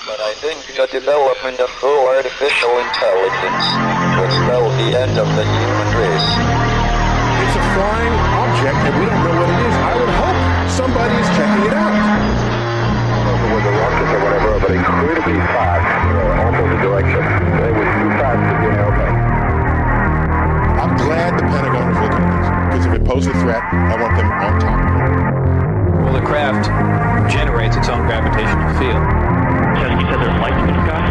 But I think the development of full artificial intelligence will spell the end of the human race. It's a flying object, and we don't know what it is. I would hope somebody is checking it out. I don't know whether rockets or whatever, but incredibly fast, almost the direction. It was too fast to be an airplane. I'm glad the Pentagon is looking at this, because if it poses a threat, I want them on top of it. Well, the craft generates its own gravitational field. You said there's lights in the sky?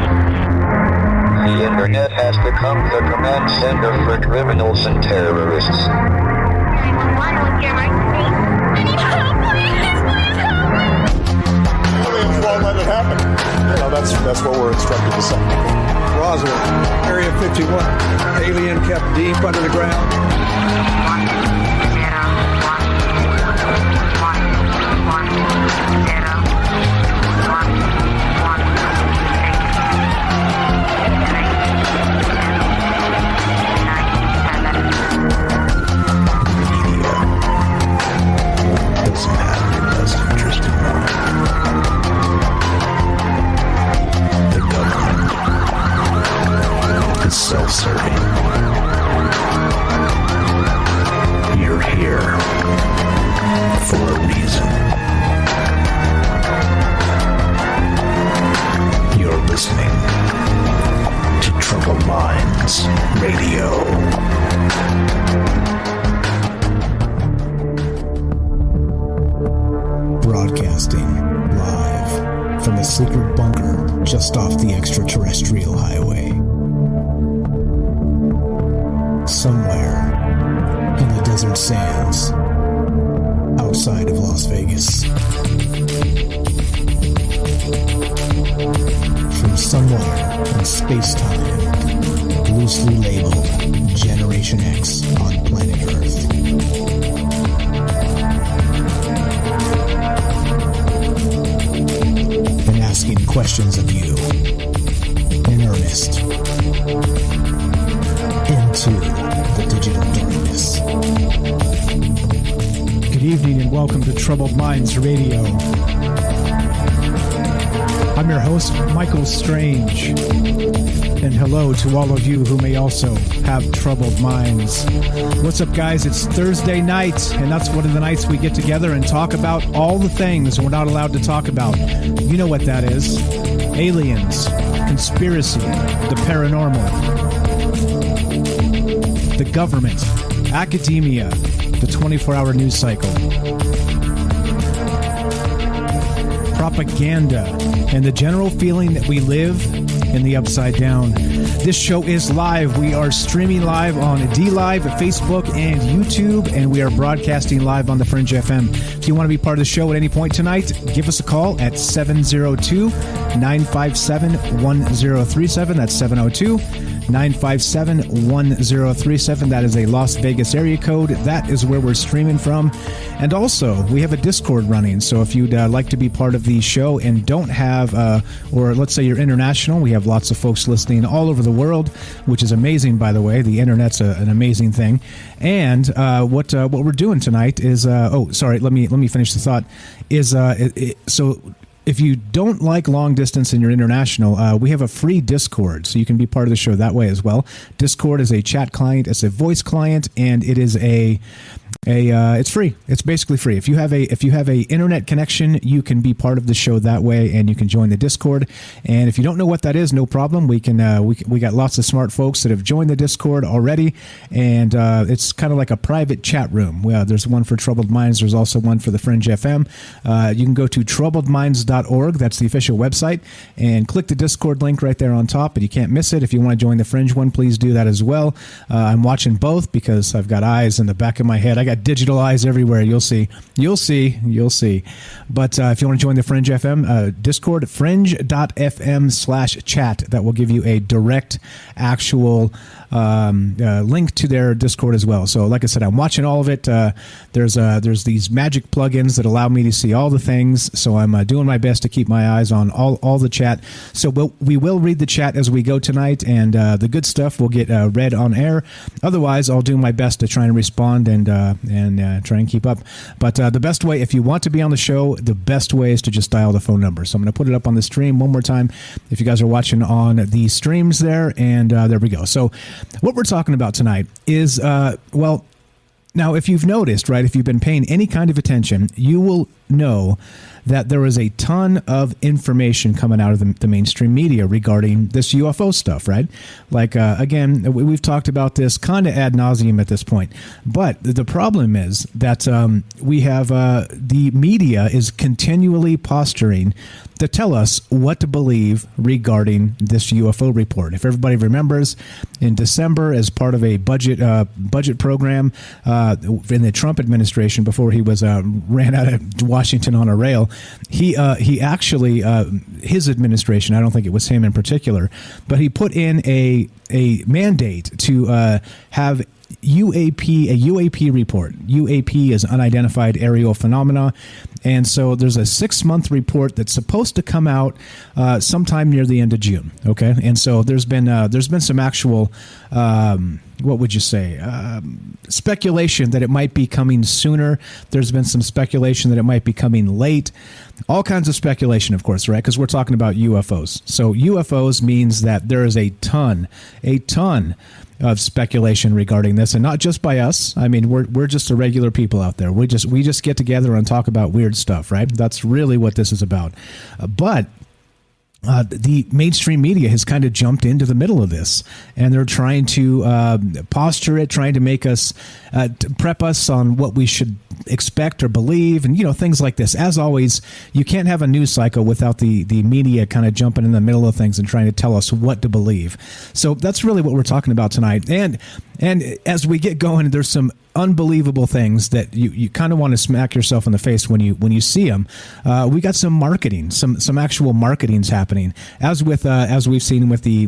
The internet has become the command center for criminals and terrorists. 911, what's your emergency? I need help, please help me! Aliens won't let it happen. You know, that's what we're instructed to say. Roswell, Area 51. Alien kept deep under the ground. Doesn't have your best interest in mind. The government is self-serving. You're here for a reason. You're listening to Troubled Minds Radio. Broadcasting live from a secret bunker just off the extraterrestrial highway. Somewhere in the desert sands outside of Las Vegas. From somewhere in space-time, loosely labeled Generation X on planet Earth. And asking questions of you in earnest into the digital darkness. Good evening and welcome to Troubled Minds Radio. I'm your host, Michael Strange. And hello to all of you who may also have troubled minds. What's up, guys? It's Thursday night, and that's one of the nights we get together and talk about all the things we're not allowed to talk about. You know what that is. Aliens, conspiracy, the paranormal, the government, academia, the 24-hour news cycle, propaganda, and the general feeling that we live in the upside down. This show is live. We are streaming live on DLive, Facebook, and YouTube, and we are broadcasting live on the Fringe FM. If you want to be part of the show at any point tonight, give us a call at 702-957-1037. That's 702-957-1037. That is a Las Vegas area code. That is where we're streaming from. And also, we have a Discord running. So if you'd like to be part of the show and don't have, or let's say you're international, we have lots of folks listening all over the world, which is amazing, by the way. The internet's an amazing thing. And what we're doing tonight is, let me finish the thought. So if you don't like long distance and you're international, we have a free Discord, so you can be part of the show that way as well. Discord is a chat client, it's a voice client, and it is it's free. It's basically free. If you have a internet connection, you can be part of the show that way, and you can join the Discord. And if you don't know what that is, no problem. We got lots of smart folks that have joined the Discord already, and it's kind of like a private chat room. There's one for Troubled Minds. There's also one for the Fringe FM. You can go to troubledminds.org. That's the official website, and click the Discord link right there on top, and you can't miss it. If you want to join the Fringe one, please do that as well. I'm watching both because I've got eyes in the back of my head. I got digital eyes everywhere. You'll see. But if you want to join the Fringe FM Discord, fringe.fm/chat, that will give you a direct actual link to their Discord as well. So like I said, I'm watching all of it. There's these magic plugins that allow me to see all the things. So I'm doing my best to keep my eyes on all the chat. So we will read the chat as we go tonight, and the good stuff will get read on air. Otherwise, I'll do my best to try and respond and and try and keep up. But the best way, if you want to be on the show, the best way is to just dial the phone number. So I'm going to put it up on the stream one more time if you guys are watching on the streams there, and there we go. So what we're talking about tonight is, well, now if you've noticed, right, if you've been paying any kind of attention, you will know that there is a ton of information coming out of the mainstream media regarding this UFO stuff, right? Like, again, we've talked about this kind of ad nauseum at this point. But the problem is that we have the media is continually posturing to tell us what to believe regarding this UFO report. If everybody remembers, in December, as part of a budget program in the Trump administration, before he was ran out of Washington on a rail, he actually, his administration, I don't think it was him in particular, but he put in a mandate to have a UAP report. UAP is unidentified aerial phenomena. And so there's a 6-month report that's supposed to come out sometime near the end of June. Okay. And so there's been some actual, what would you say, speculation that it might be coming sooner. There's been some speculation that it might be coming late. All kinds of speculation, of course, right? Because we're talking about UFOs. So UFOs means that there is a ton of speculation regarding this, and not just by us. I mean, we're just the regular people out there. We just get together and talk about weird stuff, right? That's really what this is about. But the mainstream media has kind of jumped into the middle of this, and they're trying to posture it, trying to make us prep us on what we should expect or believe, and things like this. As always, you can't have a news cycle without the media kind of jumping in the middle of things and trying to tell us what to believe. So that's really what we're talking about tonight. And as we get going, there's some unbelievable things that you kind of want to smack yourself in the face when you see them. We got some marketing, some actual marketing's happening, as we've seen with the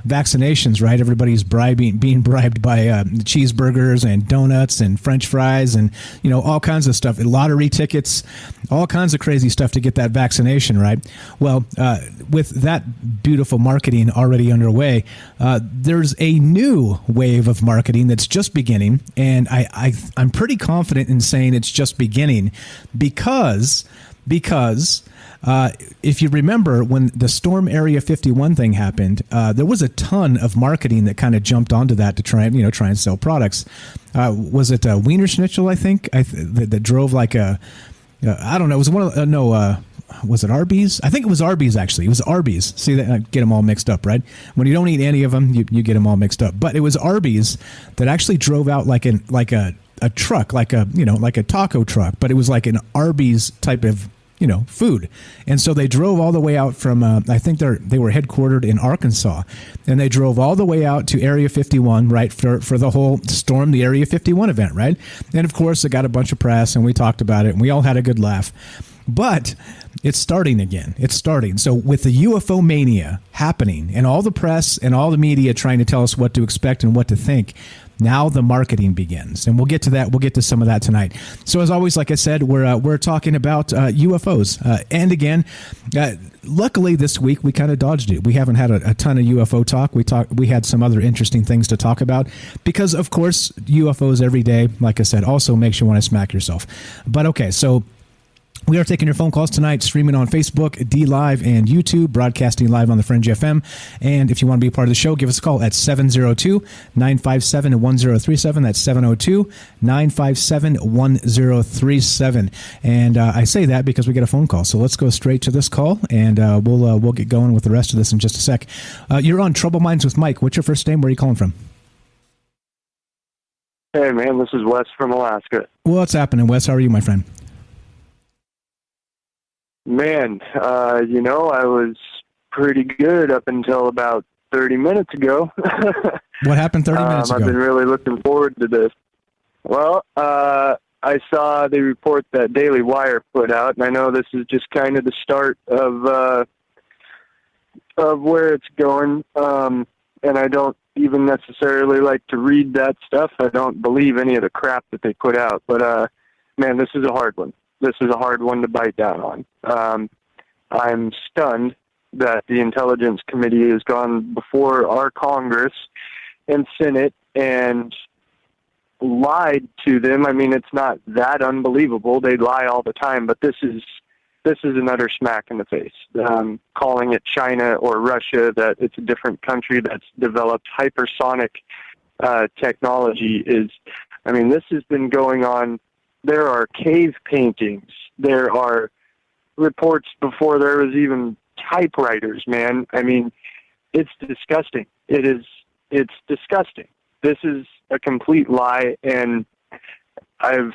vaccinations, right? Everybody's being bribed by cheeseburgers and donuts and French fries and all kinds of stuff, lottery tickets, all kinds of crazy stuff to get that vaccination, right? Well, with that beautiful marketing already underway, there's a new wave of marketing that's just beginning. And I'm pretty confident in saying it's just beginning because if you remember when the Storm Area 51 thing happened, there was a ton of marketing that kind of jumped onto that to try and sell products. Was it Wiener Schnitzel? I think that drove like a I don't know. It was one of was it Arby's? I think it was Arby's, actually. It was Arby's. See, that I get them all mixed up, right? When you don't eat any of them, you get them all mixed up. But it was Arby's that actually drove out like a truck, like a taco truck, but it was like an Arby's type of food. And so they drove all the way out from, I think they were headquartered in Arkansas, and they drove all the way out to Area 51, right, for the whole Storm the Area 51 event, right? And of course, it got a bunch of press, and we talked about it, and we all had a good laugh. But it's starting again. It's starting. So with the UFO mania happening and all the press and all the media trying to tell us what to expect and what to think, now the marketing begins. And we'll get to that. We'll get to some of that tonight. So as always, like I said, we're talking about UFOs. And again, luckily this week we kind of dodged it. We haven't had a ton of UFO talk. We had some other interesting things to talk about because, of course, UFOs every day, like I said, also makes you want to smack yourself. But okay, so we are taking your phone calls tonight, streaming on Facebook, D Live, and YouTube, broadcasting live on the Fringe FM. And if you want to be a part of the show, give us a call at 702-957-1037. That's 702-957-1037. And I say that because we get a phone call. So let's go straight to this call, and we'll get going with the rest of this in just a sec. You're on Trouble Minds with Mike. What's your first name? Where are you calling from? Hey, man, this is Wes from Alaska. What's happening, Wes? How are you, my friend? Man, I was pretty good up until about 30 minutes ago. What happened 30 minutes ago? I've been really looking forward to this. Well, I saw the report that Daily Wire put out, and I know this is just kind of the start of where it's going. And I don't even necessarily like to read that stuff. I don't believe any of the crap that they put out. But, man, this is a hard one. This is a hard one to bite down on. I'm stunned that the Intelligence Committee has gone before our Congress and Senate and lied to them. I mean, it's not that unbelievable. They lie all the time, but this is an utter smack in the face. Calling it China or Russia, that it's a different country that's developed hypersonic technology is, I mean, this has been going on. There are cave paintings. There are reports before there was even typewriters, man. I mean, it's disgusting. It's disgusting. This is a complete lie, and I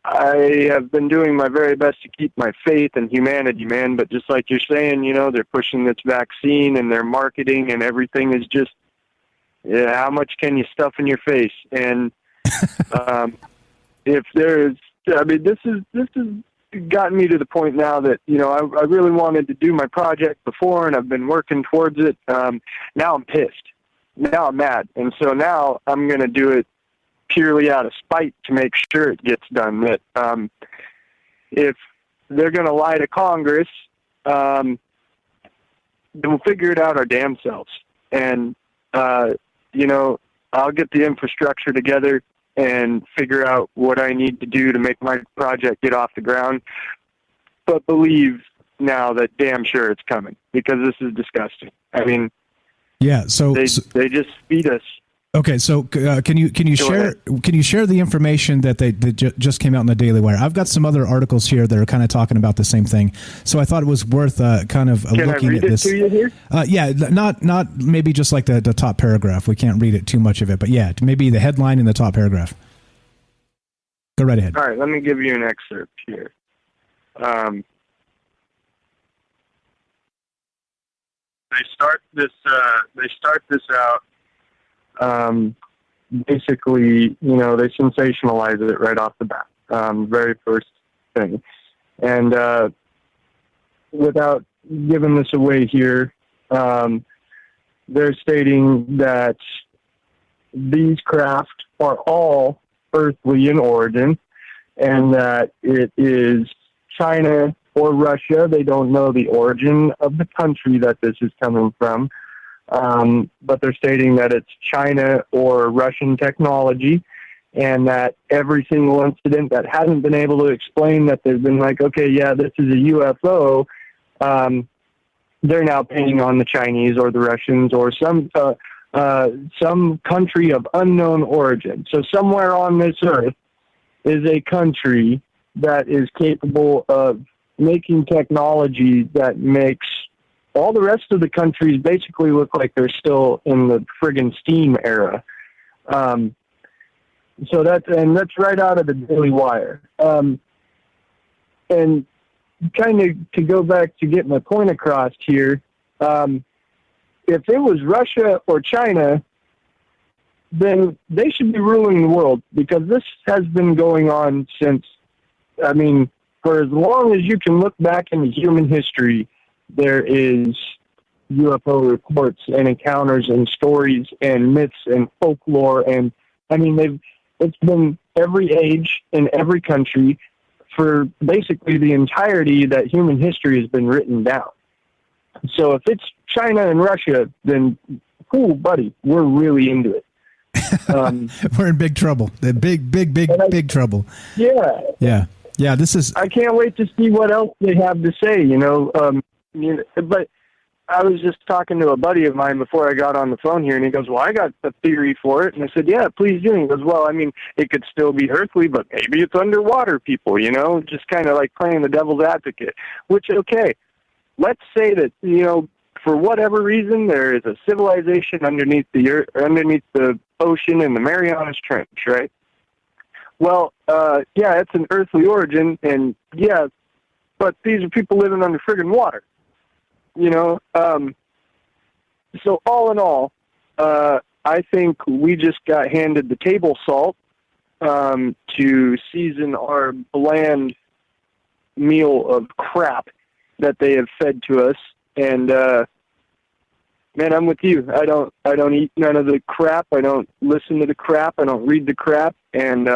have been doing my very best to keep my faith in humanity, man, but just like you're saying, you know, they're pushing this vaccine and their marketing and everything is just, yeah, how much can you stuff in your face? And if there's, I mean, this has gotten me to the point now that, you know, I really wanted to do my project before, and I've been working towards it. Now I'm pissed. Now I'm mad. And so now I'm going to do it purely out of spite to make sure it gets done. That if they're going to lie to Congress, then we'll figure it out our damn selves. And, you know, I'll get the infrastructure together and figure out what I need to do to make my project get off the ground. But believe now that damn sure it's coming, because this is disgusting. I mean, yeah. So they just feed us. Okay, so can you share the information that just came out in the Daily Wire? I've got some other articles here that are kind of talking about the same thing, so I thought it was worth kind of looking at this. Can I read it to you here? Yeah, not maybe just like the top paragraph. We can't read it too much of it, but yeah, maybe the headline in the top paragraph. Go right ahead. All right, let me give you an excerpt here. They start this out. Basically, you know, they sensationalize it right off the bat. Very first thing. And without giving this away here, they're stating that these craft are all earthly in origin, and that it is China or Russia. They don't know the origin of the country that this is coming from. But they're stating that it's China or Russian technology, and that every single incident that hasn't been able to explain that they've been like, okay, yeah, this is a UFO, they're now pinning on the Chinese or the Russians or some country of unknown origin. So somewhere on this earth is a country that is capable of making technology that makes all the rest of the countries basically look like they're still in the friggin' steam era. So that's right out of the Daily Wire. And kind of to go back to get my point across here, if it was Russia or China, then they should be ruling the world, because this has been going on since, I mean, for as long as you can look back into human history, there is UFO reports and encounters and stories and myths and folklore. And I mean, it's been every age in every country for basically the entirety that human history has been written down. So if it's China and Russia, then cool, buddy, we're really into it. We're in big trouble. Big trouble. Yeah. Yeah. This is. I can't wait to see what else they have to say. You know, but I was just talking to a buddy of mine before I got on the phone here, and he goes, "Well, I got a theory for it." And I said, "Yeah, please do." And he goes, "Well, I mean, it could still be earthly, but maybe it's underwater people. You know, just kind of like playing the devil's advocate." Which, okay, let's say that, you know, for whatever reason, there is a civilization underneath the earth, underneath the ocean in the Marianas Trench, right? Well, yeah, it's an earthly origin, and yeah, but these are people living under friggin' water, you know? So all in all, I think we just got handed the table salt to season our bland meal of crap that they have fed to us. And man, I'm with you. I don't eat none of the crap. I don't listen to the crap. I don't read the crap. And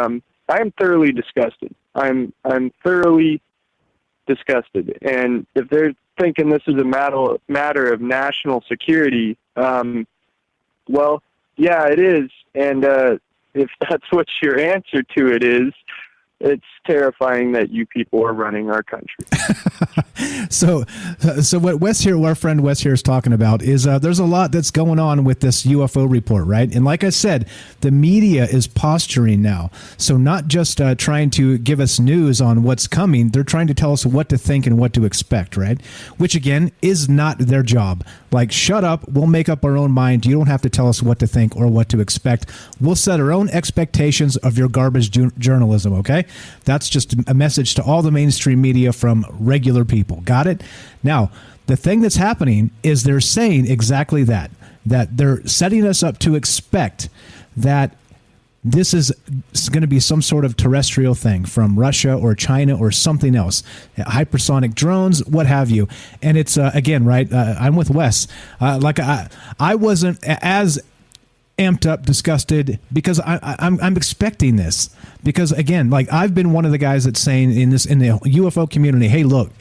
I am thoroughly disgusted. I'm thoroughly disgusted. And if they're thinking this is a matter of national security, well, yeah, it is. And if that's what your answer to it is, it's terrifying that you people are running our country. So what Wes here, our friend Wes here, is talking about is there's a lot that's going on with this UFO report, right? And like I said, the media is posturing now. So not just trying to give us news on what's coming, they're trying to tell us what to think and what to expect, right? Which again is not their job. Like, shut up, we'll make up our own mind. You don't have to tell us what to think or what to expect. We'll set our own expectations of your garbage journalism, okay? That's just a message to all the mainstream media from regular people. Got it? Now, the thing that's happening is they're saying exactly that they're setting us up to expect that this is going to be some sort of terrestrial thing from Russia or China or something else, hypersonic drones, what have you. And it's, again, right, I'm with Wes. I wasn't as amped up, disgusted, because I'm expecting this. Because, again, like, I've been one of the guys that's saying in the UFO community, hey, look,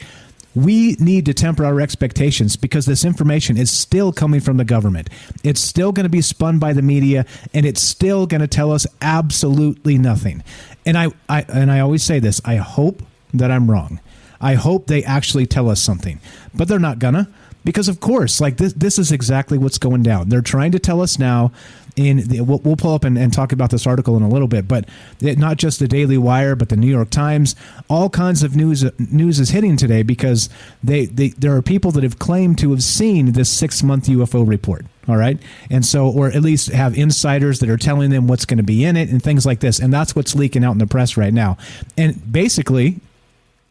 we need to temper our expectations because this information is still coming from the government. It's still going to be spun by the media, and it's still going to tell us absolutely nothing. And I always say this, I hope that I'm wrong. I hope they actually tell us something, but they're not gonna, because of course, like this is exactly what's going down. They're trying to tell us now. We'll pull up and talk about this article in a little bit, but not just the Daily Wire, but the New York Times, all kinds of news is hitting today because there are people that have claimed to have seen this 6-month UFO report. All right. And so, or at least have insiders that are telling them what's going to be in it and things like this. And that's what's leaking out in the press right now. And basically,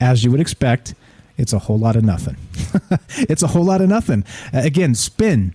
as you would expect, it's a whole lot of nothing. It's a whole lot of nothing. Again, spin.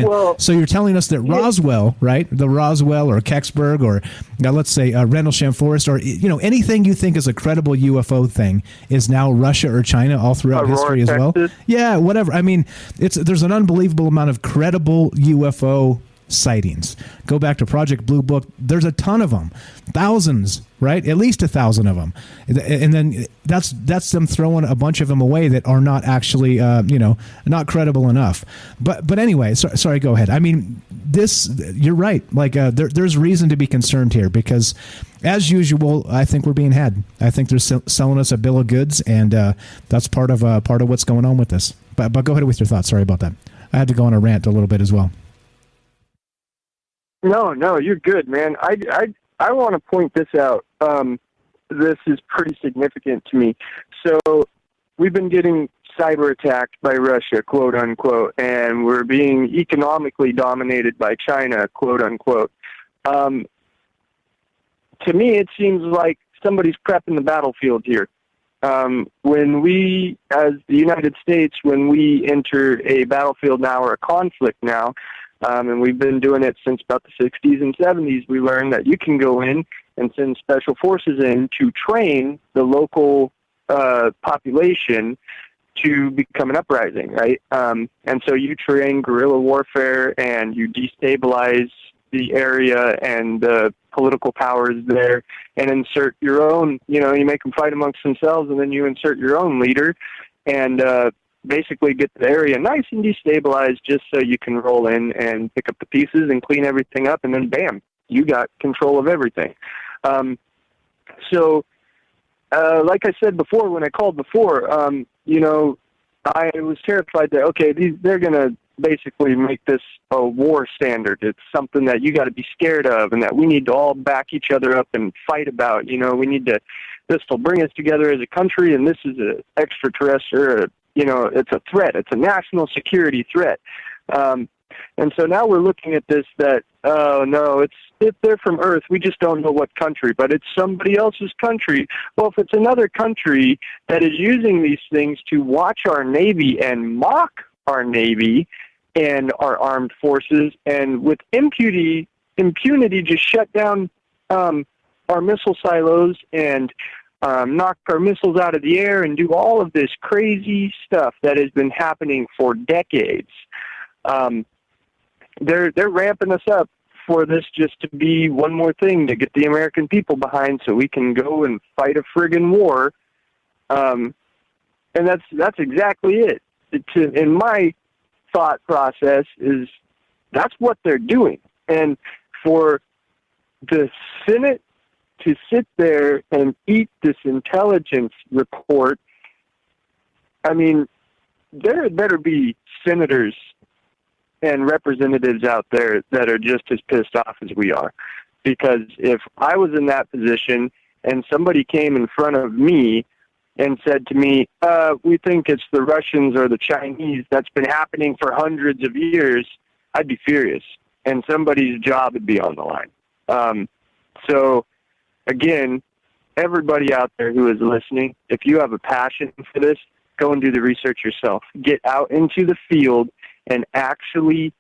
Well, so you're telling us that Roswell, right? The Roswell or Kecksburg or let's say Rendlesham Forest or anything you think is a credible UFO thing is now Russia or China all throughout history as well. Yeah, whatever. I mean, there's an unbelievable amount of credible UFO sightings. Go back to Project Blue Book. There's a ton of them, thousands, right? At least 1,000 of them, and then that's them throwing a bunch of them away that are not actually, not credible enough. But anyway, sorry. Go ahead. I mean, you're right. Like there's reason to be concerned here because, as usual, I think we're being had. I think they're selling us a bill of goods, and that's part of what's going on with this. But go ahead with your thoughts. Sorry about that. I had to go on a rant a little bit as well. No, you're good, man. I want to point this out. This is pretty significant to me. So we've been getting cyber attacked by Russia, quote unquote, and we're being economically dominated by China, quote unquote. To me, it seems like somebody's prepping the battlefield here. When we, as the United States, when we enter a battlefield now or a conflict now, and we've been doing it since about the 60s and 70s, we learned that you can go in and send special forces in to train the local population to become an uprising, right? And so you train guerrilla warfare and you destabilize the area and the political powers there and insert your own, you make them fight amongst themselves and then you insert your own leader and basically get the area nice and destabilized just so you can roll in and pick up the pieces and clean everything up, and then bam, you got control of everything. So like I said before, when I called before, I was terrified that, okay, they're going to basically make this a war standard. It's something that you got to be scared of and that we need to all back each other up and fight about. We need to, this will bring us together as a country, and this is an extraterrestrial, it's a threat. It's a national security threat. And so now we're looking at this that, oh, no, if they're from Earth, we just don't know what country, but it's somebody else's country. Well, if it's another country that is using these things to watch our Navy and mock our Navy and our armed forces and with impunity just shut down our missile silos and knock our missiles out of the air and do all of this crazy stuff that has been happening for decades. They're ramping us up for this just to be one more thing to get the American people behind so we can go and fight a friggin' war. And that's exactly it. In my thought process is that's what they're doing. And for the Senate to sit there and eat this intelligence report, I mean, there better be senators and representatives out there that are just as pissed off as we are. Because if I was in that position and somebody came in front of me and said to me, we think it's the Russians or the Chinese, that's been happening for hundreds of years, I'd be furious. And somebody's job would be on the line. So, again, everybody out there who is listening, if you have a passion for this, go and do the research yourself. Get out into the field and actually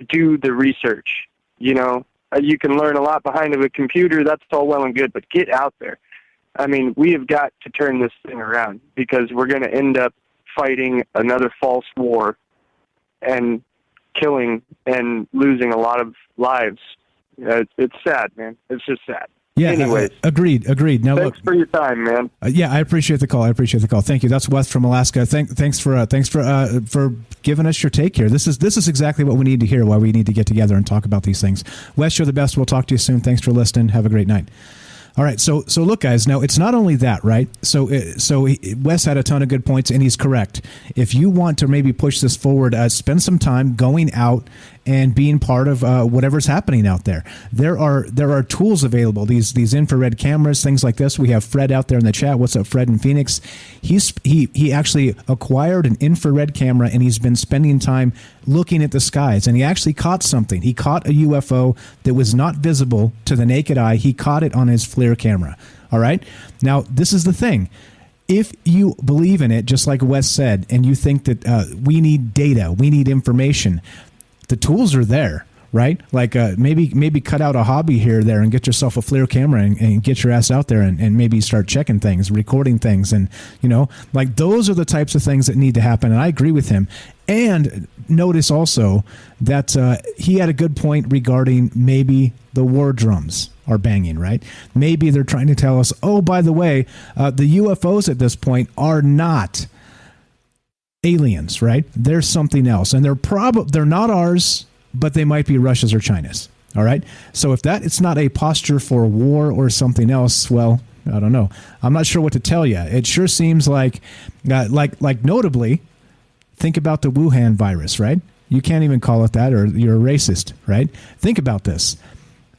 do the research. You know, you can learn a lot behind a computer. That's all well and good, but get out there. I mean, we have got to turn this thing around because we're going to end up fighting another false war and killing and losing a lot of lives. It's sad, man. It's just sad. Yeah. Anyways, agreed. Now, thanks for your time, man. Yeah, I appreciate the call. Thank you. That's Wes from Alaska. Thanks for giving us your take here. This is exactly what we need to hear. Why we need to get together and talk about these things. Wes, you're the best. We'll talk to you soon. Thanks for listening. Have a great night. All right, so look, guys. Now it's not only that, right? So Wes had a ton of good points, and he's correct. If you want to maybe push this forward, spend some time going out and being part of whatever's happening out there. There are tools available. These infrared cameras, things like this. We have Fred out there in the chat. What's up, Fred in Phoenix? He actually acquired an infrared camera, and he's been spending time looking at the skies, and he actually caught something. He caught a UFO that was not visible to the naked eye. He caught it on his FLIR camera. All right. Now, this is the thing. If you believe in it, just like Wes said, and you think that we need data, we need information, the tools are there, right? Like maybe cut out a hobby here or there and get yourself a FLIR camera and get your ass out there and maybe start checking things, recording things. And, you know, like those are the types of things that need to happen. And I agree with him. And notice also that he had a good point regarding maybe the war drums are banging, right? Maybe they're trying to tell us, oh, by the way, the UFOs at this point are not aliens, right? They're something else. And they're not ours, but they might be Russia's or China's. All right. So if it's not a posture for war or something else, well, I don't know. I'm not sure what to tell you. It sure seems like notably, think about the Wuhan virus, right? You can't even call it that, or you're a racist, right? Think about this.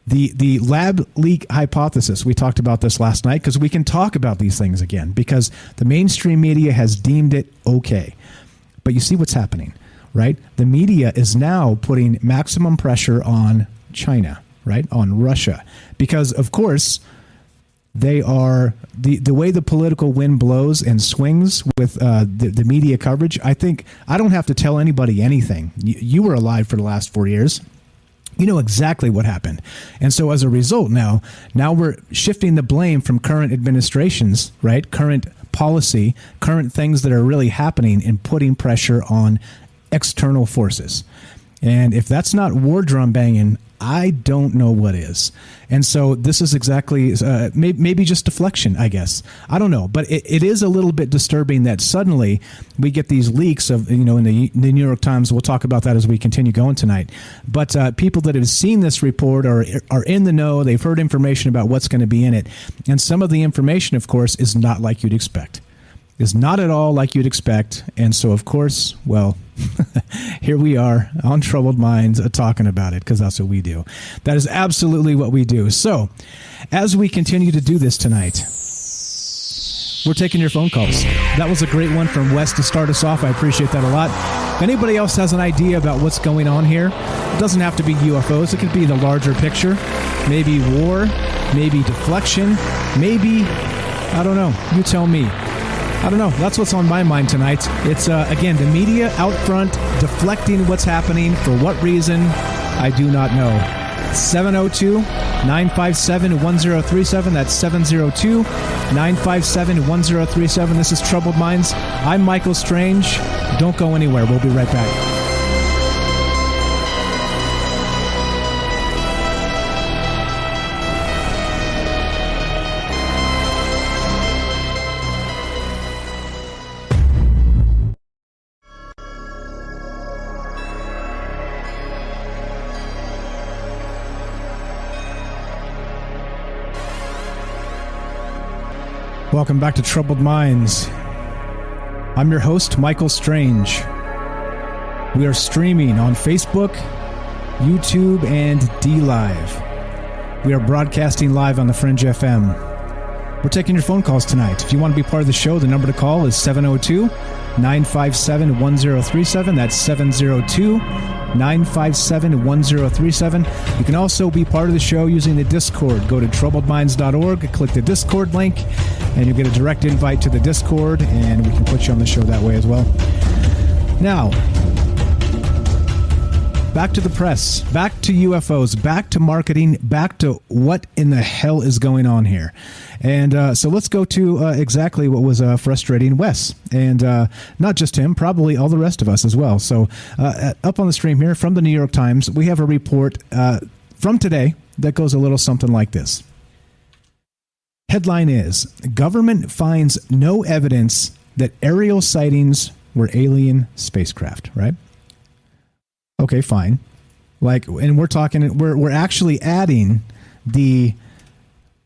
The lab leak hypothesis, we talked about this last night because we can talk about these things again because the mainstream media has deemed it okay. But you see what's happening, right? The media is now putting maximum pressure on China, right? On Russia. Because, of course, they are the way the political wind blows and swings with the media coverage. I think I don't have to tell anybody anything. You were alive for the last 4 years. You know exactly what happened. And so as a result, now we're shifting the blame from current administrations, right? Current policy, current things that are really happening and putting pressure on external forces. And if that's not war drum banging, I don't know what is. And so this is exactly maybe just deflection, I guess. I don't know. But it is a little bit disturbing that suddenly we get these leaks of, in the New York Times. We'll talk about that as we continue going tonight. But people that have seen this report are in the know. They've heard information about what's going to be in it. And some of the information, of course, is not like you'd expect. Is not at all like you'd expect. And so, of course, well, here we are on Troubled Minds talking about it because that's what we do. That is absolutely what we do. So as we continue to do this tonight, we're taking your phone calls. That was a great one from Wes to start us off. I appreciate that a lot. If anybody else has an idea about what's going on here, it doesn't have to be UFOs. It could be the larger picture. Maybe war, maybe deflection, maybe, I don't know. You tell me. I don't know. That's what's on my mind tonight. It's, again, the media out front, deflecting what's happening. For what reason, I do not know. 702-957-1037. That's 702-957-1037. This is Troubled Minds. I'm Michael Strange. Don't go anywhere. We'll be right back. Welcome back to Troubled Minds. I'm your host, Michael Strange. We are streaming on Facebook, YouTube, and DLive. We are broadcasting live on the Fringe FM. We're taking your phone calls tonight. If you want to be part of the show, the number to call is 702-957-1037. That's 702-957-1037. You can also be part of the show using the Discord. Go to troubledminds.org, click the Discord link, and you'll get a direct invite to the Discord, and we can put you on the show that way as well. Now, back to the press, back to UFOs, back to marketing, back to what in the hell is going on here. And so let's go to exactly what was frustrating Wes. And not just him, probably all the rest of us as well. So up on the stream here from the New York Times, we have a report from today that goes a little something like this. Headline is, government finds no evidence that aerial sightings were alien spacecraft, right? Okay, fine. Like, and we're actually adding the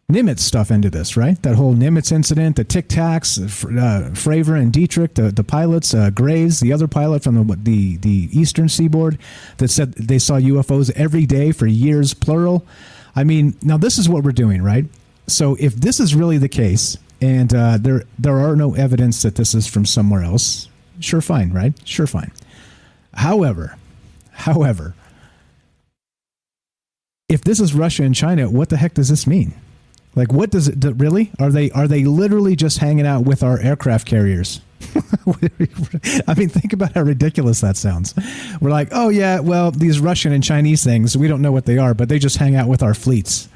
Nimitz stuff into this, right? That whole Nimitz incident, the Tic Tacs, Fravor and Dietrich, the pilots, Graves, the other pilot from the Eastern Seaboard that said they saw UFOs every day for years, plural. I mean, now this is what we're doing, right? So if this is really the case, and there are no evidence that this is from somewhere else, sure, fine, right? Sure, fine. However, if this is Russia and China, what the heck does this mean? Like, what does it really? Are they literally just hanging out with our aircraft carriers? I mean, think about how ridiculous that sounds. We're like, oh yeah, well, these Russian and Chinese things, we don't know what they are, but they just hang out with our fleets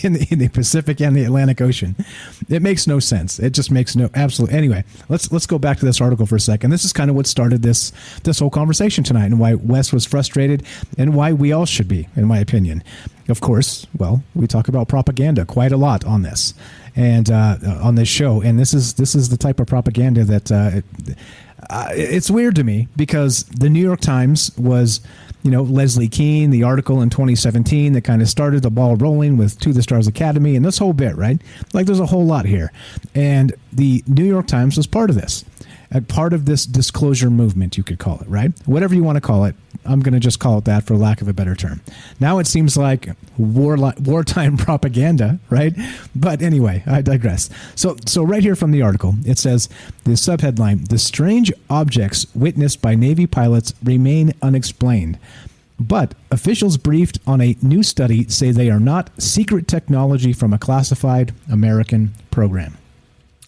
in the Pacific and the Atlantic Ocean. It makes no sense. It just makes no absolute. Anyway, let's go back to this article for a second. This is kind of what started this whole conversation tonight, and why Wes was frustrated, and why we all should be, in my opinion. Of course, well, we talk about propaganda quite a lot on this, and on this show, and this is the type of propaganda that it's weird to me, because the New York Times was, Leslie Kean, the article in 2017 that kind of started the ball rolling with To the Stars Academy and this whole bit, right? Like, there's a whole lot here. And the New York Times was part of this. Part of this disclosure movement, you could call it, right? Whatever you want to call it. I'm going to just call it that for lack of a better term. Now it seems like wartime propaganda, right? But anyway, I digress. So right here from the article, it says, the subheadline, "The strange objects witnessed by Navy pilots remain unexplained. But officials briefed on a new study say they are not secret technology from a classified American program."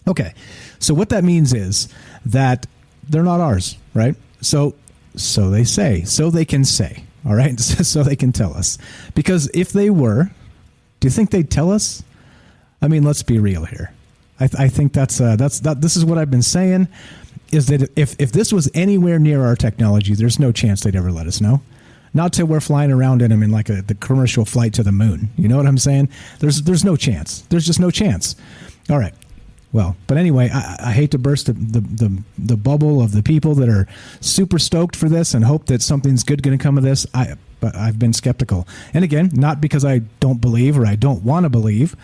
Okay, so what that means is that they're not ours, right? So they say, so they can say, all right? So they can tell us. Because if they were, do you think they'd tell us? I mean, let's be real here. I think this is what I've been saying, is that if this was anywhere near our technology, there's no chance they'd ever let us know. Not till we're flying around in them in like the commercial flight to the moon. You know what I'm saying? There's no chance. There's just no chance. All right. Well, but anyway, I hate to burst the bubble of the people that are super stoked for this and hope that something's good going to come of this. But I've been skeptical. And again, not because I don't believe or I don't want to believe.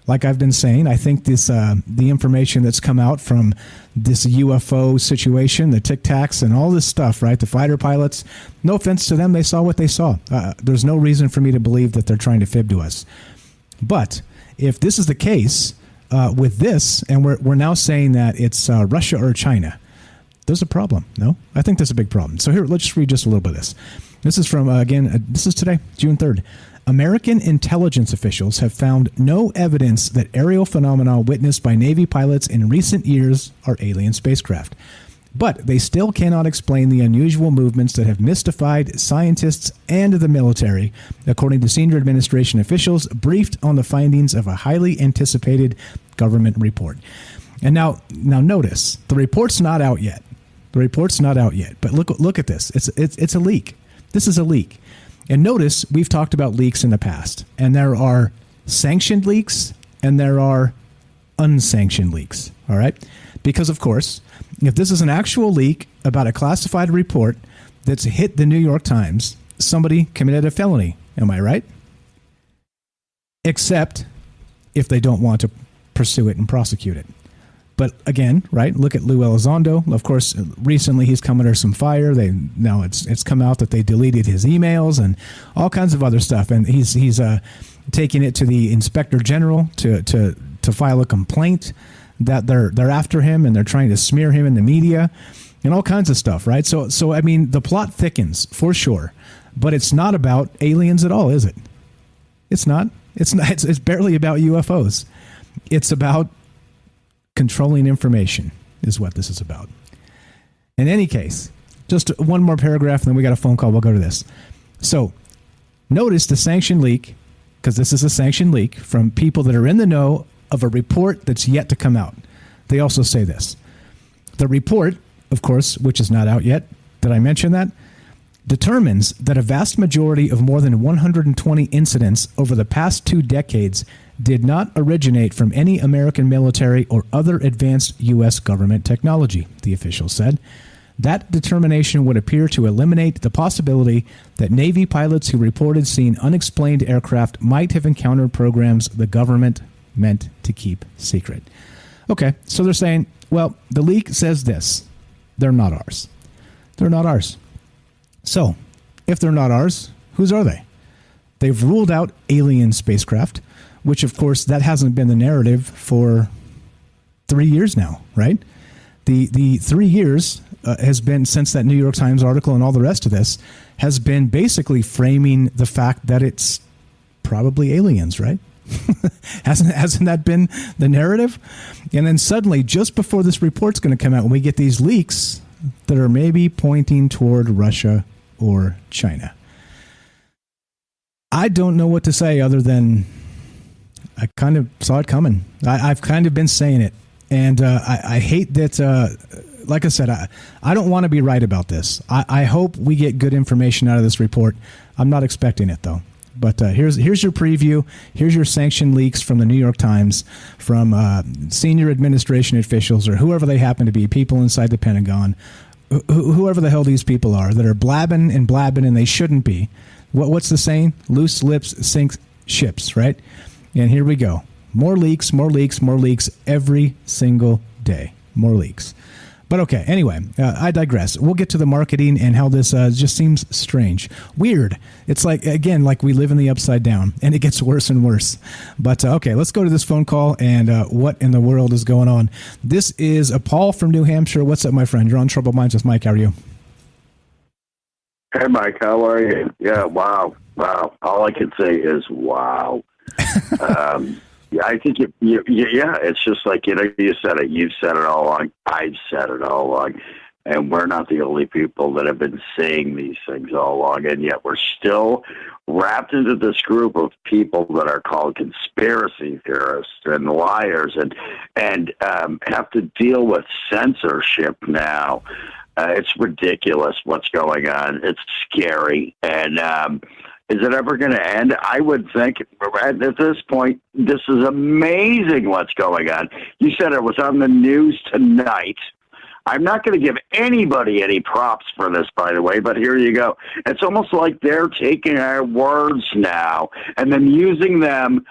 Like I've been saying, I think this the information that's come out from this UFO situation, the Tic Tacs and all this stuff, right? The fighter pilots, no offense to them, they saw what they saw. There's no reason for me to believe that they're trying to fib to us. But if this is the case, with this, and we're now saying that it's Russia or China, there's a problem. No, I think there's a big problem. So here, let's just read just a little bit of this. This is from this is today, June 3rd. American intelligence officials have found no evidence that aerial phenomena witnessed by Navy pilots in recent years are alien spacecraft. But they still cannot explain the unusual movements that have mystified scientists and the military, according to senior administration officials briefed on the findings of a highly anticipated government report. And now notice, the report's not out yet. But look at this. It's a leak. This is a leak. And notice, we've talked about leaks in the past, and there are sanctioned leaks and there are unsanctioned leaks. All right? Because, of course, if this is an actual leak about a classified report that's hit the New York Times, somebody committed a felony. Am I right? Except if they don't want to pursue it and prosecute it. But again, right? Look at Lou Elizondo. Of course, recently he's come under some fire. Now it's come out that they deleted his emails and all kinds of other stuff. And he's taking it to the Inspector General to file a complaint that they're after him and they're trying to smear him in the media and all kinds of stuff, right? So I mean, the plot thickens for sure, but it's not about aliens at all, is it? It's not. It's barely about UFOs. It's about controlling information is what this is about. In any case, just one more paragraph, and then we got a phone call. We'll go to this. So notice the sanction leak, because this is a sanction leak from people that are in the know of a report that's yet to come out. They also say this. The report, of course, which is not out yet, did I mention that? Determines that a vast majority of more than 120 incidents over the past 2 decades did not originate from any American military or other advanced U.S. government technology, the official said. That determination would appear to eliminate the possibility that Navy pilots who reported seeing unexplained aircraft might have encountered programs the government meant to keep secret. Okay, so they're saying, well, the leak says this. They're not ours. They're not ours. So, if they're not ours, whose are they? They've ruled out alien spacecraft, which, of course, that hasn't been the narrative for 3 years now, right? The 3 years has been, since that New York Times article and all the rest of this, has been basically framing the fact that it's probably aliens, right? Hasn't that been the narrative? And then suddenly, just before this report's going to come out, when we get these leaks that are maybe pointing toward Russia or China, I don't know what to say other than I kind of saw it coming. I've kind of been saying it. And I hate that, like I said, I don't want to be right about this. I hope we get good information out of this report. I'm not expecting it, though. But here's your preview. Here's your sanction leaks from the New York Times, from senior administration officials or whoever they happen to be, people inside the Pentagon, whoever the hell these people are that are blabbing and they shouldn't be. What's the saying? Loose lips sink ships, right? And here we go. More leaks every single day. More leaks. But okay, anyway, I digress. We'll get to the marketing and how this just seems strange. Weird. It's like, again, like we live in the upside down, and it gets worse and worse. But okay, let's go to this phone call and what in the world is going on. This is Paul from New Hampshire. What's up, my friend? You're on Troubled Minds with Mike. How are you? Hey, Mike, how are you? Yeah, wow. All I can say is wow. Yeah, I think it's just like, you said it. You've said it all along. I've said it all along. And we're not the only people that have been saying these things all along. And yet we're still wrapped into this group of people that are called conspiracy theorists and liars and have to deal with censorship now. It's ridiculous what's going on. It's scary. And is it ever going to end? I would think at this point, this is amazing what's going on. You said it was on the news tonight. I'm not going to give anybody any props for this, by the way, but here you go. It's almost like they're taking our words now and then using them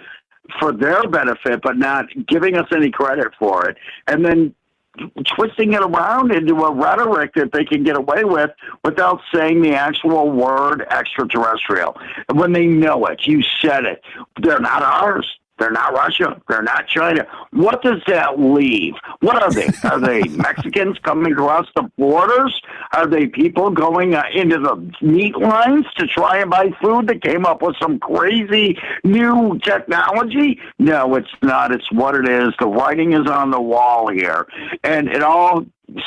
for their benefit, but not giving us any credit for it. And then twisting it around into a rhetoric that they can get away with without saying the actual word extraterrestrial. When they know it, you said it. They're not ours. They're not Russia. They're not China. What does that leave? What are they? Are they Mexicans coming across the borders? Are they people going into the meat lines to try and buy food that came up with some crazy new technology? No, it's not. It's what it is. The writing is on the wall here. And it all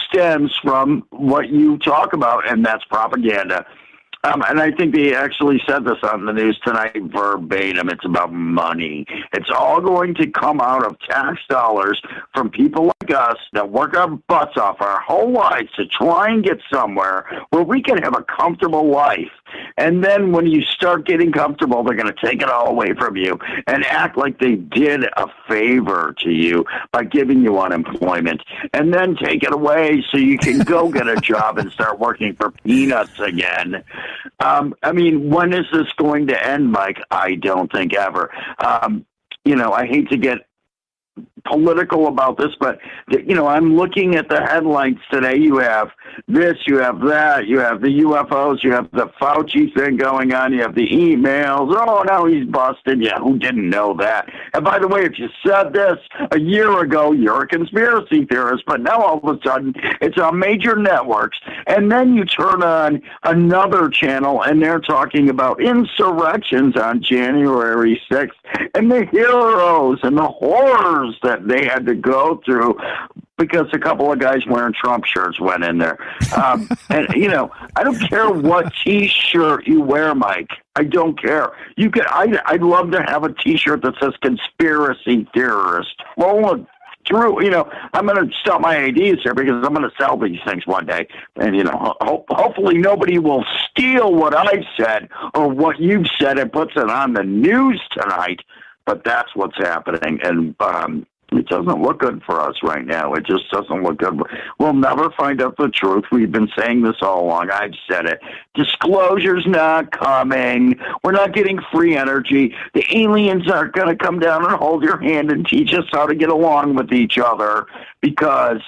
stems from what you talk about, and that's propaganda. And I think they actually said this on the news tonight verbatim. It's about money. It's all going to come out of tax dollars from people like us that work our butts off our whole lives to try and get somewhere where we can have a comfortable life. And then when you start getting comfortable, they're going to take it all away from you and act like they did a favor to you by giving you unemployment and then take it away so you can go get a job and start working for peanuts again. I mean, when is this going to end, Mike? I don't think ever. I hate to get political about this, but I'm looking at the headlines today. You have this, you have that, you have the UFOs, you have the Fauci thing going on, you have the emails. Oh, now he's busted. Yeah, who didn't know that? And by the way, if you said this a year ago, you're a conspiracy theorist. But now all of a sudden, it's on major networks, and then you turn on another channel, and they're talking about insurrections on January 6th, and the heroes and the horrors that they had to go through because a couple of guys wearing Trump shirts went in there. And, I don't care what T-shirt you wear, Mike. I don't care. I'd love to have a T-shirt that says conspiracy theorist. Well, through, I'm going to stop my IDs here because I'm going to sell these things one day. And, hopefully nobody will steal what I've said or what you've said and puts it on the news tonight. But that's what's happening. And it doesn't look good for us right now. It just doesn't look good. We'll never find out the truth. We've been saying this all along. I've said it. Disclosure's not coming. We're not getting free energy. The aliens aren't going to come down and hold your hand and teach us how to get along with each other because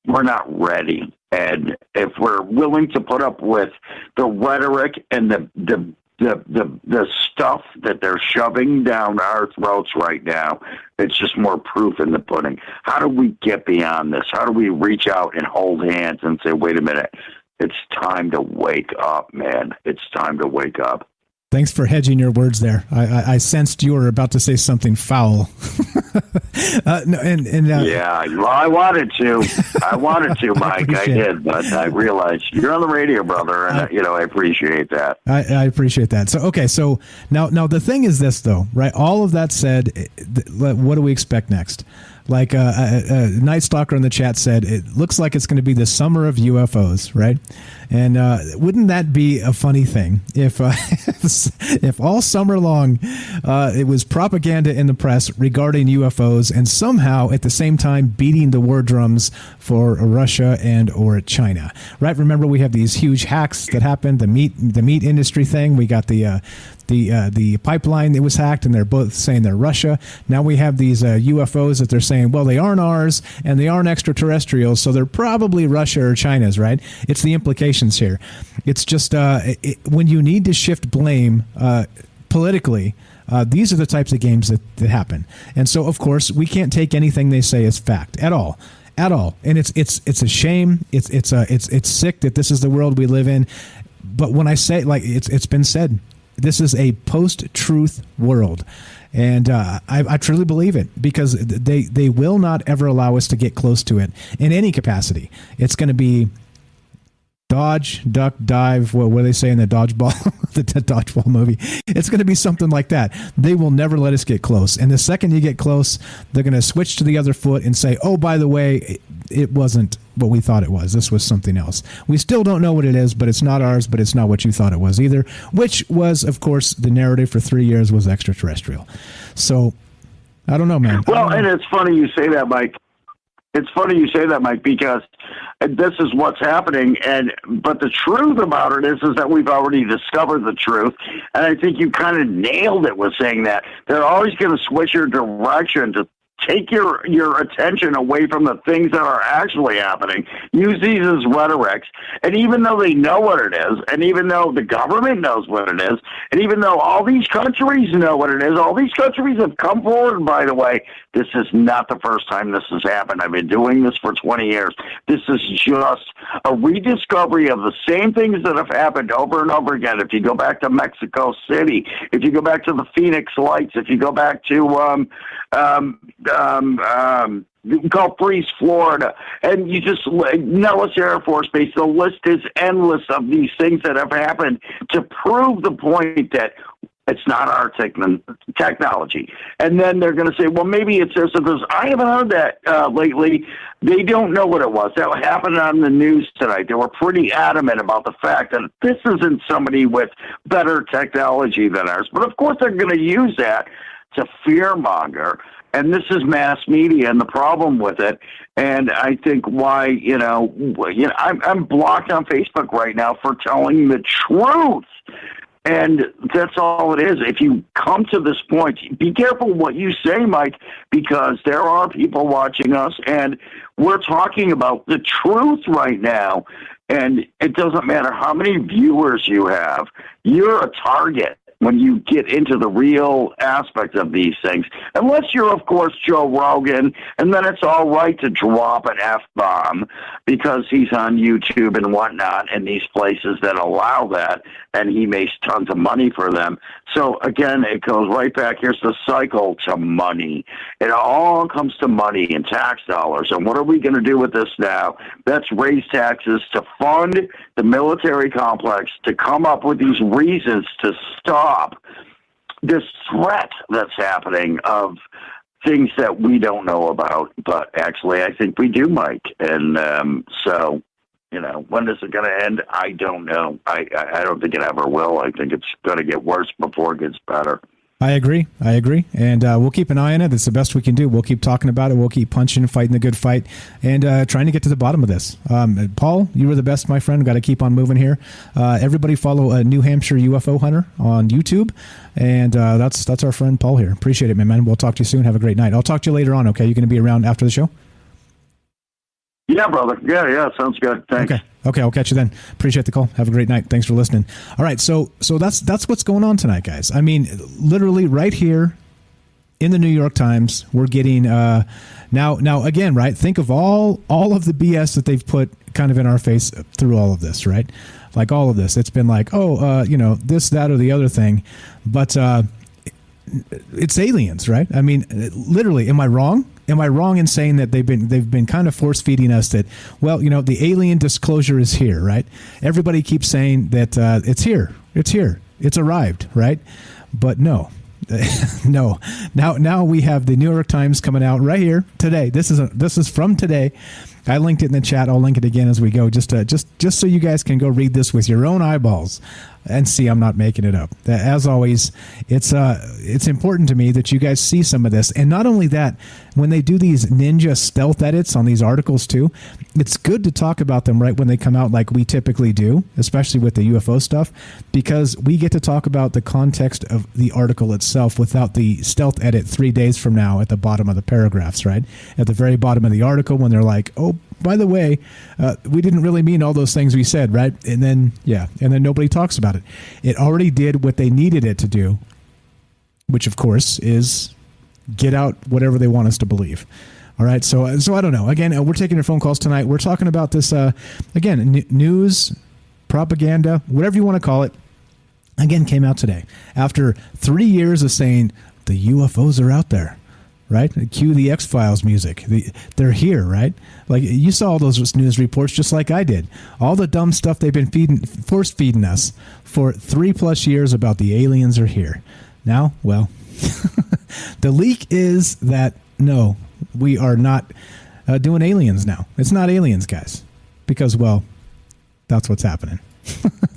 we're not ready. And if we're willing to put up with the rhetoric and the stuff that they're shoving down our throats right now, it's just more proof in the pudding. How do we get beyond this? How do we reach out and hold hands and say, wait a minute, it's time to wake up, man. It's time to wake up. Thanks for hedging your words there. I sensed you were about to say something foul. Yeah, well, I wanted to, Mike. I did, but I realized you're on the radio, brother, and I appreciate that. I appreciate that. So now the thing is this, though, right? All of that said, what do we expect next? Like Night Stalker in the chat said, it looks like it's going to be the summer of UFOs, right? And wouldn't that be a funny thing if all summer long it was propaganda in the press regarding UFOs, and somehow at the same time beating the war drums for Russia and or China, right? Remember, we have these huge hacks that happened, the meat industry thing. We got the pipeline that was hacked, and they're both saying they're Russia. Now we have these UFOs that they're saying, well, they aren't ours and they aren't extraterrestrials, so they're probably Russia or China's, right? It's the implications here. It's just when you need to shift blame politically, these are the types of games that happen. And so, of course, we can't take anything they say as fact at all. And it's a shame. It's sick that this is the world we live in. But when I say, like, it's been said, this is a post-truth world. And I truly believe it, because they will not ever allow us to get close to it in any capacity. It's going to be dodge, duck, dive. What do they say in the dodgeball, the dodgeball movie? It's going to be something like that. They will never let us get close. And the second you get close, they're going to switch to the other foot and say, oh, by the way, it wasn't what we thought it was. This was something else. We still don't know what it is, but it's not ours, but it's not what you thought it was either, which was, of course, the narrative for 3 years was extraterrestrial. So, I don't know, man. Well, and it's funny you say that, Mike. It's funny you say that, Mike, because this is what's happening. But the truth about it is that we've already discovered the truth. And I think you kind of nailed it with saying that. They're always going to switch your direction to take your attention away from the things that are actually happening. Use these as rhetorics. And even though they know what it is, and even though the government knows what it is, and even though all these countries know what it is, all these countries have come forward, by the way. This is not the first time this has happened. I've been doing this for 20 years. This is just a rediscovery of the same things that have happened over and over again. If you go back to Mexico City, if you go back to the Phoenix Lights, if you go back to Gulf Breeze, Florida, and you just Nellis Air Force Base, the list is endless of these things that have happened to prove the point that it's not our technology. And then they're going to say, well, maybe it's this or this. I haven't heard that lately. They don't know what it was. That happened on the news tonight. They were pretty adamant about the fact that this isn't somebody with better technology than ours. But, of course, they're going to use that to fearmonger. And this is mass media and the problem with it. And I think why, I'm blocked on Facebook right now for telling the truth. And that's all it is. If you come to this point, be careful what you say, Mike, because there are people watching us, and we're talking about the truth right now. And it doesn't matter how many viewers you have, you're a target when you get into the real aspect of these things. Unless you're, of course, Joe Rogan, and then it's all right to drop an F-bomb because he's on YouTube and whatnot and these places that allow that, and he makes tons of money for them. So, again, it goes right back. Here's the cycle to money. It all comes to money and tax dollars. And what are we going to do with this now? That's raise taxes to fund the military complex, to come up with these reasons to stop this threat that's happening of things that we don't know about. But actually, I think we do, Mike. And so, you know, when is it going to end? I don't know. I don't think it ever will. I think it's going to get worse before it gets better. I agree. And we'll keep an eye on it. That's the best we can do. We'll keep talking about it. We'll keep punching, fighting the good fight, and trying to get to the bottom of this. Paul, you were the best, my friend. Got to keep on moving here. Everybody follow a New Hampshire UFO Hunter on YouTube. And that's our friend Paul here. Appreciate it, man. We'll talk to you soon. Have a great night. I'll talk to you later on, okay? You're going to be around after the show? Yeah, brother. Yeah, sounds good. Thanks. Okay, I'll catch you then. Appreciate the call. Have a great night. Thanks for listening. All right, so that's what's going on tonight, guys. I mean, literally right here in the New York Times, we're getting now again, right? Think of all of the BS that they've put kind of in our face through all of this, right? Like all of this. It's been like, this, that, or the other thing, but it's aliens, right? I mean, literally, am I wrong? Am I wrong in saying that they've been kind of force feeding us that, well, you know, the alien disclosure is here, right? Everybody keeps saying that it's here, it's arrived, right? But no, no. Now we have the New York Times coming out right here today. This is from today. I linked it in the chat. I'll link it again as we go, just so you guys can go read this with your own eyeballs and see I'm not making it up. As always, it's important to me that you guys see some of this. And not only that, when they do these ninja stealth edits on these articles too, it's good to talk about them right when they come out like we typically do, especially with the UFO stuff, because we get to talk about the context of the article itself without the stealth edit 3 days from now at the bottom of the paragraphs, right? At the very bottom of the article when they're like, oh, by the way, we didn't really mean all those things we said, right? And then nobody talks about it. It already did what they needed it to do, which of course is get out whatever they want us to believe. All right, so I don't know. Again, we're taking your phone calls tonight. We're talking about this again, news, propaganda, whatever you want to call it. Again, came out today after 3 years of saying the UFOs are out there. Right? Cue the X-Files music. They're here, right? Like you saw all those news reports just like I did. All the dumb stuff they've been force feeding us for 3+ years about the aliens are here. Now, well, the leak is that no, we are not doing aliens now. It's not aliens, guys. Because, well, that's what's happening.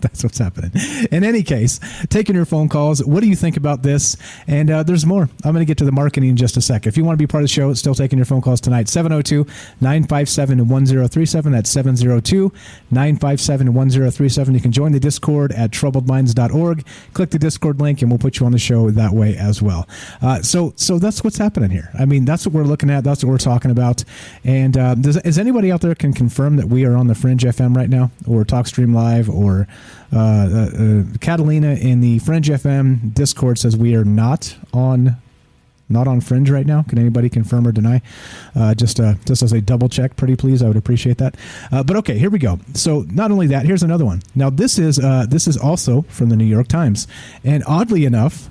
That's what's happening. In any case, taking your phone calls. What do you think about this? And there's more. I'm going to get to the marketing in just a sec. If you want to be part of the show, still taking your phone calls tonight. 702-957-1037. That's 702-957-1037. You can join the Discord at troubledminds.org. Click the Discord link, and we'll put you on the show that way as well. So that's what's happening here. I mean, that's what we're looking at. That's what we're talking about. And is anybody out there can confirm that we are on the Fringe FM right now, or TalkStream Live, or Catalina in the Fringe FM Discord says we are not on Fringe right now. Can anybody confirm or deny? Just as a double check, pretty please. I would appreciate that. But okay, here we go. So not only that, here's another one. Now this is also from the New York Times, and oddly enough,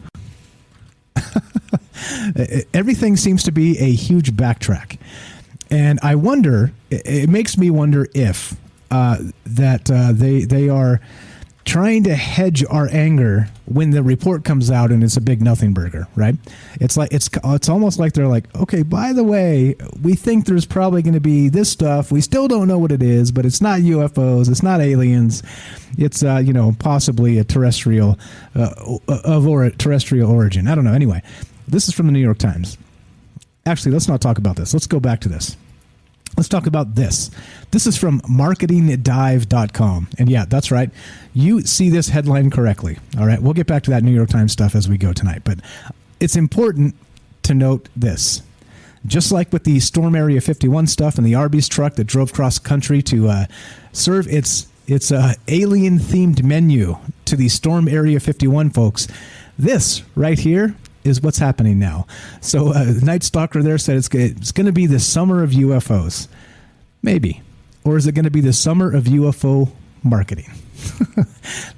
everything seems to be a huge backtrack, and I wonder. It makes me wonder if they are trying to hedge our anger when the report comes out and it's a big nothing burger, right? It's like it's almost like they're like, okay, by the way, we think there's probably going to be this stuff. We still don't know what it is, but it's not UFOs, it's not aliens. It's possibly a terrestrial terrestrial origin. I don't know. Anyway, this is from the New York Times. Actually, let's not talk about this. Let's go back to this. Let's talk about this. This is from marketingdive.com. And yeah, that's right. You see this headline correctly. All right. We'll get back to that New York Times stuff as we go tonight. But it's important to note this. Just like with the Storm Area 51 stuff and the Arby's truck that drove cross country to serve its alien-themed menu to the Storm Area 51 folks, this right here is what's happening now. So Night Stalker there said it's going to be the summer of UFOs. Maybe. Or is it going to be the summer of UFO marketing?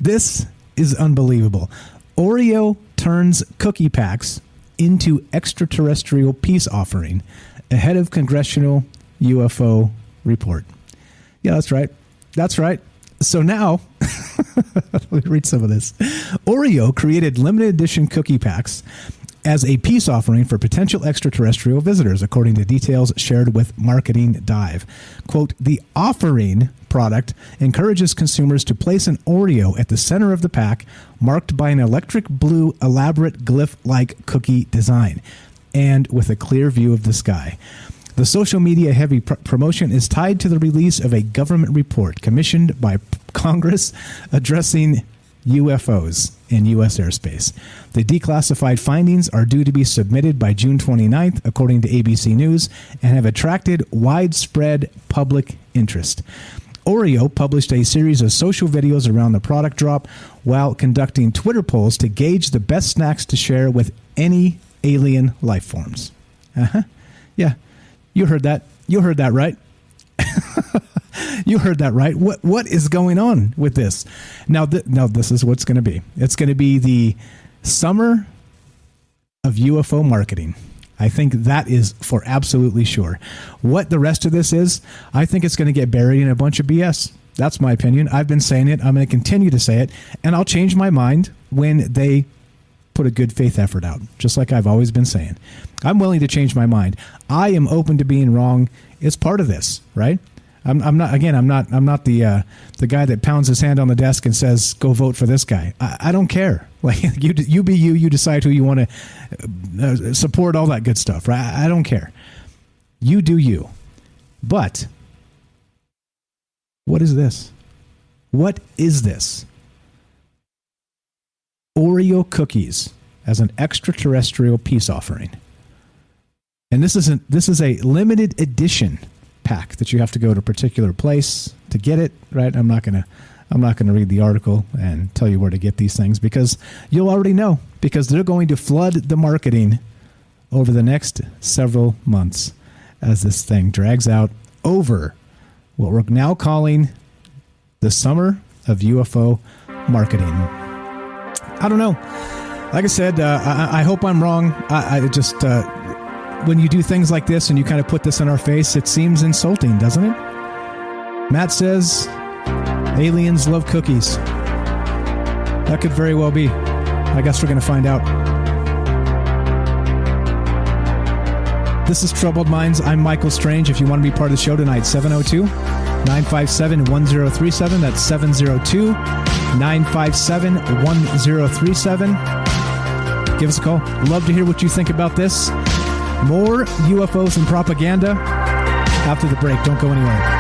This is unbelievable. Oreo turns cookie packs into extraterrestrial peace offering ahead of congressional UFO report. Yeah, that's right. That's right. So now, let me read some of this. Oreo created limited edition cookie packs as a peace offering for potential extraterrestrial visitors, according to details shared with Marketing Dive. Quote, the offering product encourages consumers to place an Oreo at the center of the pack, marked by an electric blue elaborate glyph-like cookie design, and with a clear view of the sky. The social media heavy promotion is tied to the release of a government report commissioned by Congress addressing UFOs in U.S. airspace. The declassified findings are due to be submitted by June 29th, according to ABC News, and have attracted widespread public interest. Oreo published a series of social videos around the product drop while conducting Twitter polls to gauge the best snacks to share with any alien life forms. Yeah. You heard that. You heard that right. You heard that right. What is going on with this? Now, this is what's going to be. It's going to be the summer of UFO marketing. I think that is for absolutely sure. What the rest of this is, I think it's going to get buried in a bunch of BS. That's my opinion. I've been saying it. I'm going to continue to say it. And I'll change my mind when they put a good faith effort out, just like I've always been saying. I'm willing to change my mind. I am open to being wrong. It's part of this, right? I'm not the guy that pounds his hand on the desk and says, go vote for this guy. I don't care. Like you be you, you decide who you want to support, all that good stuff, right? I don't care. You do you. But what is this? What is this? Oreo cookies as an extraterrestrial peace offering. And this is a limited edition pack that you have to go to a particular place to get it, right? I'm not going to read the article and tell you where to get these things, because you'll already know, because they're going to flood the marketing over the next several months as this thing drags out over what we're now calling the summer of UFO marketing. I don't know. Like I said, I hope I'm wrong. I just, when you do things like this and you kind of put this in our face, it seems insulting, doesn't it? Matt says, aliens love cookies. That could very well be. I guess we're going to find out. This is Troubled Minds. I'm Michael Strange. If you want to be part of the show tonight, 702-957-1037. That's 702-957-1037. Give us a call. Love to hear what you think about this. More UFOs and propaganda after the break. Don't go anywhere.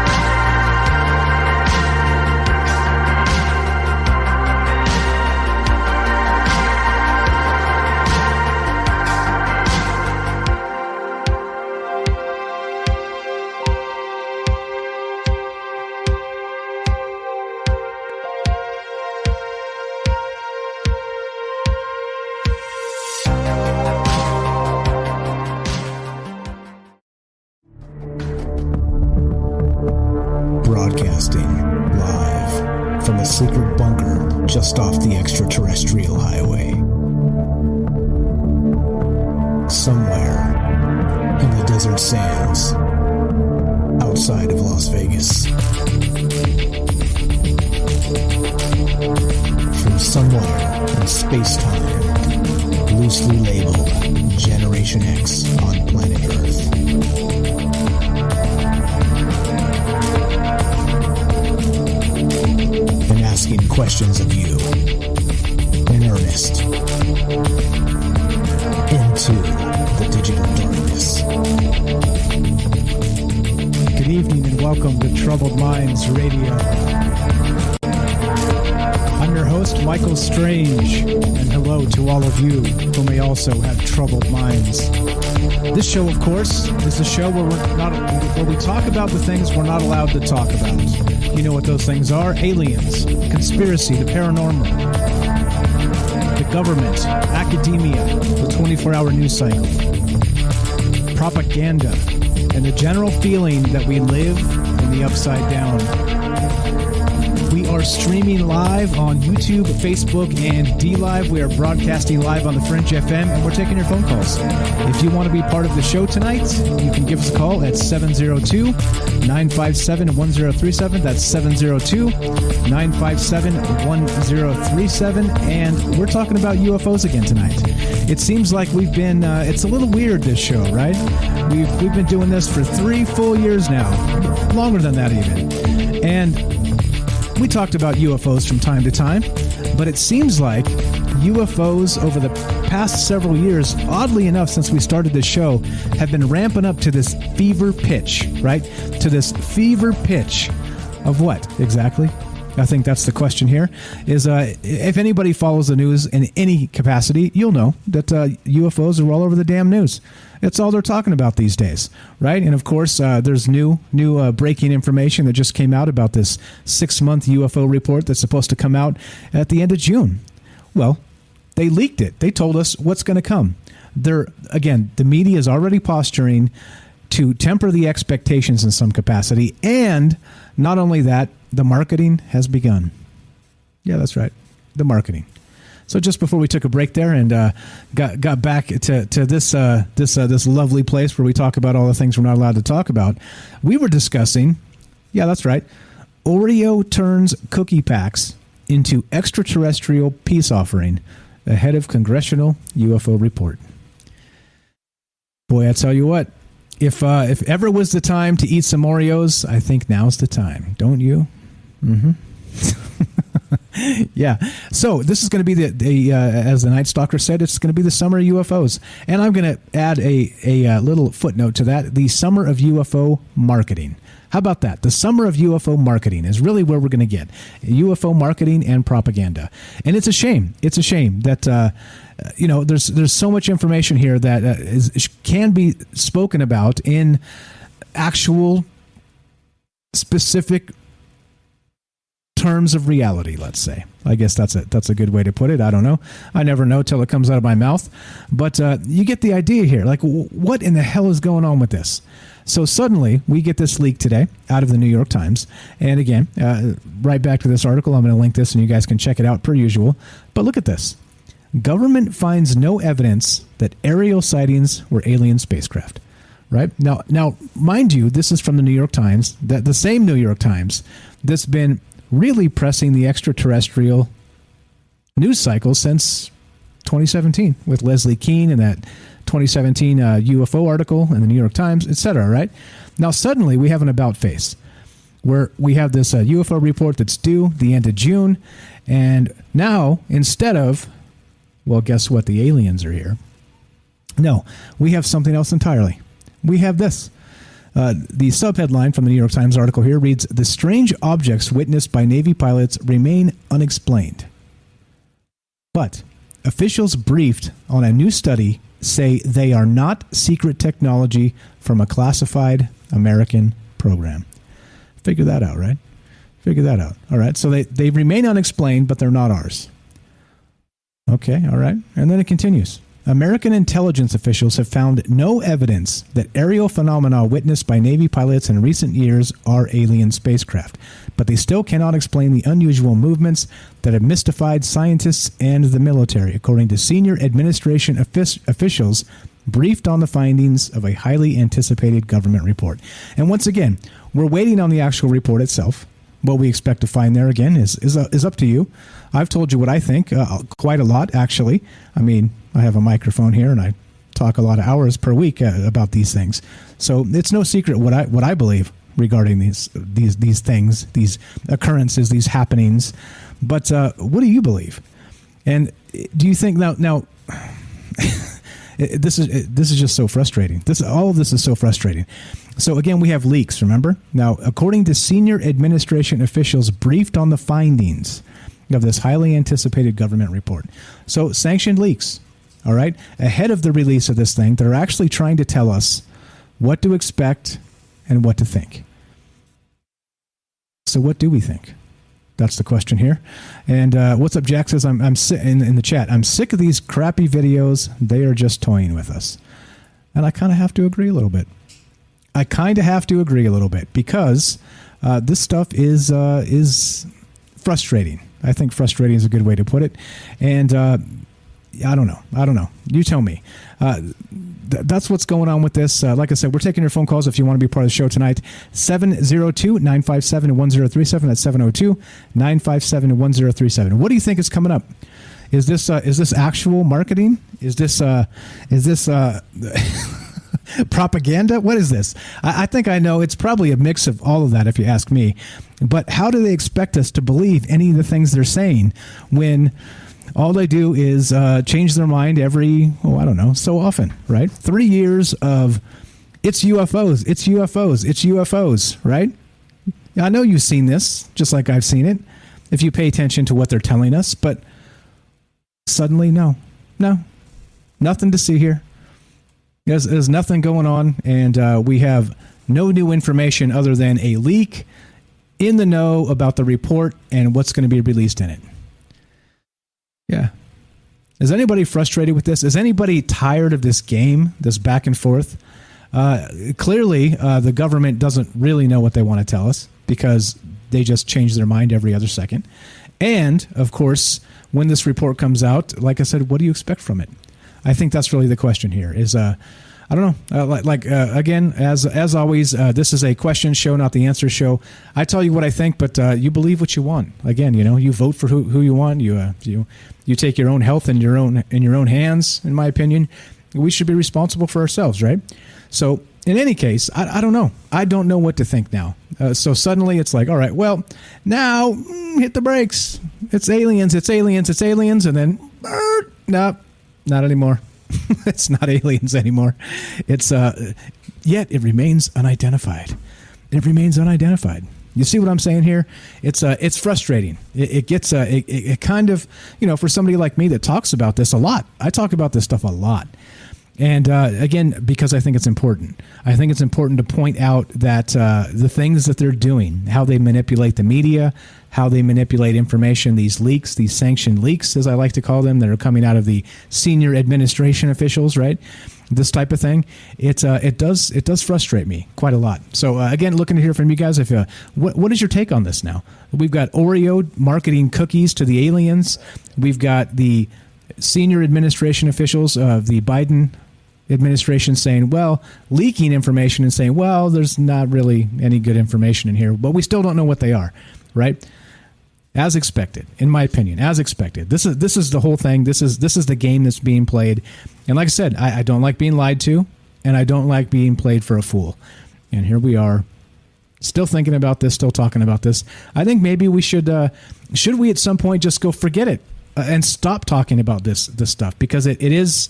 Secret bunker just off the extraterrestrial highway. Somewhere in the desert sands outside of Las Vegas. From somewhere in space-time, loosely labeled Generation X on planet Earth. And asking questions of you in earnest into the digital darkness. Good Good evening and welcome to Troubled Minds Radio. I'm your host, Michael Strange, and hello to all of you who may also have troubled minds. This show, of course, is a show where we talk about the things we're not allowed to talk about. You know what those things are: aliens, conspiracy, the paranormal, the government, academia, the 24-hour news cycle, propaganda, and the general feeling that we live in the upside down. We are streaming live on YouTube, Facebook, and D-Live. We are broadcasting live on the Fringe FM, and we're taking your phone calls. If you want to be part of the show tonight, you can give us a call at 702-957-1037. That's 702-957-1037. And we're talking about UFOs again tonight. It seems like we've been, it's a little weird, this show, right? We've been doing this for 3 full years now. Longer than that even. And we talked about UFOs from time to time, but it seems like UFOs over the past several years, oddly enough, since we started this show, have been ramping up to this fever pitch, right? To this fever pitch of what exactly? I think that's the question here. Is if anybody follows the news in any capacity, you'll know that UFOs are all over the damn news. It's all they're talking about these days, right? And of course, there's new breaking information that just came out about this 6-month UFO report that's supposed to come out at the end of June. Well, they leaked it. They told us what's going to come. Again, the media is already posturing to temper the expectations in some capacity, and not only that, the marketing has begun. Yeah, that's right, the marketing. So just before we took a break there and got back to this lovely place where we talk about all the things we're not allowed to talk about, we were discussing, yeah, that's right, Oreo turns cookie packs into extraterrestrial peace offering ahead of congressional UFO report. Boy, I tell you what, if ever was the time to eat some Oreos, I think now's the time, don't you? Mm-hmm. Yeah. So this is going to be the as the Night Stalker said, it's going to be the summer of UFOs, and I'm going to add a little footnote to that: the summer of UFO marketing. How about that? The summer of UFO marketing is really where we're going to get UFO marketing and propaganda, and it's a shame. It's a shame that there's so much information here that can be spoken about in actual specific terms of reality, let's say. I guess that's a good way to put it. I don't know. I never know till it comes out of my mouth. But you get the idea here. Like, what in the hell is going on with this? So suddenly, we get this leak today out of the New York Times. And again, right back to this article. I'm going to link this and you guys can check it out per usual. But look at this. Government finds no evidence that aerial sightings were alien spacecraft. Right? Now, mind you, this is from the New York Times. The same New York Times that's been really pressing the extraterrestrial news cycle since 2017 with Leslie Kean and that 2017 UFO article in the New York Times, etc. Right? Now, suddenly we have an about face where we have this UFO report that's due the end of June, and now instead of, well, guess what? The aliens are here. No, we have something else entirely. We have this. The subheadline from the New York Times article here reads, "The strange objects witnessed by Navy pilots remain unexplained." But officials briefed on a new study say they are not secret technology from a classified American program. Figure that out, right? Figure that out. All right. So they remain unexplained, but they're not ours. Okay. All right. And then it continues. American intelligence officials have found no evidence that aerial phenomena witnessed by Navy pilots in recent years are alien spacecraft, but they still cannot explain the unusual movements that have mystified scientists and the military, according to senior administration officials briefed on the findings of a highly anticipated government report. And once again, we're waiting on the actual report itself. What we expect to find there, again, is up to you. I've told you what I think quite a lot, actually. I mean, I have a microphone here, and I talk a lot of hours per week about these things. So it's no secret what I believe regarding these things, these occurrences, these happenings. But what do you believe? And do you think now? This is just so frustrating. All of this is so frustrating. So again, we have leaks, remember? Now, according to senior administration officials briefed on the findings of this highly anticipated government report. So sanctioned leaks, all right? Ahead of the release of this thing, they're actually trying to tell us what to expect and what to think. So what do we think? That's the question here. And what's up, Jack says, I'm in the chat. I'm sick of these crappy videos. They are just toying with us. And I kind of have to agree a little bit. Because this stuff is frustrating. I think frustrating is a good way to put it. And I don't know. You tell me. That's what's going on with this. Like I said, we're taking your phone calls if you want to be part of the show tonight. 702-957-1037. That's 702-957-1037. What do you think is coming up? Is this actual marketing? Is this propaganda? What is this? I think I know it's probably a mix of all of that, if you ask me. But how do they expect us to believe any of the things they're saying when all they do is change their mind every, so often, right? 3 years of it's UFOs, it's UFOs, it's UFOs, right? I know you've seen this, just like I've seen it, if you pay attention to what they're telling us, but suddenly, no, nothing to see here. There's nothing going on, and we have no new information other than a leak in the know about the report and what's going to be released in it. Yeah. Is anybody frustrated with this? Is anybody tired of this game, this back and forth? Clearly, the government doesn't really know what they want to tell us because they just change their mind every other second. And, of course, when this report comes out, like I said, what do you expect from it? I think that's really the question here is, I don't know. Again, as always, this is a question show, not the answer show. I tell you what I think, but you believe what you want. Again, you vote for who you want. You take your own health in your own hands. In my opinion, we should be responsible for ourselves, right? So, in any case, I don't know. I don't know what to think now. So suddenly it's like, all right, well, now hit the brakes. It's aliens. It's aliens. It's aliens, and then no, not anymore. It's not aliens anymore. It's yet it remains unidentified. It remains unidentified. You see what I'm saying here? It's frustrating. It gets it kind of, for somebody like me that talks about this a lot. I talk about this stuff a lot. And again, because I think it's important. I think it's important to point out that the things that they're doing, how they manipulate the media, how they manipulate information, these leaks, these sanctioned leaks, as I like to call them, that are coming out of the senior administration officials, right? This type of thing, it does frustrate me quite a lot. So again, looking to hear from you guys. If what is your take on this now? We've got Oreo marketing cookies to the aliens. We've got the senior administration officials of the Biden administration saying, well, leaking information and saying, well, there's not really any good information in here, but we still don't know what they are, right? As expected, in my opinion, as expected. This is the whole thing. This is the game that's being played. And like I said, I don't like being lied to, and I don't like being played for a fool. And here we are, still thinking about this, still talking about this. I think maybe we should we at some point just go forget it and stop talking about this stuff, because it is,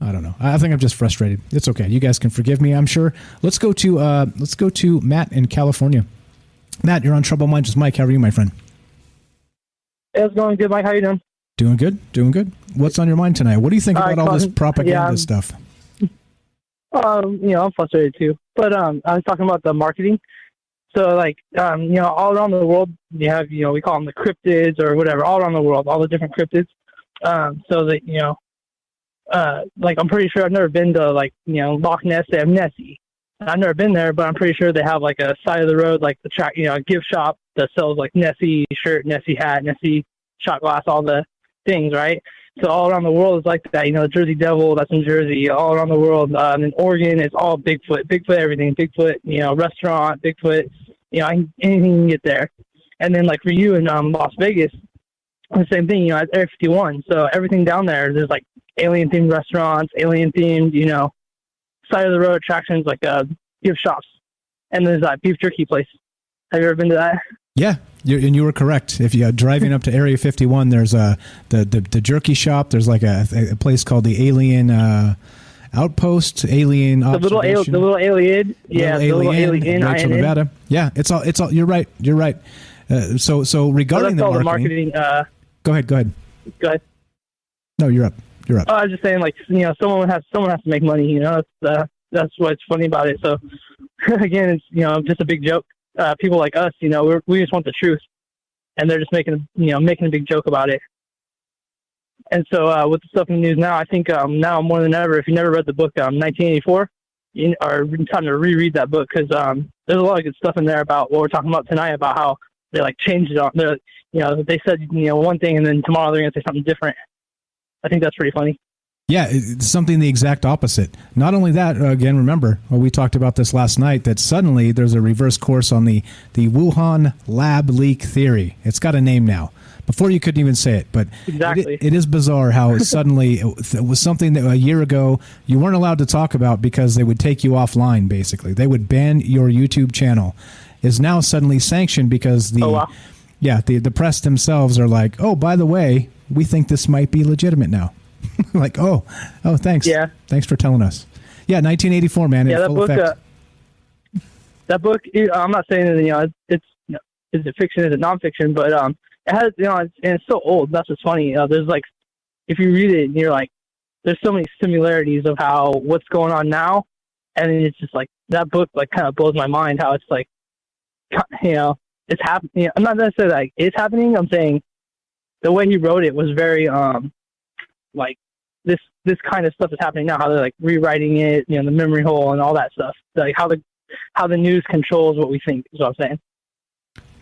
I don't know. I think I'm just frustrated. It's okay. You guys can forgive me, I'm sure. Let's go to Matt in California. Matt, you're on Trouble Minds with Mike. How are you, my friend? It's going good, Mike. How you doing? Doing good. What's on your mind tonight? What do you think about all this propaganda stuff? I'm frustrated too. But I was talking about the marketing. So, all around the world, you have, we call them the cryptids or whatever, all around the world, all the different cryptids. So that, I'm pretty sure I've never been to, Loch Ness. They have Nessie. I've never been there, but I'm pretty sure they have, a side of the road, the track, a gift shop that sells, Nessie shirt, Nessie hat, Nessie shot glass, all the things, right? So all around the world is like that. Jersey Devil, that's in Jersey. All around the world, in Oregon, it's all Bigfoot, everything. Bigfoot, restaurant, Bigfoot, anything you can get there. And then, for you in Las Vegas, the same thing, at Area 51. So everything down there, there's, alien-themed restaurants, alien-themed, side of the road attractions, gift shops. And there's that beef jerky place. Have you ever been to that? Yeah, you were correct. If you're driving up to Area 51, there's the jerky shop. There's a place called the Alien Outpost, Alien Observation. The little alien. Yeah, the little alien. Rachel, Nevada. Yeah, it's all. You're right. So regarding the marketing. Go ahead. Go ahead. No, you're up. I was just saying, like, someone has to make money. That's what's funny about it. So again, it's just a big joke. People like us, we just want the truth, and they're just making a big joke about it. And so with the stuff in the news now, I think now more than ever, if you never read the book 1984, you are time to reread that book, because there's a lot of good stuff in there about what we're talking about tonight, about how they like changed it on. They said one thing, and then tomorrow they're going to say something different. I think that's pretty funny. Yeah, it's something the exact opposite. Not only that, again, remember, we talked about this last night, that suddenly there's a reverse course on the Wuhan lab leak theory. It's got a name now. Before you couldn't even say it, but exactly. It is bizarre how suddenly it was something that a year ago you weren't allowed to talk about because they would take you offline, basically. They would ban your YouTube channel. Is now suddenly sanctioned because the press themselves are like, oh, by the way, we think this might be legitimate now. Like, oh, thanks. Yeah. Thanks for telling us. Yeah, 1984, man. Yeah, in full effect. That book, I'm not saying that, it's is it fiction, is it nonfiction, but it has, and it's so old. That's what's funny. There's like, if you read it, and you're like, there's so many similarities of how what's going on now, and it's just like that book like kind of blows my mind how it's like, it's happening. I'm not necessarily like it's happening. I'm saying the way he wrote it was very like this kind of stuff is happening now. How they're like rewriting it, the memory hole and all that stuff. Like how the news controls what we think is what I'm saying.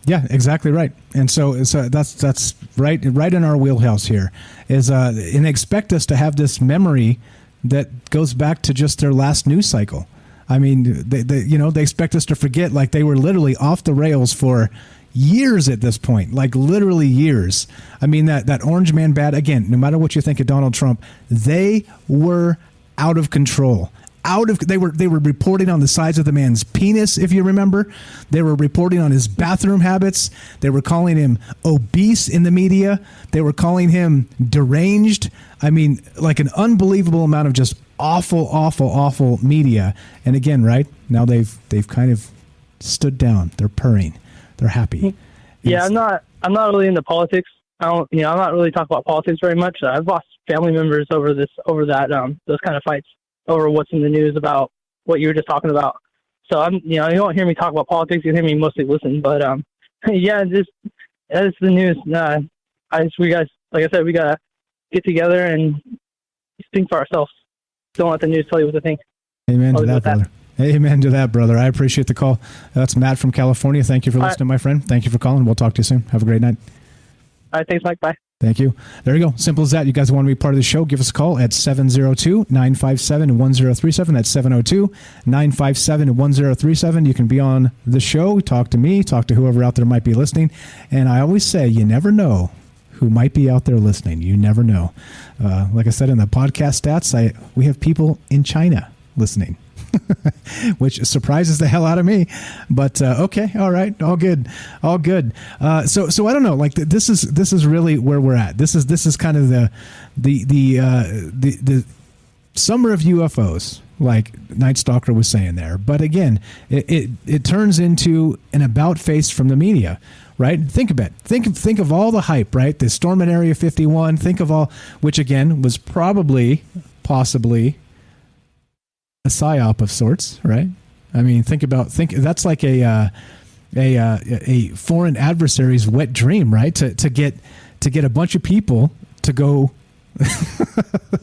Yeah, exactly right. And so that's right in our wheelhouse here is and expect us to have this memory that goes back to just their last news cycle. I mean, they expect us to forget like they were literally off the rails for years at this point, like literally years. I mean, that Orange Man bad, again, no matter what you think of Donald Trump, they were out of control. They were reporting on the size of the man's penis, if you remember. They were reporting on his bathroom habits. They were calling him obese in the media. They were calling him deranged. I mean, like an unbelievable amount of just awful media. And again, right now they've kind of stood down. They're purring. They're happy. Yeah, I'm not really into politics. I'm not really talking about politics very much. I've lost family members over those kind of fights over what's in the news about what you were just talking about. So you don't hear me talk about politics. You hear me mostly listen. But yeah, it's the news. We guys, like I said, we gotta get together and think for ourselves. Don't let the news tell you what to think. Amen to that, brother. Amen to that, brother. I appreciate the call. That's Matt from California. Thank you for listening, my friend. Thank you for calling. We'll talk to you soon. Have a great night. All right, thanks, Mike. Bye. Thank you. There you go. Simple as that. You guys want to be part of the show, give us a call at 702-957-1037. That's 702-957-1037. You can be on the show, talk to me, talk to whoever out there might be listening. And I always say, you never know who might be out there listening. You never know. Like I said in the podcast stats, we have people in China listening. Which surprises the hell out of me, but okay, all right, all good. So I don't know. Like this is really where we're at. This is kind of the summer of UFOs, like Night Stalker was saying there. But again, it turns into an about face from the media. Right? Think of it. Think of all the hype. Right? The storm in Area 51. Think of all, which again was possibly a psyop of sorts, right? I mean, think that's like a foreign adversary's wet dream, right? To get a bunch of people to go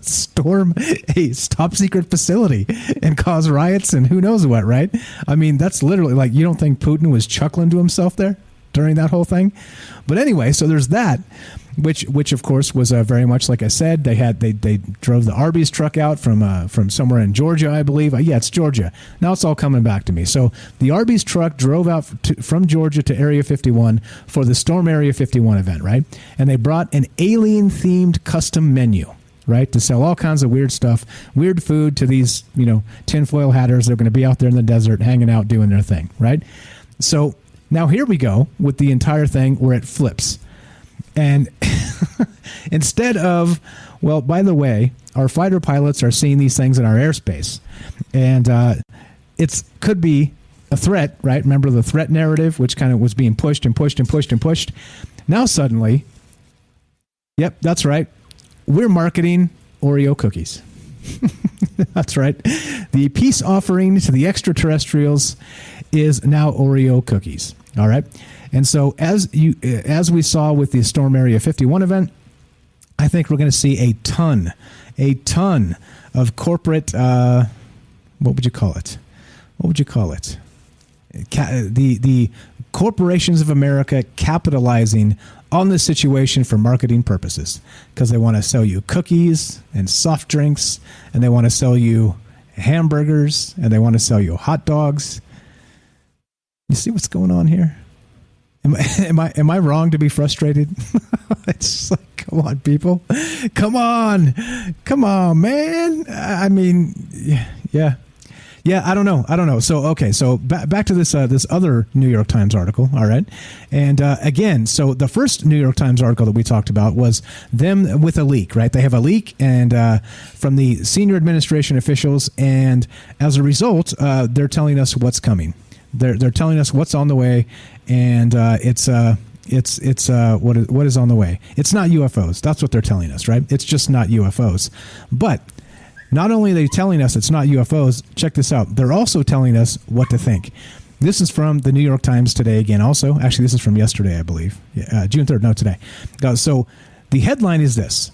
storm a top secret facility and cause riots and who knows what, right? I mean, that's literally like, you don't think Putin was chuckling to himself there during that whole thing? But anyway, so there's that. Which of course was very much like I said. They drove the Arby's truck out from somewhere in Georgia, I believe. Yeah, it's Georgia. Now it's all coming back to me. So the Arby's truck drove out from Georgia to Area 51 for the Storm Area 51 event, right? And they brought an alien-themed custom menu, right, to sell all kinds of weird stuff, weird food to these tinfoil hatters. They're going to be out there in the desert, hanging out, doing their thing, right? So now here we go with the entire thing where it flips. And Instead of, well, by the way, our fighter pilots are seeing these things in our airspace. And it could be a threat, right? Remember the threat narrative, which kind of was being pushed and pushed and pushed and pushed. Now suddenly, yep, that's right. We're marketing Oreo cookies. That's right. The peace offering to the extraterrestrials is now Oreo cookies. All right. And so as we saw with the Storm Area 51 event, I think we're going to see a ton of corporate, what would you call it? The corporations of America capitalizing on this situation for marketing purposes, because they want to sell you cookies and soft drinks, and they want to sell you hamburgers, and they want to sell you hot dogs. You see what's going on here? Am I wrong to be frustrated? It's just like, come on, people. Come on, man. I mean, yeah. I don't know. So, okay. So back to this other New York Times article. All right. And again, so the first New York Times article that we talked about was them with a leak, right? They have a leak and from the senior administration officials. And as a result, they're telling us what's coming. They're telling us what's on the way. And it's what is on the way. It's not UFOs. That's what they're telling us, right? It's just not UFOs. But not only are they telling us it's not UFOs, check this out. They're also telling us what to think. This is from the New York Times today again also. Actually, this is from yesterday, I believe. June 3rd. No, today. So the headline is this.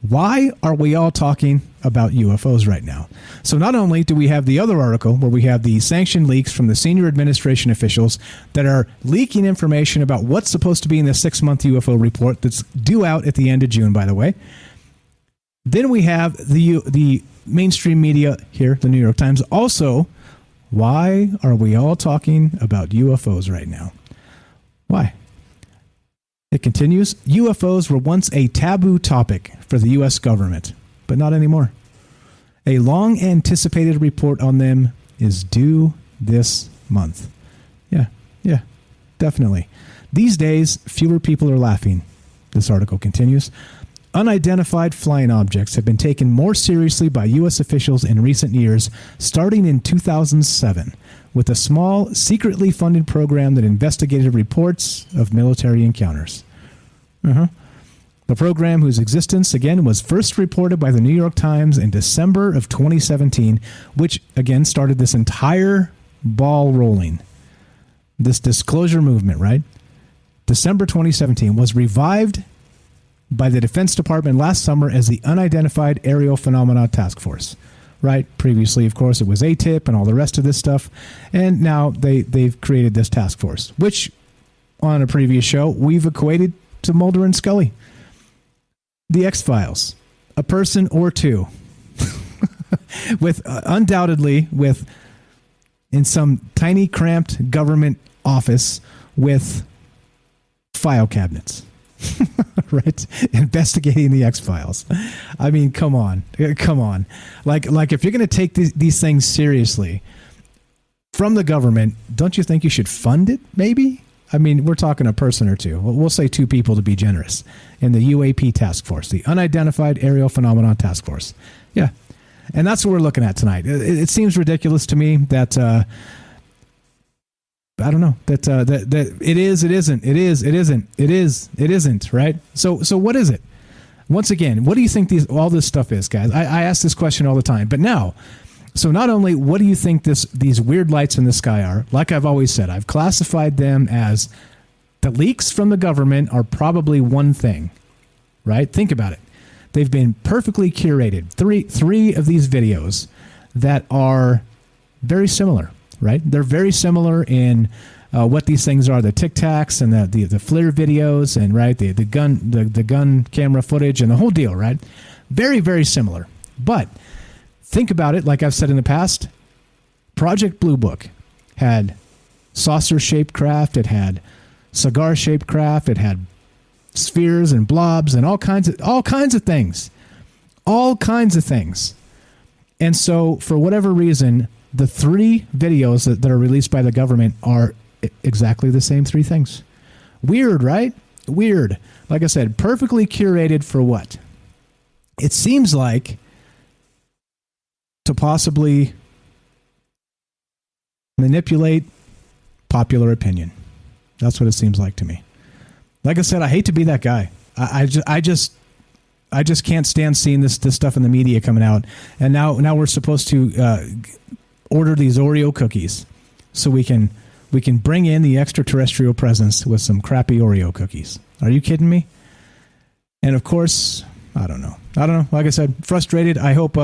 Why are we all talking about UFOs right now? So not only do we have the other article where we have the sanctioned leaks from the senior administration officials that are leaking information about what's supposed to be in the 6-month UFO report that's due out at the end of June, by the way. Then we have the mainstream media here, the New York Times. Also, why are we all talking about UFOs right now? Why? It continues. UFOs were once a taboo topic for the U.S. government, but not anymore. A long-anticipated report on them is due this month. Yeah, definitely. These days, fewer people are laughing. This article continues. Unidentified flying objects have been taken more seriously by U.S. officials in recent years, starting in 2007, with a small, secretly funded program that investigated reports of military encounters. The program, whose existence, again, was first reported by the New York Times in December of 2017, which, again, started this entire ball rolling. This disclosure movement, right? December 2017 was revived by the Defense Department last summer as the Unidentified Aerial Phenomena Task Force, right? Previously, of course, it was ATIP and all the rest of this stuff. And now they've created this task force, which on a previous show, we've equated to Mulder and Scully. The X-Files, a person or two with undoubtedly in some tiny cramped government office with file cabinets. Right? Investigating the X-Files. I mean, come on. Like if you're going to take these things seriously from the government, don't you think you should fund it, maybe? I mean, we're talking a person or two. We'll say 2 people to be generous in the UAP task force, the Unidentified Aerial Phenomenon Task Force. Yeah. And that's what we're looking at tonight. It seems ridiculous to me that I don't know that it is, it isn't, it is, it isn't, it is, it isn't, right? So what is it? Once again, what do you think all this stuff is, guys? I ask this question all the time, but now, so not only what do you think these weird lights in the sky are, like I've always said, I've classified them as the leaks from the government are probably one thing, right? Think about it. They've been perfectly curated. Three of these videos that are very similar. Right, they're very similar in what these things are: the Tic Tacs and the FLIR videos, and right the gun camera footage and the whole deal. Right, very, very similar. But think about it, like I've said in the past. Project Blue Book had saucer-shaped craft, it had cigar-shaped craft, it had spheres and blobs and all kinds of things, And so, for whatever reason, the 3 videos that are released by the government are exactly the same 3 things. Weird, right? Weird. Like I said, perfectly curated for what? It seems like to possibly manipulate popular opinion. That's what it seems like to me. Like I said, I hate to be that guy. I just can't stand seeing this stuff in the media coming out. And now we're supposed to order these Oreo cookies so we can bring in the extraterrestrial presence with some crappy Oreo cookies. Are you kidding me? And of course, I don't know. Like I said, frustrated. I hope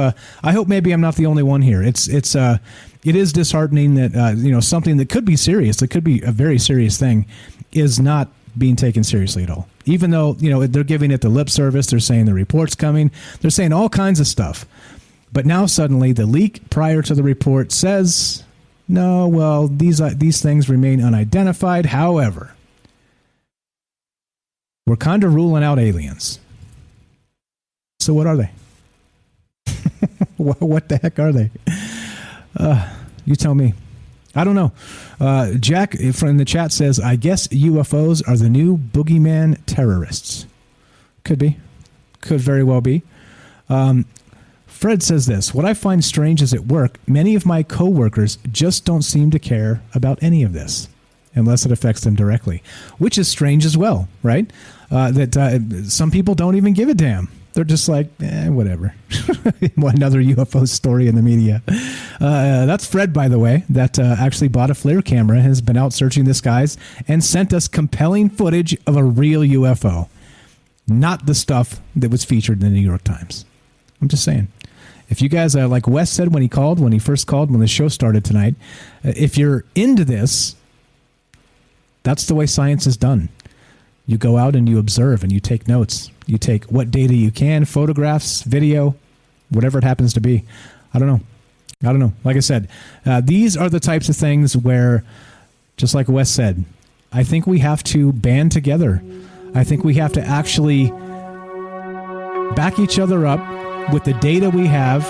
maybe I'm not the only one here. It is disheartening that something that could be serious, that could be a very serious thing, is not being taken seriously at all. Even though they're giving it the lip service, they're saying the report's coming, they're saying all kinds of stuff. But now suddenly the leak prior to the report says, no, well, these things remain unidentified. However, we're kind of ruling out aliens. So what are they? What the heck are they? You tell me. I don't know. Jack from the chat says, I guess UFOs are the new boogeyman terrorists. Could be. Could very well be. Fred says this, what I find strange is at work, many of my coworkers just don't seem to care about any of this, unless it affects them directly, which is strange as well, right? That some people don't even give a damn. They're just like, whatever. Another UFO story in the media. That's Fred, by the way, that actually bought a FLIR camera, has been out searching the skies, and sent us compelling footage of a real UFO. Not the stuff that was featured in the New York Times. I'm just saying. If you guys, like Wes said when he first called, when the show started tonight, if you're into this, that's the way science is done. You go out and you observe and you take notes. You take what data you can, photographs, video, whatever it happens to be. I don't know. Like I said, these are the types of things where, just like Wes said, I think we have to band together. I think we have to actually back each other up with the data we have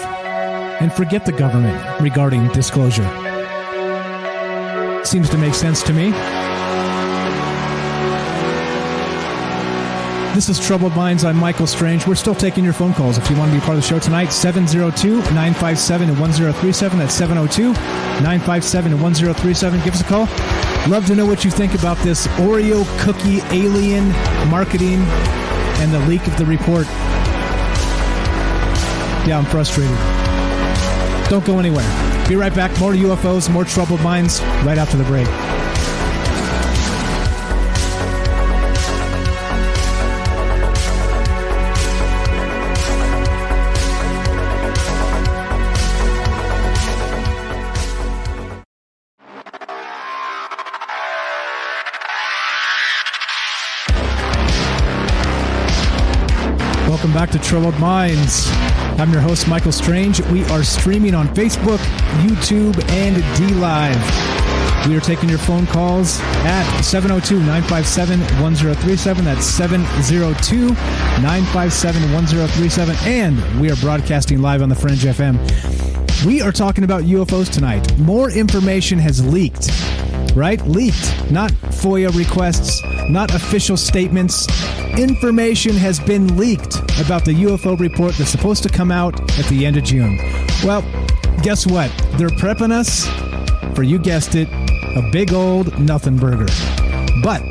and forget the government regarding disclosure. Seems to make sense to me. This is Troubled Minds. I'm Michael Strange. We're still taking your phone calls if you want to be part of the show tonight. 702-957-1037. That's 702-957-1037. Give us a call. Love to know what you think about this Oreo cookie alien marketing and the leak of the report. Yeah, I'm frustrated. Don't go anywhere. Be right back. More UFOs, more Troubled Minds right after the break. Welcome back to Troubled Minds. I'm your host, Michael Strange. We are streaming on Facebook, YouTube, and DLive. We are taking your phone calls at 702-957-1037. That's 702-957-1037. And we are broadcasting live on The Fringe FM. We are talking about UFOs tonight. More information has leaked, right? Leaked. Not FOIA requests, not official statements. Information has been leaked about the UFO report that's supposed to come out at the end of June. Well, guess what? They're prepping us for, you guessed it, a big old nothing burger. But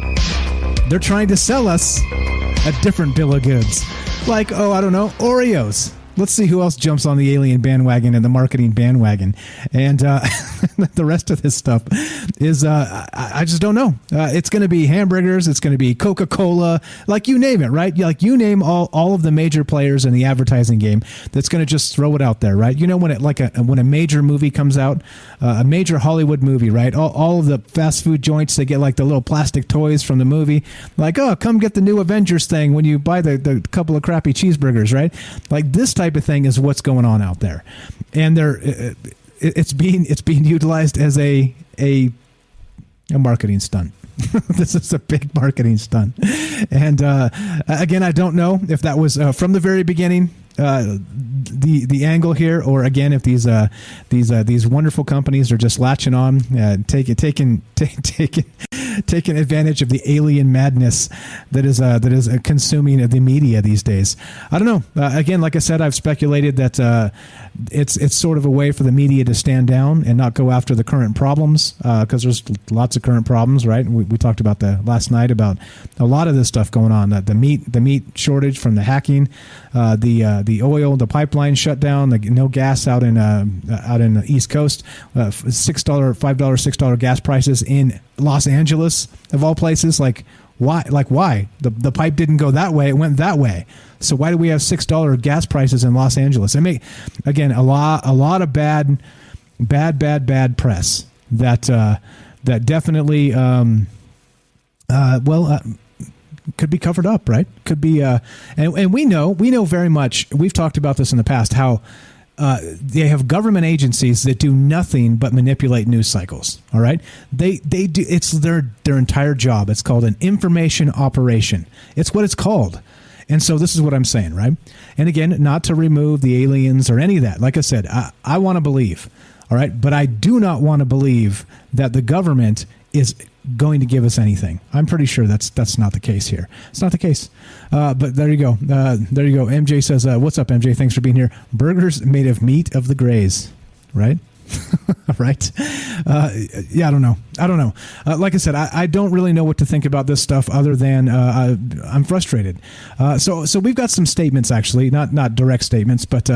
they're trying to sell us a different bill of goods. Like, I don't know, Oreos. Let's see who else jumps on the alien bandwagon and the marketing bandwagon. And the rest of this stuff is, I just don't know. It's going to be hamburgers. It's going to be Coca-Cola. Like, you name it, right? Like, you name all of the major players in the advertising game that's going to just throw it out there, right? You know, when a major movie comes out, a major Hollywood movie, right? All of the fast food joints, they get like the little plastic toys from the movie. Like, come get the new Avengers thing when you buy the couple of crappy cheeseburgers, right? Like, this type of thing is what's going on out there, and it's being utilized as a marketing stunt. This is a big marketing stunt, and again, I don't know if that was from the very beginning the angle here, or again if these wonderful companies are just latching on, taking taking advantage of the alien madness that is consuming the media these days. I don't know. Again, like I said, I've speculated that it's sort of a way for the media to stand down and not go after the current problems, because there's lots of current problems, right? We talked about that last night about a lot of this stuff going on. The meat shortage from the hacking, the oil, the pipeline shut down, no gas out in the East Coast, $5, $6 gas prices in Los Angeles of all places. Like why? The pipe didn't go that way; it went that way. So why do we have $6 gas prices in Los Angeles? Again, a lot of bad press that definitely could be covered up, right? Could be, and we know very much. We've talked about this in the past. How they have government agencies that do nothing but manipulate news cycles. All right, they do. It's their entire job. It's called an information operation. It's what it's called. And so this is what I'm saying, right? And again, not to remove the aliens or any of that. Like I said, I want to believe, all right? But I do not want to believe that the government is going to give us anything. I'm pretty sure that's not the case here. It's not the case. But there you go. There you go. MJ says, what's up, MJ? Thanks for being here. Burgers made of meat of the Greys, right? Right? Yeah, I don't know. Like I said, I don't really know what to think about this stuff other than I'm frustrated. So we've got some statements, actually, not direct statements, but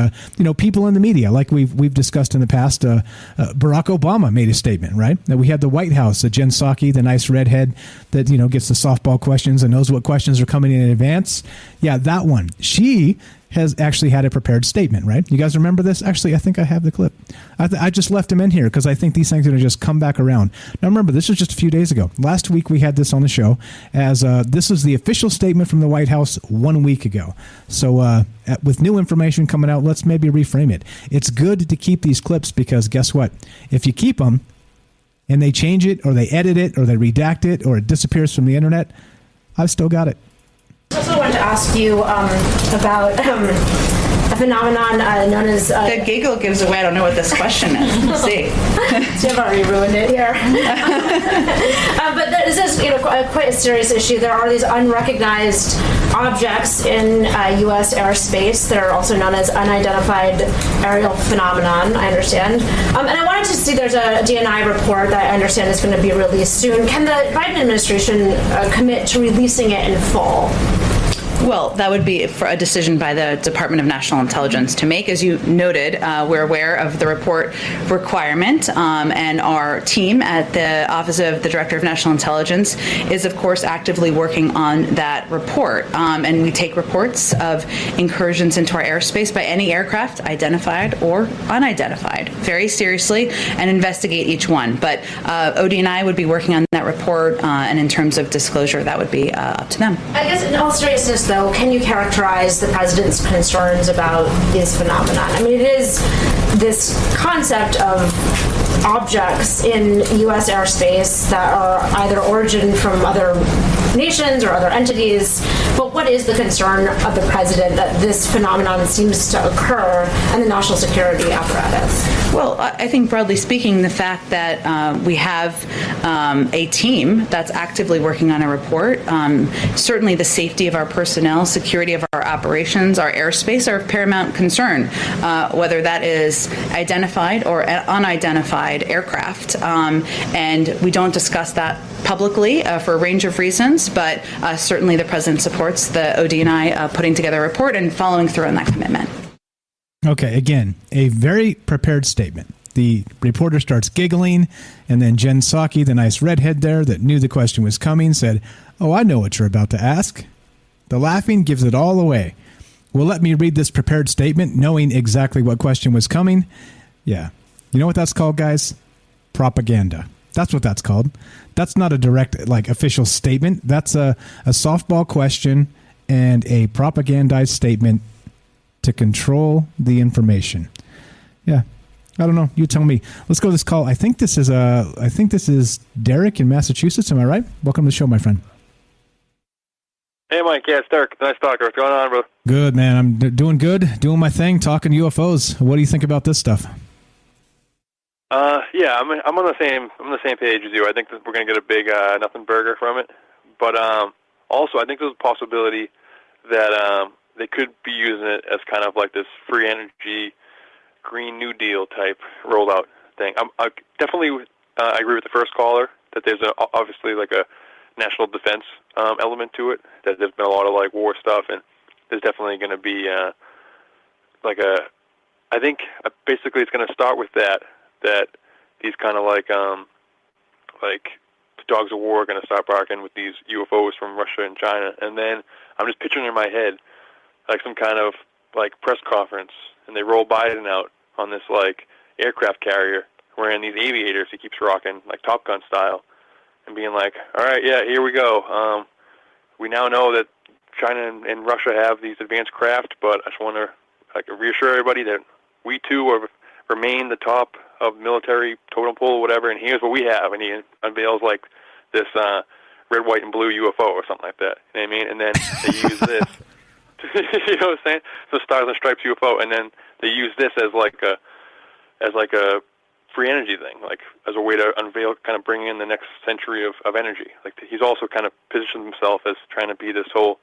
people in the media, like we've discussed in the past. Barack Obama made a statement, right? That we had the White House, Jen Psaki, the nice redhead that gets the softball questions and knows what questions are coming in advance. Yeah, that one. She has actually had a prepared statement, right? You guys remember this? Actually, I think I have the clip. I just left him in here because I think these things are going to just come back around. Now, remember, this was just a few days ago. Last week, we had this on the show as this was the official statement from the White House 1 week ago. So with new information coming out, let's maybe reframe it. It's good to keep these clips because guess what? If you keep them and they change it or they edit it or they redact it or it disappears from the internet, I've still got it. I also wanted to ask you about a phenomenon known as... the giggle gives away, I don't know what this question is. Let's see. So I've already ruined it here. But this is quite a serious issue. There are these unrecognized objects in U.S. airspace that are also known as unidentified aerial phenomenon, I understand. And I wanted to see, there's a DNI report that I understand is going to be released soon. Can the Biden administration commit to releasing it in full? Well, that would be for a decision by the Department of National Intelligence to make. As you noted, we're aware of the report requirement, and our team at the Office of the Director of National Intelligence is, of course, actively working on that report. And we take reports of incursions into our airspace by any aircraft, identified or unidentified, very seriously and investigate each one. But ODNI would be working on that report, and in terms of disclosure, that would be up to them. I guess in all seriousness, though, can you characterize the president's concerns about this phenomenon? I mean, it is this concept of objects in U.S. airspace that are either origin from other nations or other entities, but what is the concern of the president that this phenomenon seems to occur in the national security apparatus? Well, I think broadly speaking, the fact that we have a team that's actively working on a report, certainly the safety of our personnel, security of our operations, our airspace are of paramount concern, whether that is identified or unidentified aircraft. And we don't discuss that publicly for a range of reasons, but certainly the president supports the ODNI putting together a report and following through on that commitment. Okay, again, a very prepared statement. The reporter starts giggling, and then Jen Psaki, the nice redhead there that knew the question was coming, said, "Oh, I know what you're about to ask." The laughing gives it all away. Well, let me read this prepared statement, knowing exactly what question was coming. Yeah. You know what that's called, guys? Propaganda. That's what that's called. That's not a direct, official statement. That's a softball question and a propagandized statement to control the information. Yeah. I don't know. You tell me. Let's go to this call. I think this is Derek in Massachusetts. Am I right? Welcome to the show, my friend. Hey, Mike. Yeah, it's Derek. Nice talking. What's going on, bro? Good, man. I'm doing good. Doing my thing. Talking UFOs. What do you think about this stuff? Yeah, I'm on the same page as you. I think that we're going to get a big nothing burger from it. But also, I think there's a possibility that they could be using it as kind of like this free energy, Green New Deal type rollout thing. I definitely agree with the first caller that there's obviously like a national defense element to it. That there's been a lot of like war stuff, and there's definitely going to be I think basically it's going to start with that these kind of like the dogs of war are going to start barking with these UFOs from Russia and China, and then I'm just picturing in my head like some kind of like press conference, and they roll Biden out on this like aircraft carrier wearing these aviators he keeps rocking like Top Gun style, and being like, all right, yeah, here we go. We now know that China and Russia have these advanced craft, but I just want to reassure everybody that we too remain the top of military totem pole or whatever, and here's what we have. And he unveils like this red, white, and blue UFO or something like that. You know what I mean? And then they use this. You know what I'm saying? So Stars and Stripes UFO, and then they use this as like a free energy thing, like as a way to unveil, kind of bring in the next century of energy. Like he's also kind of positioned himself as trying to be this whole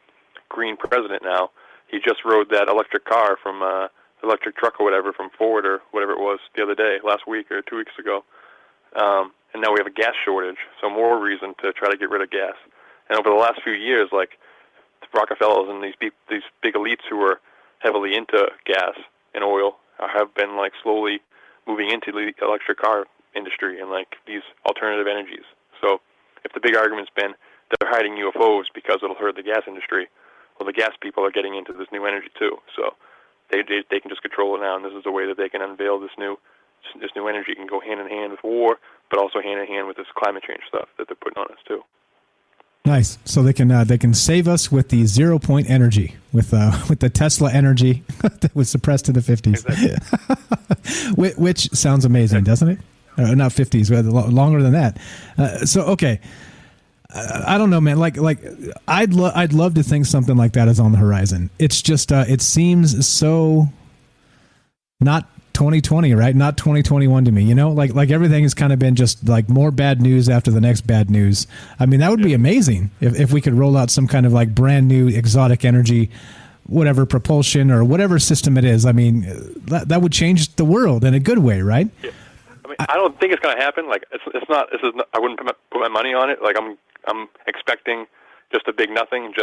green president now. He just rode that electric car from electric truck or whatever from Ford or whatever it was the other day, last week or 2 weeks ago. And now we have a gas shortage, so more reason to try to get rid of gas. And over the last few years, like the Rockefellers and these big elites who are heavily into gas and oil have been like slowly moving into the electric car industry and like these alternative energies. So if the big argument's been they're hiding UFOs because it'll hurt the gas industry, well, the gas people are getting into this new energy too. So they can just control it now, and this is a way that they can unveil this new energy. It can go hand in hand with war, but also hand in hand with this climate change stuff that they're putting on us too. Nice. So they can save us with the 0 point energy, with the Tesla energy that was suppressed in the 50s, exactly. Which sounds amazing, doesn't it? Not 50s, but longer than that. So okay. I don't know, man. Like I'd love to think something like that is on the horizon. It's just it seems so not 2020, right? Not 2021 to me. You know, like everything has kind of been just like more bad news after the next bad news. I mean, that would be amazing if we could roll out some kind of like brand new exotic energy, whatever propulsion or whatever system it is. I mean, that would change the world in a good way, right? Yeah. I mean, I don't think it's going to happen. Like it's not. I wouldn't put my money on it. Like I'm expecting just a big nothing,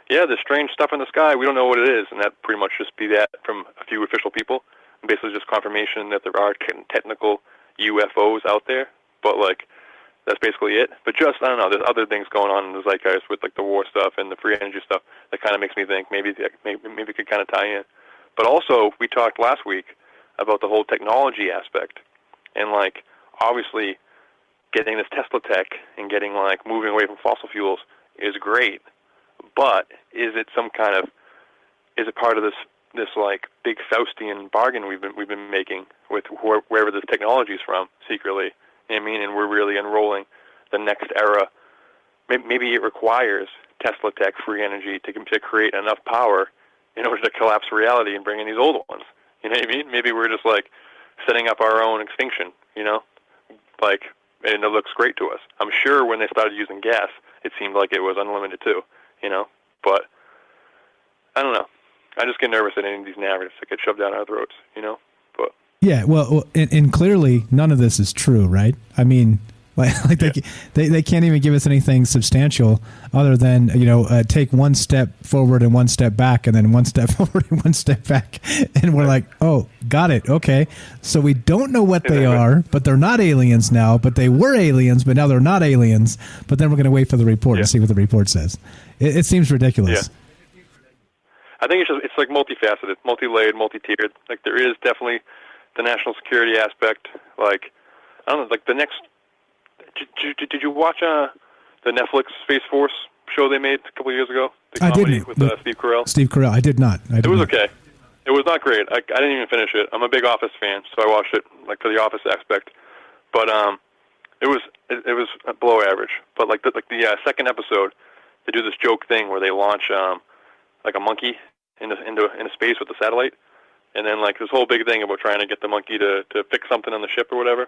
there's strange stuff in the sky, we don't know what it is, and that pretty much just be that from a few official people, and basically just confirmation that there are technical UFOs out there, but like that's basically it. But just, I don't know, there's other things going on in the zeitgeist with like the war stuff and the free energy stuff that kind of makes me think maybe it could kind of tie in. But also, we talked last week about the whole technology aspect, and like obviously getting this Tesla tech and getting like moving away from fossil fuels is great, but is it part of this like big Faustian bargain we've been making with wherever this technology is from secretly? You know what I mean? And we're really enrolling the next era. Maybe it requires Tesla tech, free energy, to create enough power in order to collapse reality and bring in these old ones. You know what I mean? Maybe we're just like setting up our own extinction. You know, like. And it looks great to us. I'm sure when they started using gas, it seemed like it was unlimited too, you know? But I don't know. I just get nervous at any of these narratives that get shoved down our throats, you know? But yeah, well, and clearly none of this is true, right? I mean, like they can't even give us anything substantial other than, you know, take one step forward and one step back, and then one step forward and one step back, and we're like, oh, got it, okay. So we don't know what they are, but they're not aliens now. But they were aliens, but now they're not aliens. But then we're going to wait for the report and see what the report says. It seems ridiculous. Yeah. I think it's like multifaceted, multi-layered, multi-tiered. Like there is definitely the national security aspect. Like I don't know, like the next. Did you watch the Netflix Space Force show they made a couple of years ago? The comedy with Steve Carell. Steve Carell. I did not. It was okay. It was not great. I didn't even finish it. I'm a big Office fan, so I watched it like for the Office aspect. But it was below average. But like the second episode, they do this joke thing where they launch like a monkey into space with a satellite, And then like this whole big thing about trying to get the monkey to fix something on the ship or whatever.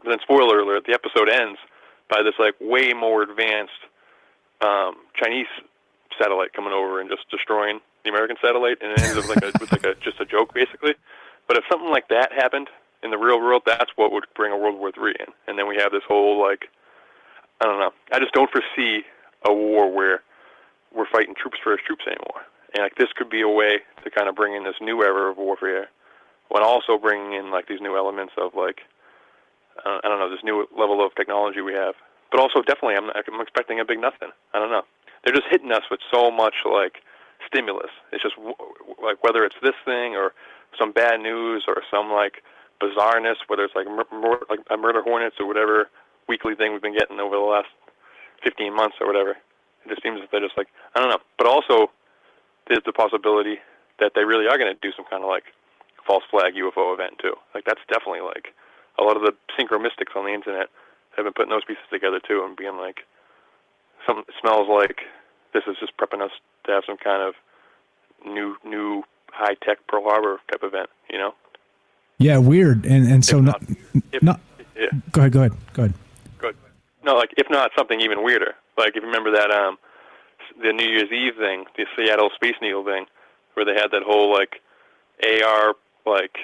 But then spoiler alert, the episode ends by this like way more advanced Chinese satellite coming over and just destroying the American satellite, and it ends up with just a joke basically. But if something like that happened in the real world, that's what would bring a World War III in. And then we have this whole like, I don't know. I just don't foresee a war where we're fighting troops versus troops anymore. And like this could be a way to kind of bring in this new era of warfare, while also bringing in like these new elements of like, I don't know, this new level of technology we have. But also definitely, I'm expecting a big nothing. I don't know. They're just hitting us with so much like stimulus. It's just like whether it's this thing or some bad news or some like bizarreness, whether it's like like a murder hornets or whatever weekly thing we've been getting over the last 15 months or whatever. It just seems that they're just like, I don't know. But also, there's the possibility that they really are going to do some kind of like false flag UFO event too. Like that's definitely like a lot of the synchromystics on the internet have been putting those pieces together too and being like, something smells like this is just prepping us to have some kind of new high tech Pearl Harbor type event, you know? Yeah, weird. And so not. Yeah. Go ahead. Good. No, like if not something even weirder. Like if you remember that the New Year's Eve thing, the Seattle Space Needle thing, where they had that whole like AR like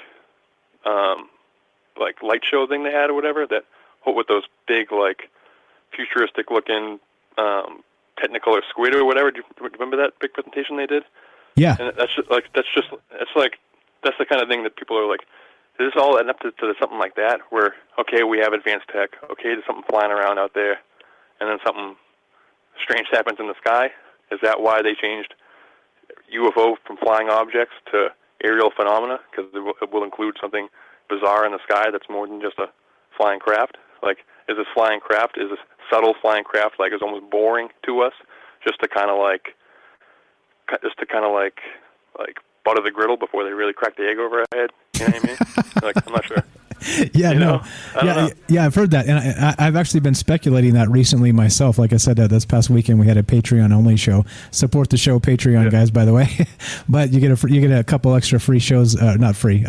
light show thing they had or whatever, that with those big like futuristic looking Technicolor squid or whatever. Do you remember that big presentation they did? Yeah. And that's the kind of thing that people are like, is this all up to something like that, where, okay, we have advanced tech, okay, there's something flying around out there, and then something strange happens in the sky? Is that why they changed UFO from flying objects to aerial phenomena? Because it will include something bizarre in the sky that's more than just a flying craft? Like, is this flying craft, is this subtle flying craft, like, is almost boring to us, just to kind of like butter the griddle before they really crack the egg over our head? You know what I mean? Like, I'm not sure. Yeah, I've heard that, and I've actually been speculating that recently myself. Like I said, this past weekend we had a Patreon only show. Support the show, Patreon guys, by the way. But you get a couple extra free shows, not free,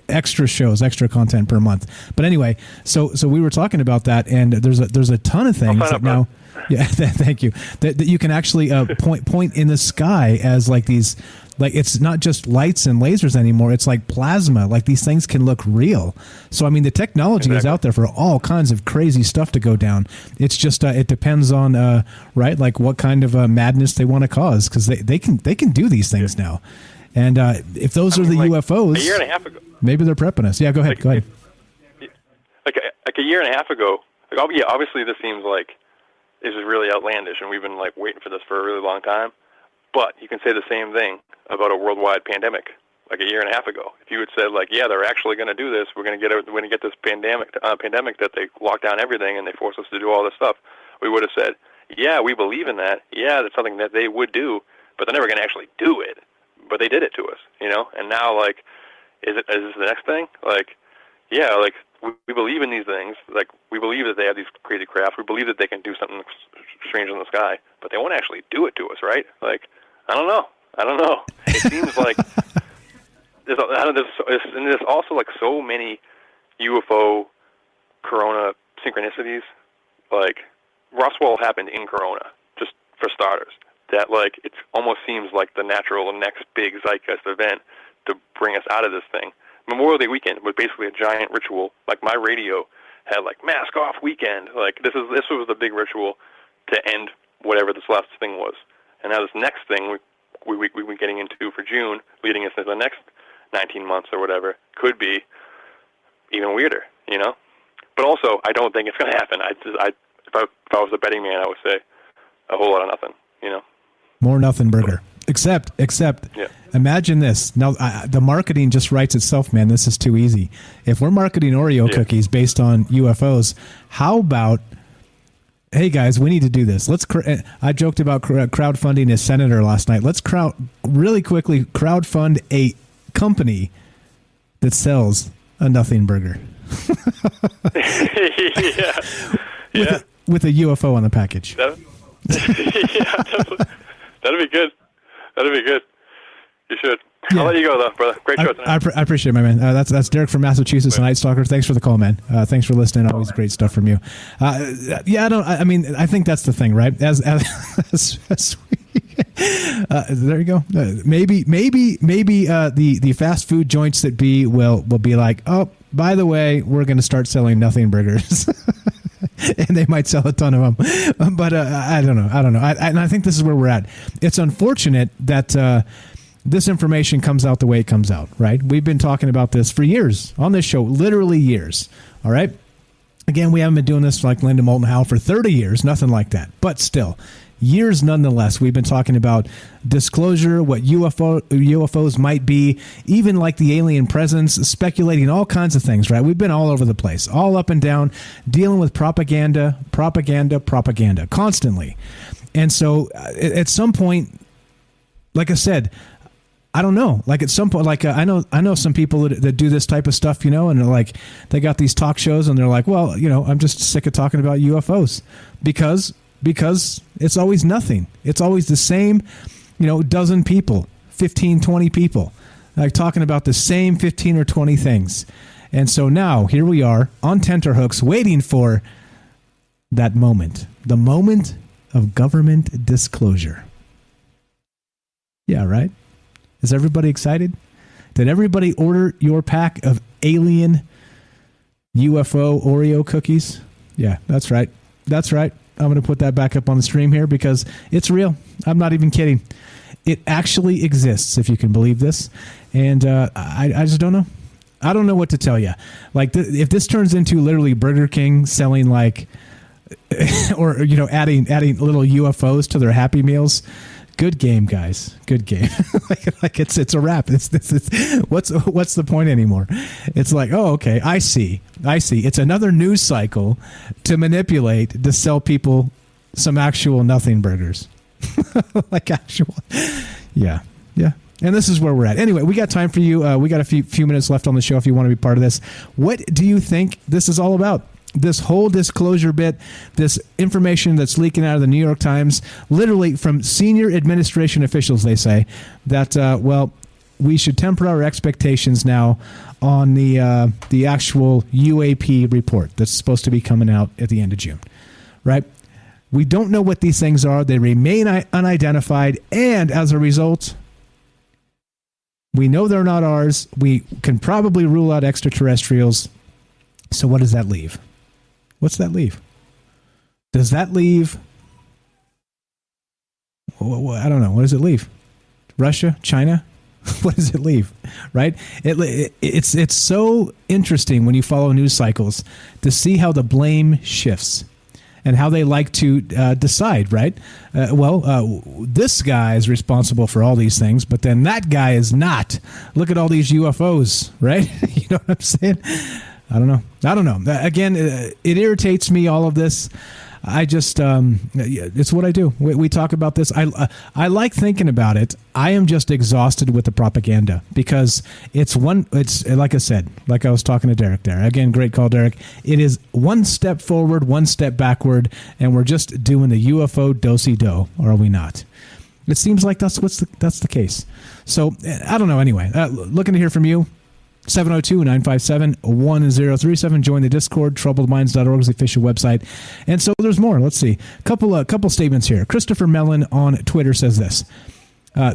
extra shows, extra content per month. But anyway, so we were talking about that, and there's a ton of things that now. Yeah, thank you. That you can actually point in the sky as like these. Like, it's not just lights and lasers anymore. It's like plasma. Like, these things can look real. So, I mean, the technology is out there for all kinds of crazy stuff to go down. It's just, it depends on, right, like what kind of madness they want to cause, because they can do these things now. And if those are the UFOs, a year and a half ago, maybe they're prepping us. Yeah, go ahead. Like a year and a half ago, like, obviously this seems like this is really outlandish, and we've been like waiting for this for a really long time. But you can say the same thing about a worldwide pandemic, like a year and a half ago. If you had said, like, yeah, they're actually going to do this, we're going to get this pandemic that they lock down everything and they force us to do all this stuff, we would have said, yeah, we believe in that. Yeah, that's something that they would do, but they're never going to actually do it. But they did it to us, you know. And now, like, is this the next thing? Like, yeah, like we believe in these things. Like, we believe that they have these crazy craft. We believe that they can do something strange in the sky, but they won't actually do it to us, right? Like, I don't know. It seems like there's also like so many UFO Corona synchronicities. Like, Roswell happened in Corona, just for starters. That, like, it almost seems like the natural next big zeitgeist event to bring us out of this thing. Memorial Day weekend was basically a giant ritual. Like, my radio had like mask off weekend. Like, this was the big ritual to end whatever this last thing was. And now this next thing we've been getting into for June, leading us into the next 19 months or whatever, could be even weirder, you know? But also, I don't think it's going to happen. If I was a betting man, I would say a whole lot of nothing, you know? More nothing burger. Except, imagine this. Now, the marketing just writes itself, man. This is too easy. If we're marketing Oreo cookies based on UFOs, how about, hey guys, we need to do this. I joked about crowdfunding a senator last night. Let's really quickly crowdfund a company that sells a nothing burger. With a UFO on the package. That'd be good. You should. I'll let you go, though, brother. Great show tonight. I appreciate it, my man. That's Derek from Massachusetts, Night Stalker. Thanks for the call, man. Thanks for listening. Always great stuff from you. I think that's the thing, right? As there you go. Maybe the fast food joints that will be like, oh, by the way, we're going to start selling nothing burgers. And they might sell a ton of them, but I don't know. And I think this is where we're at. It's unfortunate that this information comes out the way it comes out, right? We've been talking about this for years on this show, literally years, all right? Again, we haven't been doing this like Linda Moulton Howe for 30 years, nothing like that. But still, years nonetheless, we've been talking about disclosure, what UFOs might be, even like the alien presence, speculating all kinds of things, right? We've been all over the place, all up and down, dealing with propaganda, constantly. And so at some point, like I said, I don't know. Like at some point, like I know some people that do this type of stuff, and they're like, they got these talk shows and they're like, well, I'm just sick of talking about UFOs because it's always nothing. It's always the same, dozen people, 15, 20 people, like talking about the same 15 or 20 things. And so now here we are on tenterhooks waiting for that moment, the moment of government disclosure. Yeah, right? Is everybody excited? Did everybody order your pack of alien UFO Oreo cookies? Yeah, that's right. That's right. I'm going to put that back up on the stream here because it's real. I'm not even kidding. It actually exists, if you can believe this. And I just don't know. I don't know what to tell you. Like, if this turns into literally Burger King selling like, or, adding little UFOs to their Happy Meals. Good game, guys. Good game. like it's a wrap. It's what's the point anymore? It's like, oh, okay, I see. It's another news cycle to manipulate to sell people some actual nothing burgers. Like actual. Yeah. And this is where we're at. Anyway, we got time for you. We got a few minutes left on the show if you want to be part of this. What do you think this is all about? This whole disclosure bit, this information that's leaking out of the New York Times, literally from senior administration officials, they say that, we should temper our expectations now on the actual UAP report that's supposed to be coming out at the end of June, right? We don't know what these things are. They remain unidentified, and as a result, we know they're not ours. We can probably rule out extraterrestrials. So what does that leave? What's that leave? Does that leave? I don't know. What does it leave? Russia? China? What does it leave? Right? It's so interesting when you follow news cycles to see how the blame shifts and how they like to decide, right? This guy is responsible for all these things, but then that guy is not. Look at all these UFOs, right? You know what I'm saying? I don't know. Again, it irritates me, all of this. I just, it's what I do. We talk about this. I like thinking about it. I am just exhausted with the propaganda because it's like I said, like I was talking to Derek there. Again, great call, Derek. It is one step forward, one step backward, and we're just doing the UFO do-si-do, or are we not? It seems like that's the case. So, I don't know. Anyway, looking to hear from you. 702-957-1037. Join the Discord. Troubledminds.org is the official website. And so there's more. Let's see. Couple statements here. Christopher Mellon on Twitter says this.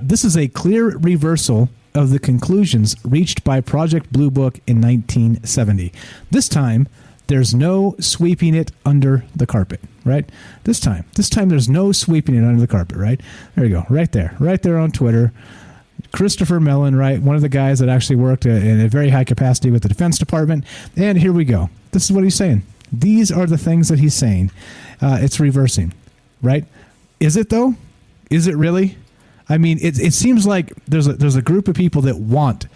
This is a clear reversal of the conclusions reached by Project Blue Book in 1970. This time, there's no sweeping it under the carpet, right? This time there's no sweeping it under the carpet, right? There you go. Right there on Twitter. Christopher Mellon, right? One of the guys that actually worked in a very high capacity with the Defense Department. And here we go. This is what he's saying. These are the things that he's saying. It's reversing, right? Is it though? Is it really? I mean, it seems like there's a group of people that want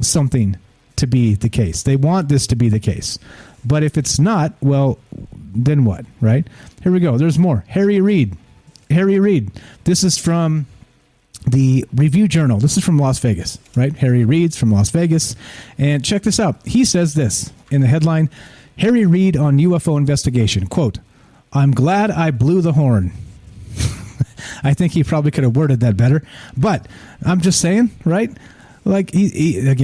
something to be the case. They want this to be the case. But if it's not, well, then what, right? Here we go. There's more. Harry Reid. This is from the Review Journal. This is from Las Vegas, right? Harry Reid's from Las Vegas. And check this out. He says this in the headline, Harry Reid on UFO investigation. Quote, I'm glad I blew the horn. I think he probably could have worded that better. But I'm just saying, right? Like, he's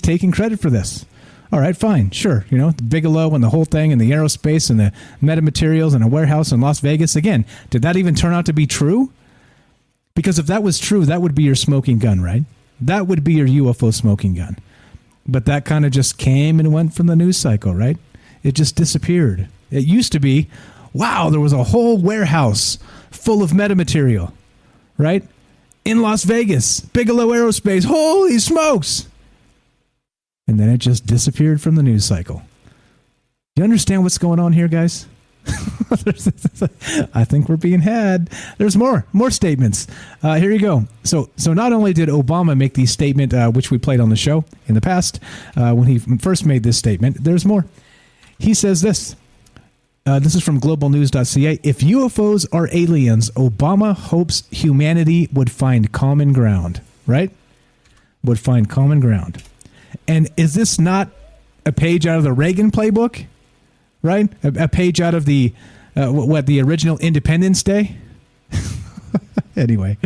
taking credit for this. All right, fine, sure. You know, Bigelow and the whole thing and the aerospace and the metamaterials and a warehouse in Las Vegas. Again, did that even turn out to be true? Because if that was true, that would be your smoking gun, right? That would be your UFO smoking gun. But that kind of just came and went from the news cycle, right? It just disappeared. It used to be, wow, there was a whole warehouse full of metamaterial, right? In Las Vegas, Bigelow Aerospace, holy smokes! And then it just disappeared from the news cycle. You understand what's going on here, guys? I think we're being had. There's more statements. Here you go. So not only did Obama make the statement, which we played on the show in the past, when he first made this statement, there's more. He says this. This is from globalnews.ca. If UFOs are aliens, Obama hopes humanity would find common ground, right? Would find common ground. And is this not a page out of the Reagan playbook, right? A page out of the the original Independence Day? Anyway,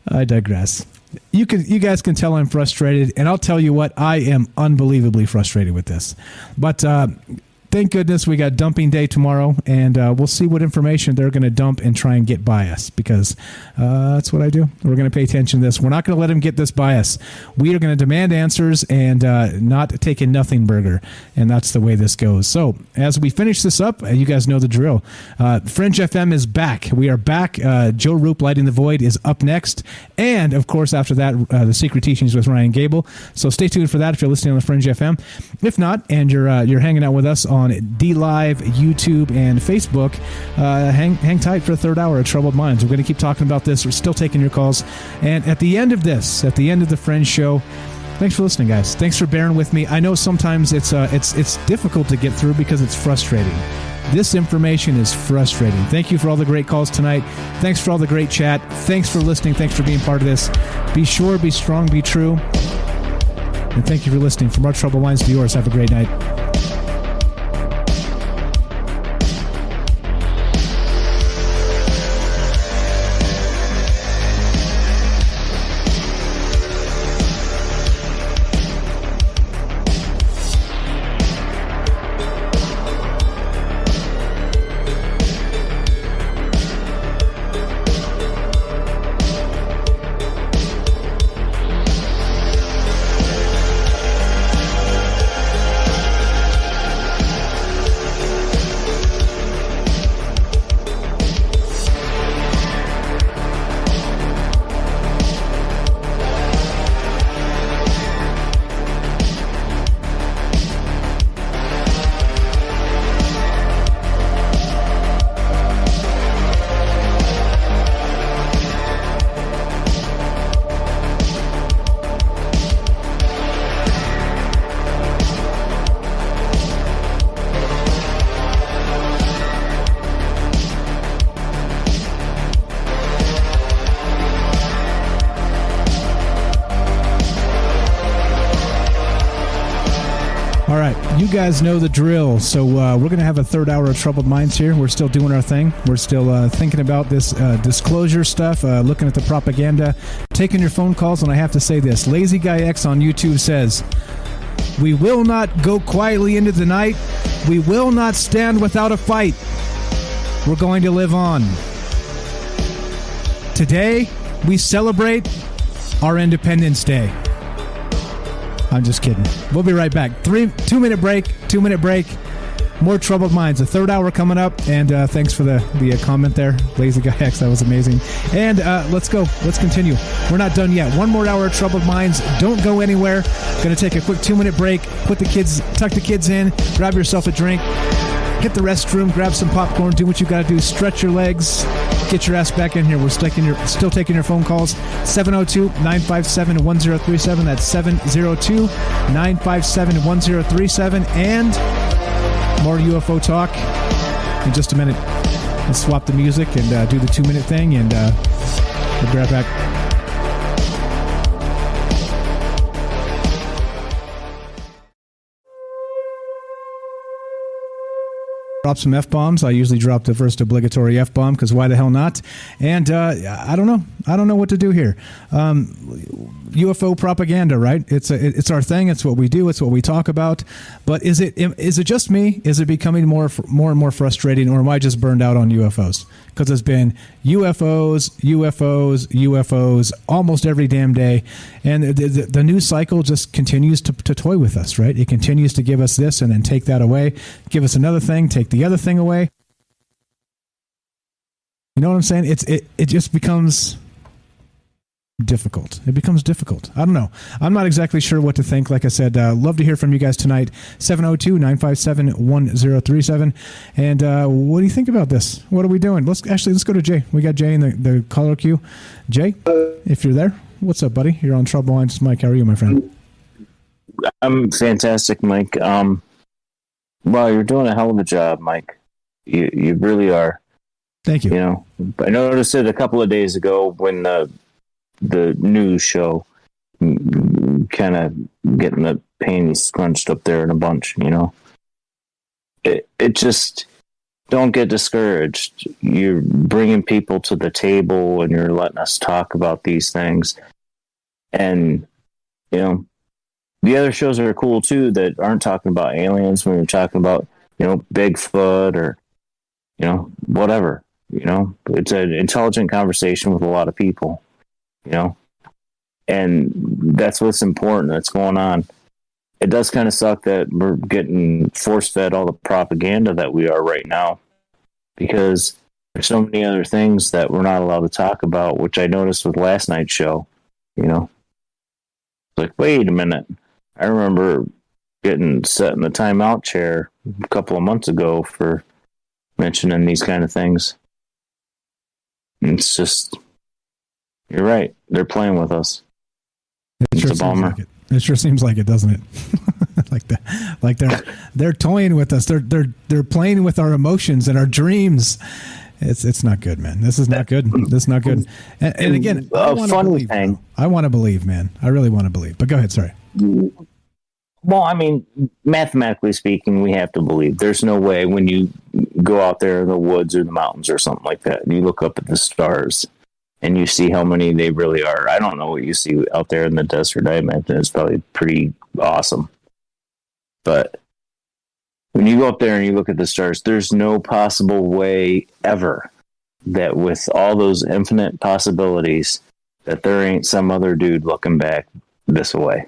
I digress. You guys can tell I'm frustrated, and I'll tell you what, I am unbelievably frustrated with this. But thank goodness we got dumping day tomorrow, and we'll see what information they're going to dump and try and get by us, because that's what I do. We're going to pay attention to this. We're not going to let them get this by us. We are going to demand answers and not take a nothing burger, and that's the way this goes. So as we finish this up, you guys know the drill. Fringe FM is back. We are back. Joe Roop, Lighting the Void, is up next, and of course after that, the Secret Teachings with Ryan Gable. So stay tuned for that if you're listening on the Fringe FM. If not, and you're hanging out with us on DLive, YouTube, and Facebook, hang tight for a third hour of Troubled Minds. We're going to keep talking about this. We're still taking your calls. And at the end of this, at the end of the Fringe show, thanks for listening, guys. Thanks for bearing with me. I know sometimes it's difficult to get through because it's frustrating. This information is frustrating. Thank you for all the great calls tonight. Thanks for all the great chat. Thanks for listening. Thanks for being part of this. Be sure, be strong, be true. And thank you for listening. From our Troubled Minds to yours, have a great night. You guys know the drill. So we're going to have a third hour of Troubled Minds here. We're still doing our thing. We're still thinking about this disclosure stuff, looking at the propaganda, taking your phone calls. And I have to say this. Lazy Guy X on YouTube says, "We will not go quietly into the night. We will not stand without a fight. We're going to live on. Today, we celebrate our Independence Day." I'm just kidding. We'll be right back. 2-minute break. More Troubled Minds. A third hour coming up. And thanks for the comment there, Lazy Guy X. That was amazing. And let's go. Let's continue. We're not done yet. One more hour of Troubled Minds. Don't go anywhere. Going to take a quick 2-minute break. Tuck the kids in. Grab yourself a drink. Hit the restroom. Grab some popcorn. Do what you got to do. Stretch your legs. Get your ass back in here. We're still taking your phone calls. 702-957-1037. That's 702-957-1037. And more UFO talk in just a minute. Let's swap the music and do the 2-minute thing, and we'll be right back. drop some F-bombs. I usually drop the first obligatory F-bomb because why the hell not? And I don't know. I don't know what to do here. UFO propaganda, right? It's our thing. It's what we do. It's what we talk about. But is it just me? Is it becoming more and more frustrating, or am I just burned out on UFOs? Because it's been UFOs almost every damn day, and the news cycle just continues to toy with us, right? It continues to give us this and then take that away, give us another thing, take the other thing away. You know what I'm saying? It just becomes difficult. It becomes difficult. I don't know. I'm not exactly sure what to think. Like I said, love to hear from you guys tonight. 702-957-1037. And what do you think about this? What are we doing? Let's go to Jay. We got Jay in the caller queue. Jay, if you're there, what's up, buddy? You're on Trouble Lines. Mike, how are you, my friend? I'm fantastic, Mike. Well, you're doing a hell of a job, Mike. You really are. Thank you. You know, I noticed it a couple of days ago when the news show kind of getting the panties scrunched up there in a bunch, you know. It just, don't get discouraged. You're bringing people to the table and you're letting us talk about these things. And, you know, the other shows are cool too that aren't talking about aliens when you're talking about, you know, Bigfoot or, you know, whatever. You know, it's an intelligent conversation with a lot of people, you know, and that's what's important. That's going on. It does kind of suck that we're getting force-fed all the propaganda that we are right now, because there's so many other things that we're not allowed to talk about, which I noticed with last night's show, you know. Like, wait a minute. I remember getting set in the timeout chair a couple of months ago for mentioning these kind of things. It's just, you're right. They're playing with us. It's a bummer. It sure seems like it, doesn't it? like they're toying with us. They're playing with our emotions and our dreams. It's not good, man. This is not good. This is not good. And again, I want to believe. I want to believe, man. I really want to believe. But go ahead. Sorry. Well, I mean, mathematically speaking, we have to believe. There's no way when you go out there in the woods or the mountains or something like that, and you look up at the stars and you see how many they really are. I don't know what you see out there in the desert. I imagine it's probably pretty awesome. But when you go up there and you look at the stars, there's no possible way ever that with all those infinite possibilities that there ain't some other dude looking back this way.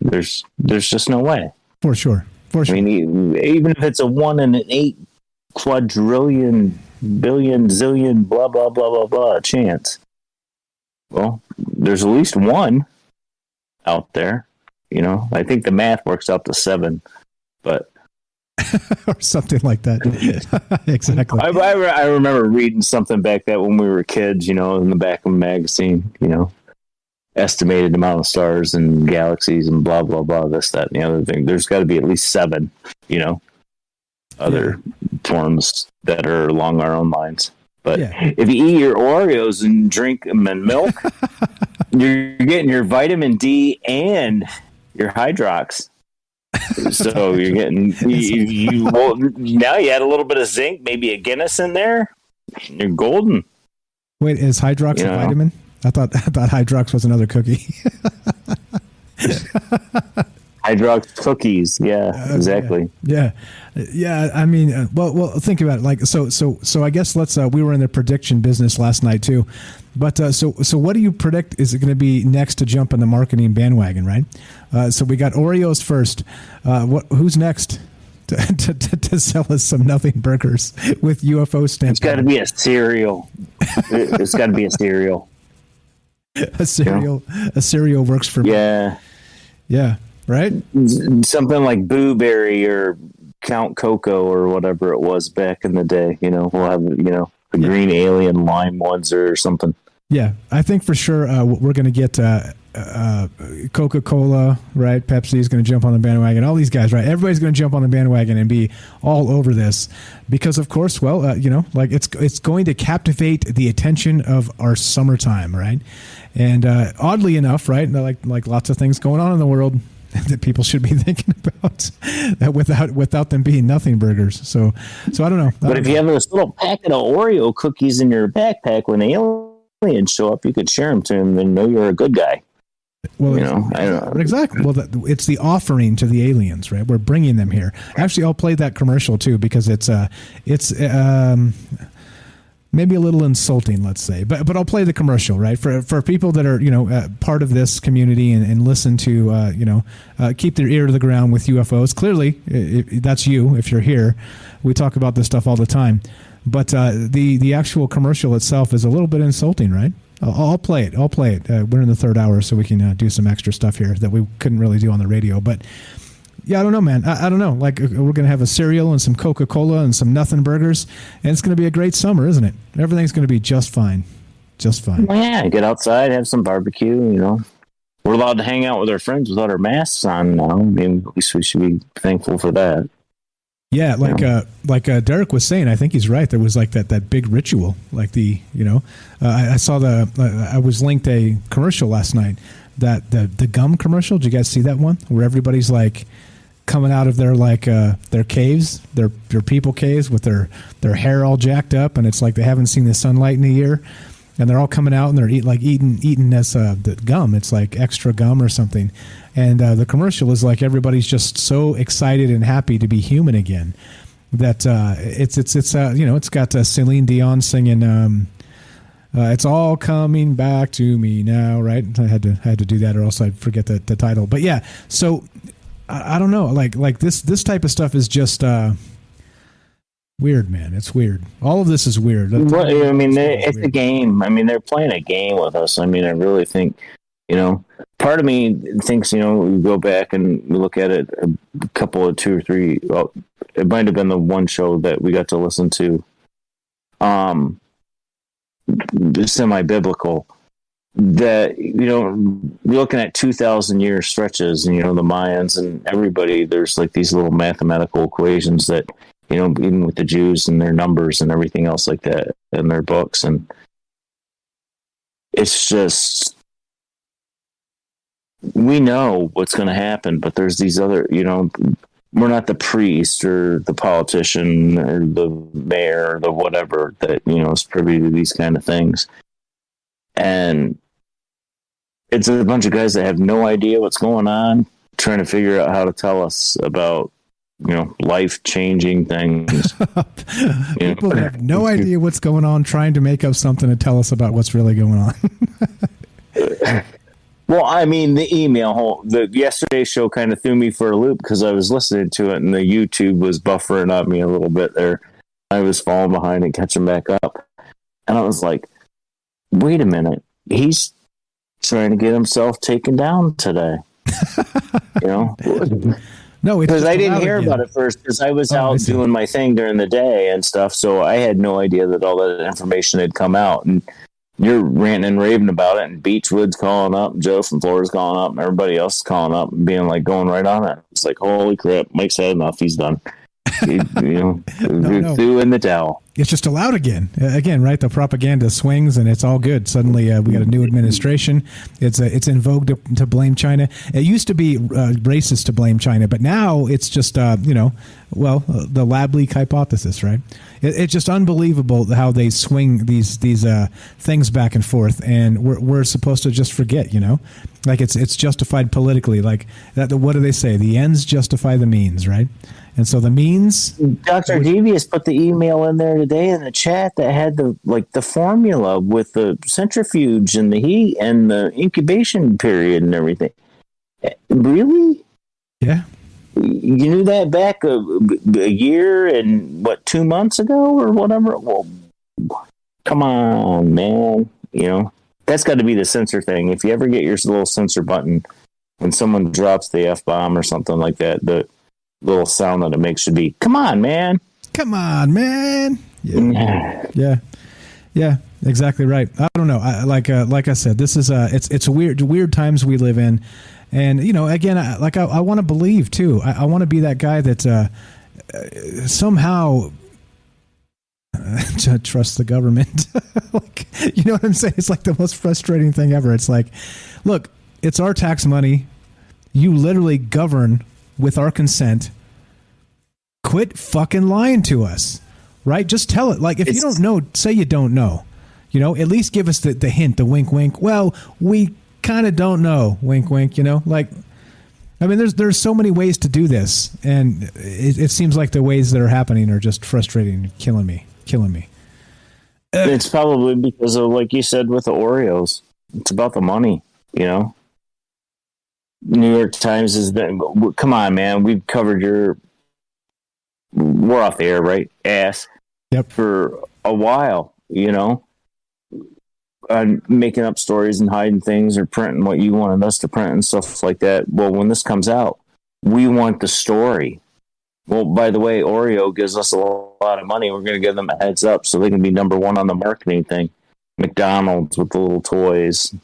There's just no way. For sure. I mean, even if it's a 1 in 8 quadrillion, billion, zillion, blah, blah, blah, blah, blah chance. Well, there's at least one out there. You know, I think the math works out to 7, but or something like that. Exactly. I remember reading something back that when we were kids, you know, in the back of a magazine, you know, estimated amount of stars and galaxies and blah, blah, blah, this, that, and the other thing. There's got to be at least 7, you know, other forms that are along our own lines. But if you eat your Oreos and drink them in milk, you're getting your vitamin D and your Hydrox. So you're getting, now you add a little bit of zinc, maybe a Guinness in there, you're golden. Wait, is Hydrox a vitamin? I thought Hydrox was another cookie. Hydrox cookies, yeah, exactly. Yeah. I mean, well, think about it. Like, so I guess we were in the prediction business last night too, but so what do you predict is it going to be next to jump on the marketing bandwagon, right? So we got Oreos first. Who's next to sell us some nothing burgers with UFO stamps? It's got to be a cereal. It's got to be a cereal. A cereal works for me. Yeah. Right? Something like Boo Berry or Count Cocoa or whatever it was back in the day. You know, we'll have, you know, the green alien lime ones or something. Yeah, I think for sure we're going to get Coca-Cola, right? Pepsi is going to jump on the bandwagon. All these guys, right? Everybody's going to jump on the bandwagon and be all over this because, of course, well, you know, like it's going to captivate the attention of our summertime, right? And oddly enough, right? Like lots of things going on in the world. that people should be thinking about without them being nothing burgers. So I don't know. But if you have this little packet of Oreo cookies in your backpack, when the aliens show up, you could share them to them and know you're a good guy. Well, I don't know. Exactly. Well, it's the offering to the aliens, right? We're bringing them here. Actually, I'll play that commercial too because it's maybe a little insulting, let's say, but I'll play the commercial, right? For people that are part of this community and listen to keep their ear to the ground with UFOs. Clearly, that's you if you're here. We talk about this stuff all the time, but the actual commercial itself is a little bit insulting, right? I'll play it. We're in the third hour, so we can do some extra stuff here that we couldn't really do on the radio. But yeah, I don't know, man. I don't know. Like, we're going to have a cereal and some Coca-Cola and some nothing burgers, and it's going to be a great summer, isn't it? Everything's going to be just fine. Just fine. Well, yeah, get outside, have some barbecue, We're allowed to hang out with our friends without our masks on now. I mean, at least we should be thankful for that. Yeah, like Derek was saying, I think he's right. There was like that big ritual, like I saw I was linked a commercial last night, that the gum commercial. Did you guys see that one where everybody's like coming out of their their caves, their people caves with their hair all jacked up, and it's like they haven't seen the sunlight in a year, and they're all coming out and they're eating this the gum. It's like extra gum or something. And the commercial is like everybody's just so excited and happy to be human again that it's got Celine Dion singing "It's All Coming Back to Me Now," right? I had to do that or else I'd forget the title. But yeah, so I don't know, like this type of stuff is just weird, man. It's weird. All of this is weird. Well, I mean, it's a game. I mean, they're playing a game with us. I mean, I really think. Part of me thinks, we go back and we look at it a couple of 2 or 3, well, it might have been the one show that we got to listen to, semi-biblical, that, we're looking at 2,000 year stretches and, the Mayans and everybody, there's like these little mathematical equations that, even with the Jews and their numbers and everything else like that in their books. And it's just, we know what's going to happen, but there's these other, we're not the priest or the politician or the mayor or the whatever that, is privy to these kind of things. And it's a bunch of guys that have no idea what's going on, trying to figure out how to tell us about, life-changing things. People have no idea what's going on, trying to make up something to tell us about what's really going on. Well, I mean, the email, the yesterday's show kind of threw me for a loop because I was listening to it and the YouTube was buffering on me a little bit there. I was falling behind and catching back up. And I was like, wait a minute. He's trying to get himself taken down today. No, because I didn't hear about it first because I was out doing my thing during the day and stuff. So I had no idea that all that information had come out. And you're ranting and raving about it, and Beechwood's calling up, and Joe from Florida's calling up, and everybody else is calling up and being like going right on it. It's like, holy crap, Mike's had enough. He's done. Threw in the towel. It's just allowed again. Right? The propaganda swings, and it's all good. Suddenly, we got a new administration. It's in vogue to blame China. It used to be racist to blame China, but now it's just the lab leak hypothesis, right? It's just unbelievable how they swing these things back and forth, and we're supposed to just forget, like it's justified politically. Like that. What do they say? The ends justify the means, right? And so the means. Dr. Devious put the email in there today in the chat that had the formula with the centrifuge and the heat and the incubation period and everything. Really? Yeah. You knew that back a year and 2 months ago or whatever? Well, come on, man. That's got to be the censor thing. If you ever get your little censor button when someone drops the F-bomb or something like that, the little sound that it makes should be, come on, man. Come on, man. Yeah. Yeah, exactly right. I don't know. Like I said, this is it's weird times we live in. And, again, I want to believe, too. I want to be that guy that somehow trust the government. You know what I'm saying? It's like the most frustrating thing ever. It's like, look, it's our tax money. You literally govern with our consent. Quit fucking lying to us, right? Just tell it. Like, if you don't know, say you don't know. You know, at least give us the hint, the wink, wink. Well, we kind of don't know, wink, wink. You know, like, I mean, there's so many ways to do this, and it seems like the ways that are happening are just frustrating, killing me. It's probably because of, like you said, with the Oreos. It's about the money, you know. New York Times is that. Come on, man. We've covered your. We're off the air, right? Ass. Yep. For a while, you know. Making up stories and hiding things or printing what you wanted us to print and stuff like that. Well, when this comes out, we want the story. Well, by the way, Oreo gives us a lot of money. We're going to give them a heads up so they can be number one on the marketing thing. McDonald's with the little toys,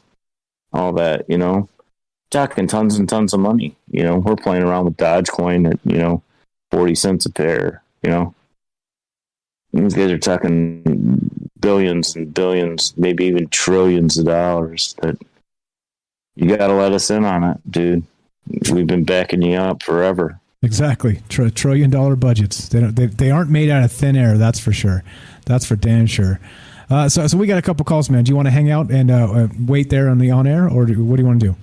all that, you know. Talking tons and tons of money. You know, we're playing around with Dogecoin at, 40 cents a pair, you know. These guys are talking billions and billions, maybe even trillions of dollars. That you got to let us in on it, dude. We've been backing you up forever. Exactly. $1 trillion budgets. They aren't made out of thin air. That's for sure. That's for damn sure. So we got a couple calls, man. Do you want to hang out and wait there on the on air, or what do you want to do?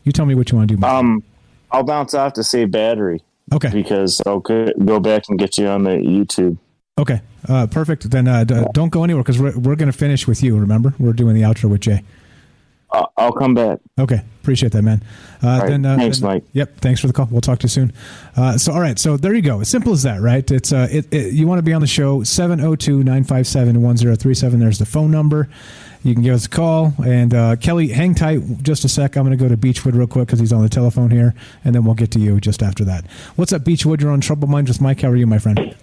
You tell me what you want to do. Man. I'll bounce off to save battery. Okay. Because I'll go back and get you on the YouTube. Okay. Perfect. Then don't go anywhere because we're going to finish with you. Remember, we're doing the outro with Jay. I'll come back. Okay. Appreciate that, man. Right. Thanks, Mike. Yep. Thanks for the call. We'll talk to you soon. All right. So there you go. As simple as that, right? It's you want to be on the show, 702-957-1037. There's the phone number. You can give us a call. And Kelly, hang tight just a sec. I'm going to go to Beechwood real quick because he's on the telephone here, and then we'll get to you just after that. What's up, Beechwood? You're on Trouble Minds with Mike. How are you, my friend?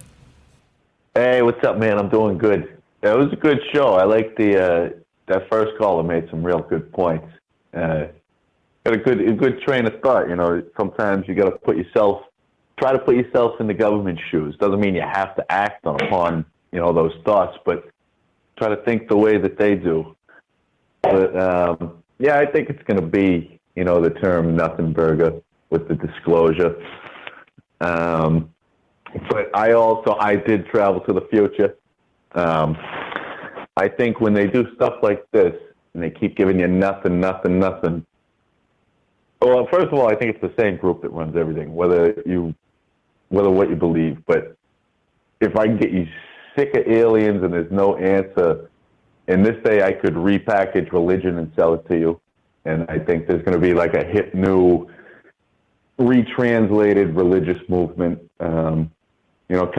Hey, what's up, man? I'm doing good. It was a good show. I like that first caller made some real good points. Got a good train of thought. You know, sometimes you got to try to put yourself in the government's shoes. Doesn't mean you have to act upon those thoughts, but try to think the way that they do. But yeah, I think it's going to be the term nothing burger with the disclosure. But I did travel to the future. I think when they do stuff like this and they keep giving you nothing. Well, first of all, I think it's the same group that runs everything, whether what you believe. But if I can get you sick of aliens and there's no answer, in this day I could repackage religion and sell it to you. And I think there's going to be like a hip new retranslated religious movement. Kind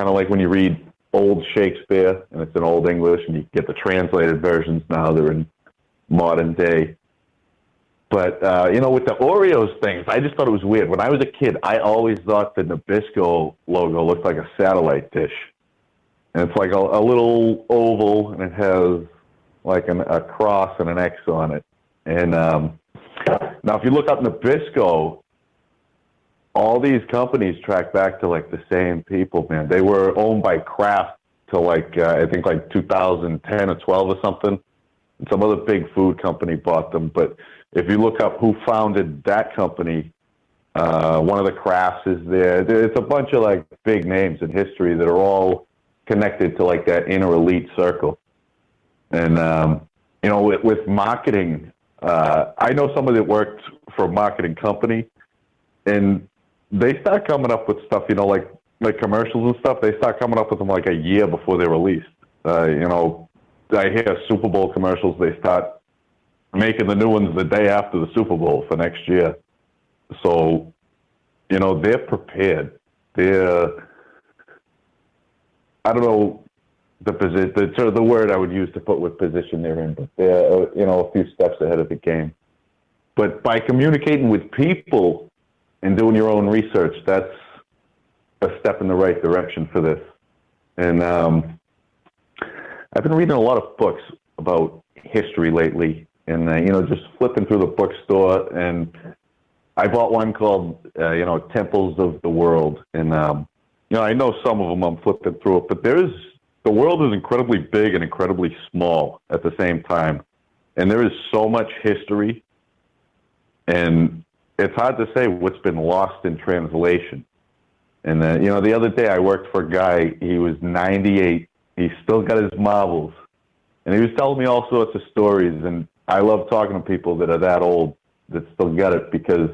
of like when you read old Shakespeare and it's in old English and you get the translated versions now, they're in modern day. But, with the Oreos things, I just thought it was weird. When I was a kid, I always thought the Nabisco logo looked like a satellite dish. And it's like a little oval and it has like a cross and an X on it. And now if you look up Nabisco, all these companies track back to like the same people, man. They were owned by Kraft till I think 2010 or 12 or something. And some other big food company bought them. But if you look up who founded that company, one of the Krafts is there. It's a bunch of like big names in history that are all connected to like that inner elite circle. And, with marketing, I know somebody that worked for a marketing company and they start coming up with stuff, like commercials and stuff. They start coming up with them like a year before they're released. I hear Super Bowl commercials. They start making the new ones the day after the Super Bowl for next year. So, they're prepared. I don't know the word I would use to put what position they're in, but they're, a few steps ahead of the game. But by communicating with people and doing your own research, that's a step in the right direction for this. And I've been reading a lot of books about history lately, and just flipping through the bookstore, and I bought one called Temples of the World, and I know some of them. I'm flipping through it, but the world is incredibly big and incredibly small at the same time, and there is so much history, and it's hard to say what's been lost in translation. And the other day I worked for a guy. He was 98. He still got his marbles, and he was telling me all sorts of stories. And I love talking to people that are that old that still got it, because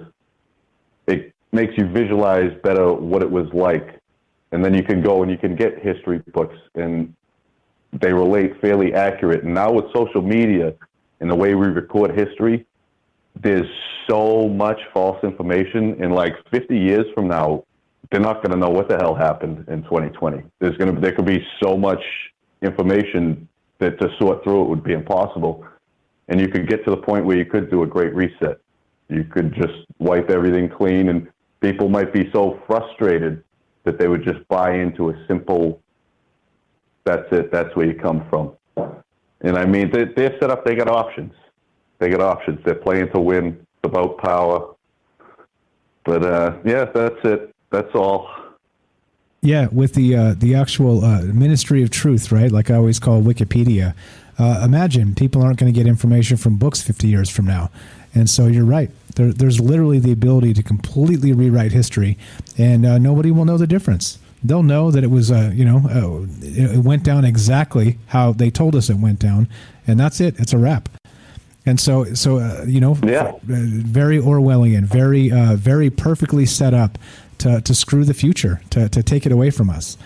it makes you visualize better what it was like. And then you can go and you can get history books, and they relate fairly accurate. And now with social media and the way we record history, there's so much false information. In like 50 years from now, they're not going to know what the hell happened in 2020. There could be so much information that to sort through it would be impossible. And you could get to the point where you could do a great reset. You could just wipe everything clean, and people might be so frustrated that they would just buy into a simple, that's it, that's where you come from. And I mean, they're set up, they got options. They're playing to win. It's about power. But yeah, that's it. That's all. Yeah, with the actual Ministry of Truth, right? Like I always call Wikipedia. Imagine people aren't going to get information from books 50 years from now. And so you're right. There's literally the ability to completely rewrite history, and nobody will know the difference. They'll know that it was, it went down exactly how they told us it went down, and that's it. It's a wrap. And so very Orwellian, very perfectly set up to screw the future, to take it away from us.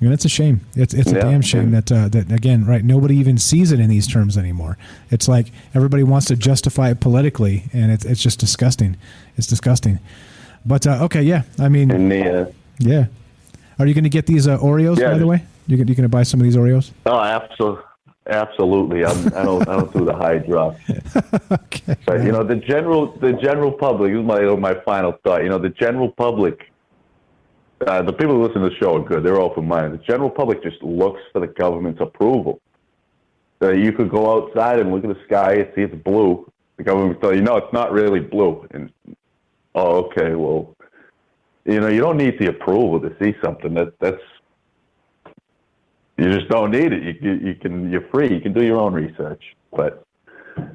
And it's a shame. It's a damn shame that again, right? Nobody even sees it in these terms anymore. It's like everybody wants to justify it politically, and it's just disgusting. It's disgusting. But okay, yeah. I mean, yeah. Are you going to get these Oreos? By the way, you going to buy some of these Oreos? Oh, absolutely. I don't do the high drop. Okay. But the general public. This is my final thought. The general public. The people who listen to the show are good. They're open-minded. The general public just looks for the government's approval. You could go outside and look at the sky and see it's blue. The government will tell you, no, it's not really blue. And, oh, okay, well, you don't need the approval to see something. That's you just don't need it. You're free. You can do your own research. But,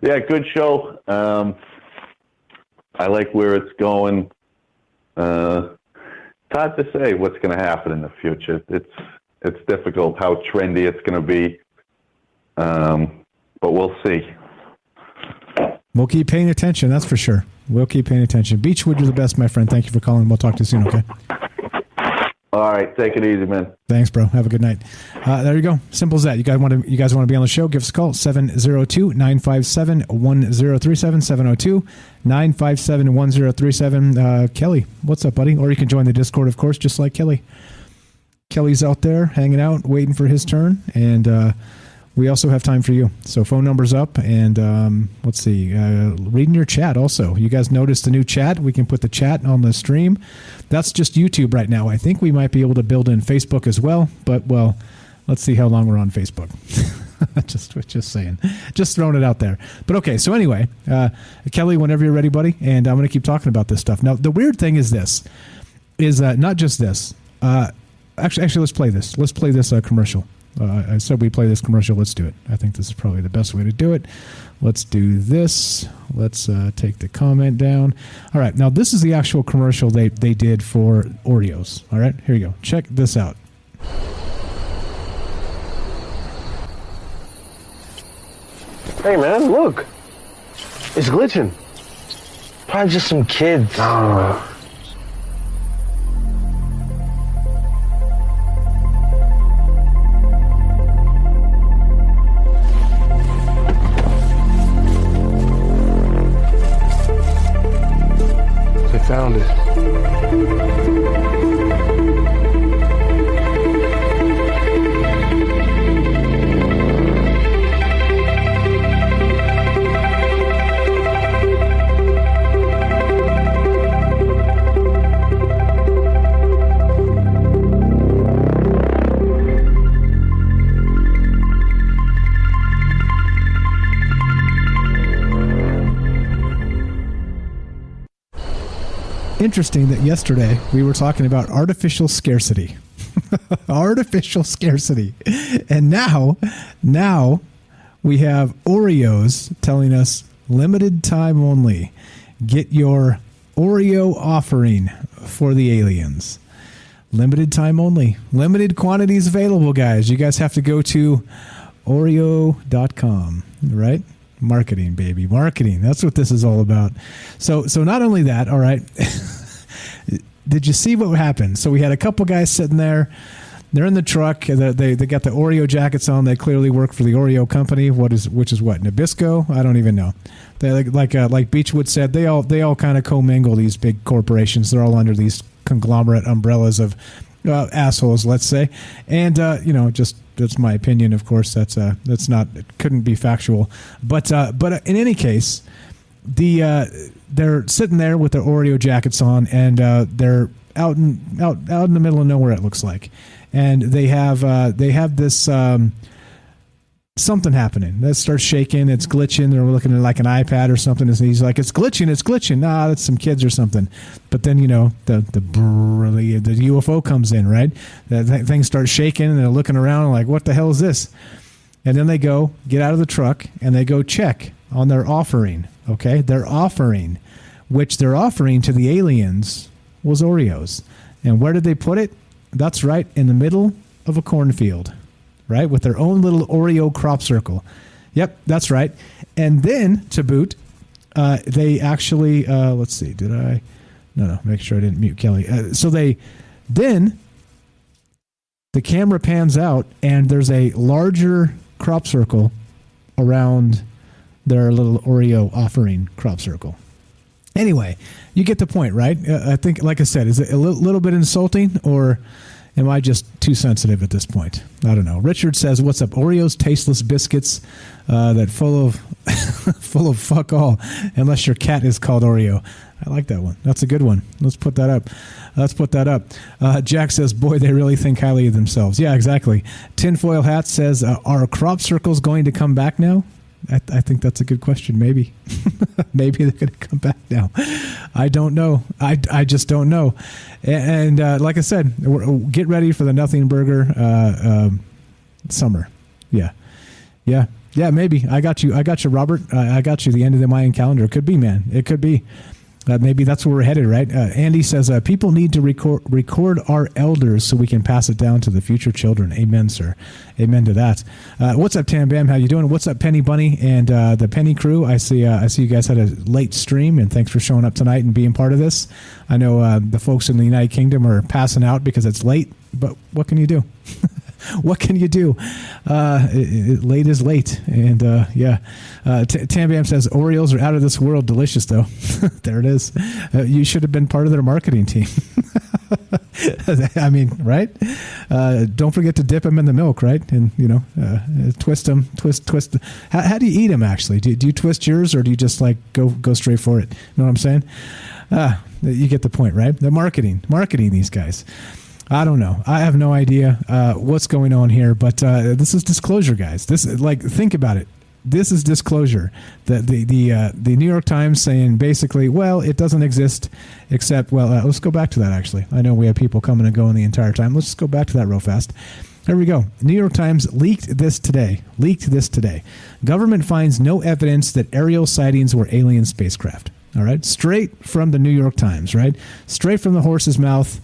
yeah, good show. I like where it's going. It's hard to say what's going to happen in the future. It's difficult how trendy it's going to be, but we'll see. We'll keep paying attention, that's for sure. We'll keep paying attention. Beachwood, you're the best, my friend. Thank you for calling. We'll talk to you soon, okay? All right, take it easy, man. Thanks, bro. Have a good night. There you go. Simple as that. You guys want to be on the show? Give us a call. 702-957-1037. 702-957-1037. Kelly, what's up, buddy? Or you can join the Discord, of course, just like Kelly. Kelly's out there hanging out, waiting for his turn, and we also have time for you. So phone number's up, and let's see, reading your chat also. You guys noticed the new chat? We can put the chat on the stream. That's just YouTube right now. I think we might be able to build in Facebook as well, but, well, let's see how long we're on Facebook. just saying. Just throwing it out there. But okay, so anyway, Kelly, whenever you're ready, buddy, and I'm going to keep talking about this stuff. Now, the weird thing is not just this. Actually, let's play this. Let's play this commercial. I said we play this commercial. Let's do it. I think this is probably the best way to do it. Let's do this. Let's take the comment down. All right. Now, this is the actual commercial they did for Oreos. All right. Here you go. Check this out. Hey, man, look. It's glitching. Probably just some kids. Oh. Found it. Interesting that yesterday we were talking about artificial scarcity. Artificial scarcity. And now we have Oreos telling us limited time only. Get your Oreo offering for the aliens. Limited time only. Limited quantities available, guys. You guys have to go to Oreo.com, right? Marketing, baby. Marketing. That's what this is all about. So not only that, all right. Did you see what happened? So we had a couple guys sitting there. They're in the truck. They got the Oreo jackets on. They clearly work for the Oreo company. Which is what? Nabisco? I don't even know. They like Beechwood said. They all kind of commingle, these big corporations. They're all under these conglomerate umbrellas of assholes, let's say. And just that's my opinion. Of course, that's not. It couldn't be factual. But in any case, they're sitting there with their Oreo jackets on, and they're out in the middle of nowhere. It looks like. And they have this something happening. That starts shaking. It's glitching. They're looking at like an iPad or something. And he's like, "It's glitching. Nah, that's some kids or something." But then the UFO comes in, right? That thing starts shaking, and they're looking around like, "What the hell is this?" And then they get out of the truck and they go check on their offering. Okay, their offering, which they're offering to the aliens, was Oreos. And where did they put it? That's right, in the middle of a cornfield, right, with their own little Oreo crop circle. Yep, that's right. And then, to boot, they actually, let's see, did I? No, make sure I didn't mute Kelly. Then the camera pans out, and there's a larger crop circle around their little Oreo offering crop circle. Anyway, you get the point, right? I think, like I said, is it a little bit insulting, or am I just too sensitive at this point? I don't know. Richard says, "What's up? Oreos, tasteless biscuits that full of fuck all, unless your cat is called Oreo." I like that one. That's a good one. Let's put that up. Jack says, "Boy, they really think highly of themselves." Yeah, exactly. Tinfoil Hat says, "Are crop circles going to come back now?" I think that's a good question. Maybe. Maybe they're going to come back now. I don't know. I just don't know. And like I said, get ready for the Nothing Burger summer. Yeah, maybe. I got you, Robert. I got you the end of the Mayan calendar. It could be, man. It could be. Maybe that's where we're headed, right? Andy says, people need to record our elders so we can pass it down to the future children. Amen, sir. Amen to that. What's up, Tam Bam? How you doing? What's up, Penny Bunny and the Penny crew? I see you guys had a late stream, and thanks for showing up tonight and being part of this. I know the folks in the United Kingdom are passing out because it's late, but what can you do? What can you do? Late is late. And Tam Bam says, "Oreos are out of this world. Delicious, though." There it is. You should have been part of their marketing team. I mean, right? Don't forget to dip them in the milk, right? And, twist them. Twist. How do you eat them, actually? Do you twist yours, or do you just, like, go straight for it? You know what I'm saying? You get the point, right? The marketing these guys. I don't know. I have no idea what's going on here, but this is disclosure, guys. This, think about it. This is disclosure. The New York Times saying basically, well, it doesn't exist, except, let's go back to that, actually. I know we have people coming and going the entire time. Let's just go back to that real fast. Here we go. New York Times leaked this today. Government finds no evidence that aerial sightings were alien spacecraft. All right? Straight from the New York Times, right? Straight from the horse's mouth.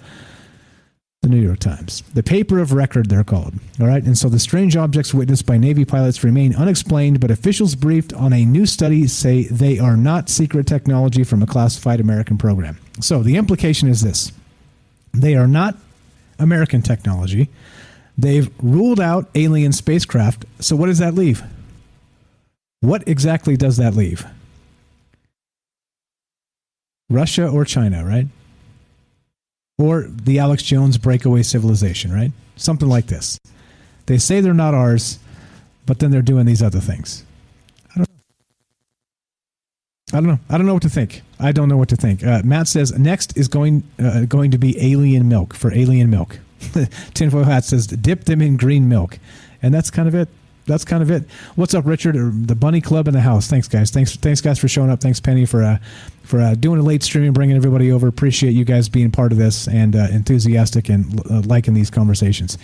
The New York Times. The paper of record, they're called. All right. And so the strange objects witnessed by Navy pilots remain unexplained, but officials briefed on a new study say they are not secret technology from a classified American program. So the implication is this. They are not American technology. They've ruled out alien spacecraft. So what does that leave? What exactly does that leave? Russia or China, right? Or the Alex Jones breakaway civilization, right? Something like this. They say they're not ours, but then they're doing these other things. I don't know. I don't know what to think. I don't know what to think. Matt says next is going to be alien milk for alien milk. Tinfoil Hat says dip them in green milk, and that's kind of it. What's up, Richard? The Bunny Club in the house. Thanks, guys. Thanks, guys, for showing up. Thanks, Penny, for doing a late stream and bringing everybody over. Appreciate you guys being part of this and enthusiastic and liking these conversations.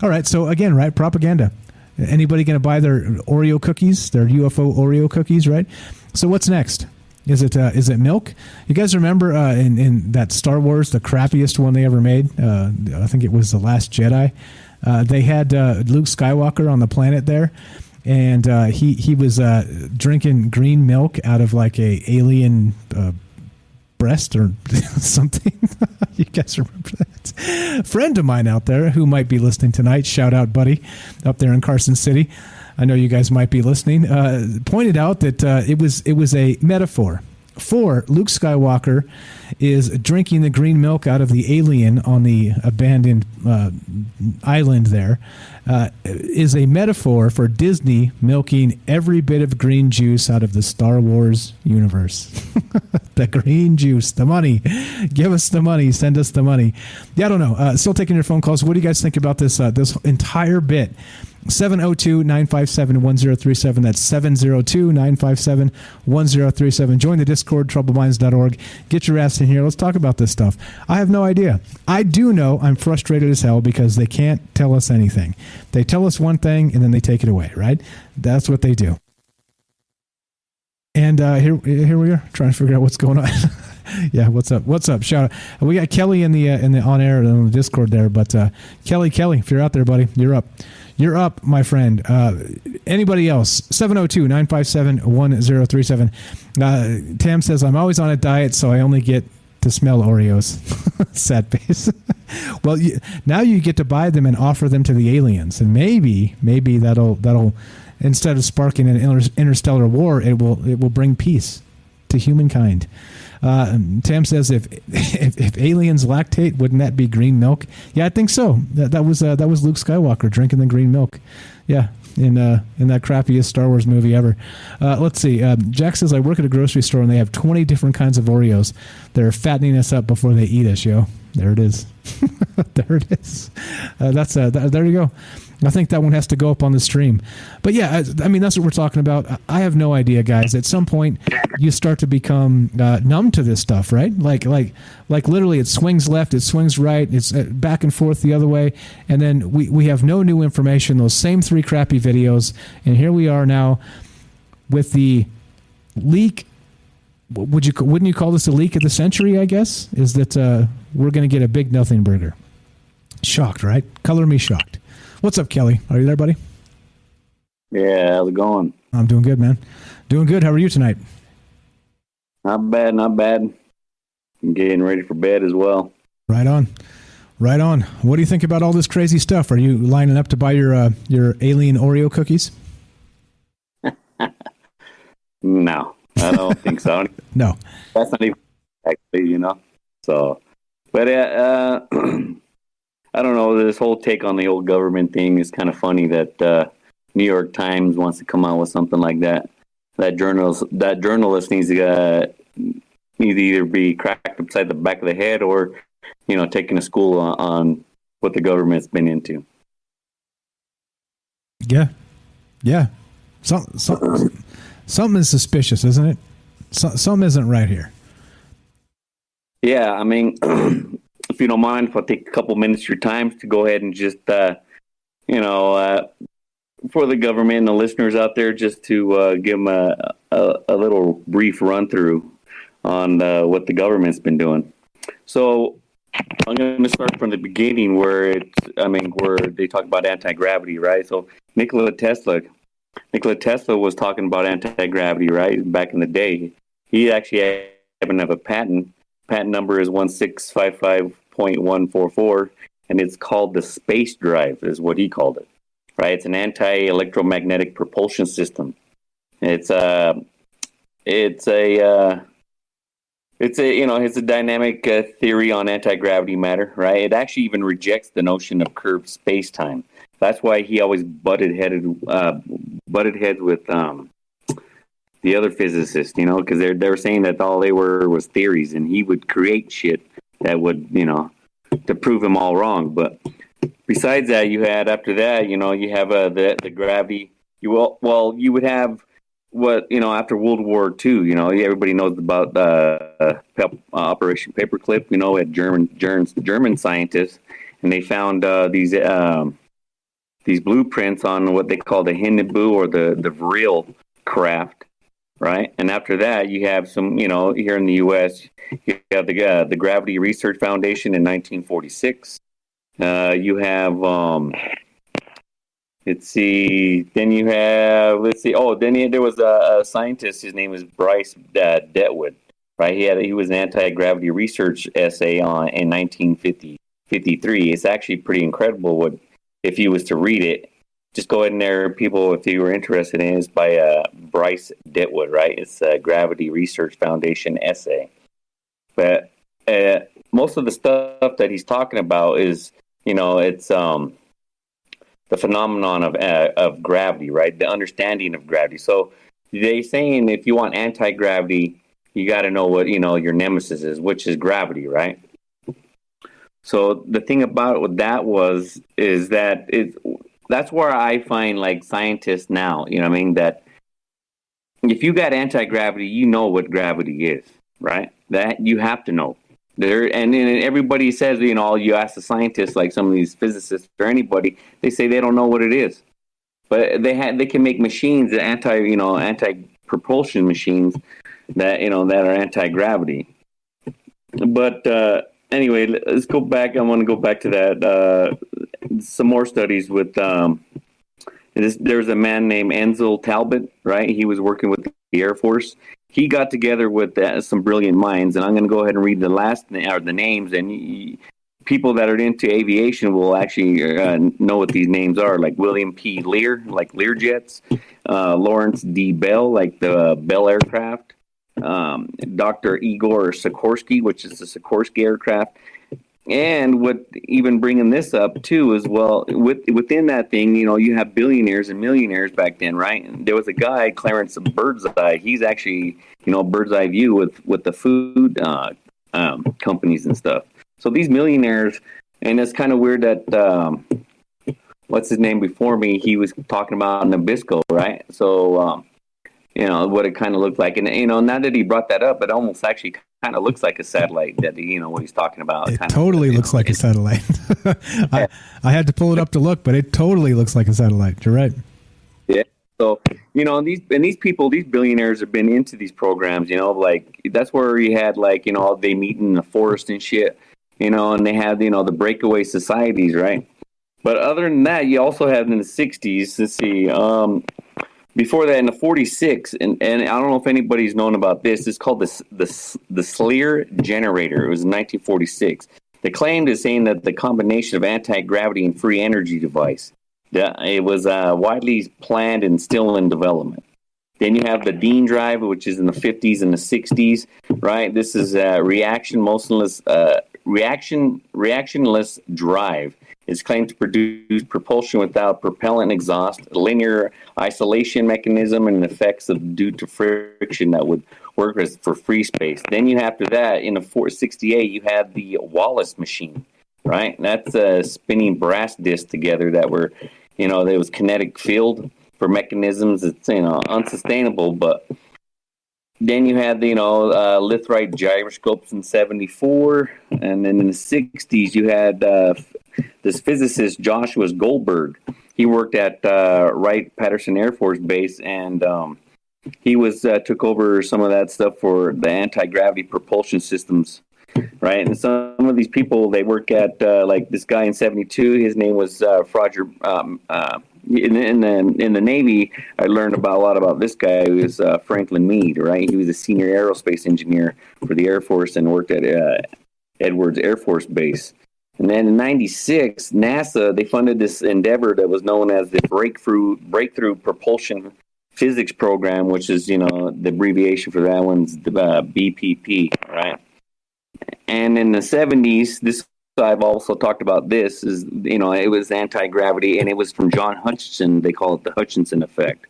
All right. So again, right? Propaganda. Anybody going to buy their Oreo cookies, their UFO Oreo cookies, right? So what's next? Is it milk? You guys remember in that Star Wars, the crappiest one they ever made? I think it was The Last Jedi. They had Luke Skywalker on the planet there, and he was drinking green milk out of like a alien breast or something. You guys remember that? A friend of mine out there who might be listening tonight, shout out, buddy, up there in Carson City. I know you guys might be listening. Pointed out that it was a metaphor for Luke Skywalker is drinking the green milk out of the alien on the abandoned island there, is a metaphor for Disney milking every bit of green juice out of the Star Wars universe. The green juice, the money. Give us the money. Send us the money. Yeah, I don't know. Still taking your phone calls. What do you guys think about this this entire bit? 702-957-1037. That's 702-957-1037. Join the Discord, troubleminds.org. Get your ass in here. Let's talk about this stuff. I have no idea. I do know I'm frustrated as hell because they can't tell us anything. They tell us one thing and then they take it away, right? That's what they do. And here we are trying to figure out what's going on. Yeah, what's up? What's up? Shout out. We got Kelly in the on air on the Discord there, but Kelly, if you're out there, buddy, you're up. You're up, my friend. Anybody else? 702-957-1037. Tam says, I'm always on a diet, so I only get to smell Oreos. Sad face. Well, now you get to buy them and offer them to the aliens, and maybe that'll instead of sparking an interstellar war, it will bring peace to humankind. Tam says, if aliens lactate, wouldn't that be green milk? Yeah, I think so. That was Luke Skywalker drinking the green milk. Yeah, in that crappiest Star Wars movie ever. Let's see. Jack says, I work at a grocery store and they have 20 different kinds of Oreos. They're fattening us up before they eat us, yo. There it is. There it is. There you go. I think that one has to go up on the stream. But yeah, I mean, that's what we're talking about. I have no idea, guys. At some point, you start to become numb to this stuff, right? Like literally it swings left, it swings right, it's back and forth the other way. And then we have no new information, those same three crappy videos. And here we are now with the leak. Wouldn't you call this a leak of the century, I guess? Is that we're going to get a big nothing burger. Shocked, right? Color me shocked. What's up, Kelly? Are you there, buddy? Yeah, how's it going? I'm doing good, man. Doing good. How are you tonight? Not bad, not bad. I'm getting ready for bed as well. Right on. Right on. What do you think about all this crazy stuff? Are you lining up to buy your alien Oreo cookies? No, I don't think so. No. That's not even actually, So, but I don't know. This whole take on the whole government thing is kind of funny that New York Times wants to come out with something like that. That journalist needs to either be cracked upside the back of the head or, taken to school on what the government's been into. Yeah. Yeah. Something is suspicious, isn't it? Something isn't right here. Yeah, I mean, if you don't mind, if I take a couple minutes of your time to go ahead and just, for the government and the listeners out there, just to give them a little brief run through on what the government's been doing. So I'm going to start from the beginning where they talk about anti-gravity, right? So Nikola Tesla was talking about anti-gravity, right? Back in the day. He actually happened to have a patent. Patent number is 1655.144, and it's called the space drive, is what he called it. Right? It's an anti-electromagnetic propulsion system. It's a dynamic theory on anti-gravity matter, right? It actually even rejects the notion of curved space-time. That's why he always butted heads with the other physicists, because they were saying that all they were was theories, and he would create shit that would, to prove them all wrong. But besides that, you had after that, you have the gravity. You would have what after World War II. Everybody knows about Operation Paperclip. At German scientists, and they found these blueprints on what they call the Hindenburg or the Vril craft. right? And after that, you have some, here in the U.S., you have the Gravity Research Foundation in 1946. You have, let's see, then you have, there was a scientist, his name was Bryce Detwood, right? He was an anti-gravity research essay in 1953. It's actually pretty incredible if you was to read it. Just go ahead in there, people, if you were interested in it. It's by Bryce Detwood, right? It's a Gravity Research Foundation essay. But most of the stuff that he's talking about is, it's the phenomenon of gravity, right? The understanding of gravity. So they saying if you want anti-gravity, you got to know what, your nemesis is, which is gravity, right? So the thing about it is that that's where I find like scientists now, that if you got anti-gravity, you know what gravity is, right? That you have to know. And everybody says, you ask the scientists, like some of these physicists or anybody, they say they don't know what it is. But they can make machines, anti-propulsion machines that are anti-gravity. But anyway, let's go back. I want to go back to that. Some more studies with there's a man named Enzel Talbot, right? He was working with the Air Force. He got together with some brilliant minds, and I'm going to go ahead and read the names, and people that are into aviation will actually know what these names are, like William P. Lear, like Learjets, Lawrence D. Bell, like the Bell aircraft, Dr. Igor Sikorsky, which is the Sikorsky aircraft. And what even bringing this up too is, well, within that thing, you have billionaires and millionaires back then, right? And there was a guy, Clarence Birdseye. He's actually, bird's eye view with the food companies and stuff. So these millionaires, and it's kind of weird that what's his name before me? He was talking about Nabisco, right? So what it kind of looked like, and now that he brought that up, it almost actually kind of looks like a satellite that what he's talking about. It totally looks like a satellite. I had to pull it up to look, but it totally looks like a satellite. You're right. Yeah. So these people, these billionaires have been into these programs. Like that's where you had they meet in the forest and shit. And they had the breakaway societies, right? But other than that, you also have in the 60s. Let's see. Before that, in the 46, and I don't know if anybody's known about this. It's called the Sleer generator. It was in 1946. The claim is saying that the combination of anti-gravity and free energy device. It was widely planned and still in development. Then you have the Dean drive, which is in the 50s and the 60s, right? This is a reactionless drive. It's claimed to produce propulsion without propellant exhaust, linear isolation mechanism, and effects due to friction that would work for free space. Then you after that, in the 68, you had the Wallace machine, right? That's a spinning brass disc together that were, there was kinetic field for mechanisms. It's unsustainable, but then you had the lithrite gyroscopes in 74, and then in the 60s you had this physicist Joshua Goldberg. He worked at Wright-Patterson Air Force Base, and he took over some of that stuff for the anti-gravity propulsion systems, right? And some of these people, they work at like this guy in 72. His name was Roger. In the Navy, I learned a lot about this guy who is Franklin Meade, right? He was a senior aerospace engineer for the Air Force and worked at Edwards Air Force Base. And then in 96, NASA, they funded this endeavor that was known as the Breakthrough Propulsion Physics Program, which is, the abbreviation for that one's the BPP, right? And in the 70s, this I've also talked about this is, it was anti-gravity, and it was from John Hutchinson. They call it the Hutchinson effect.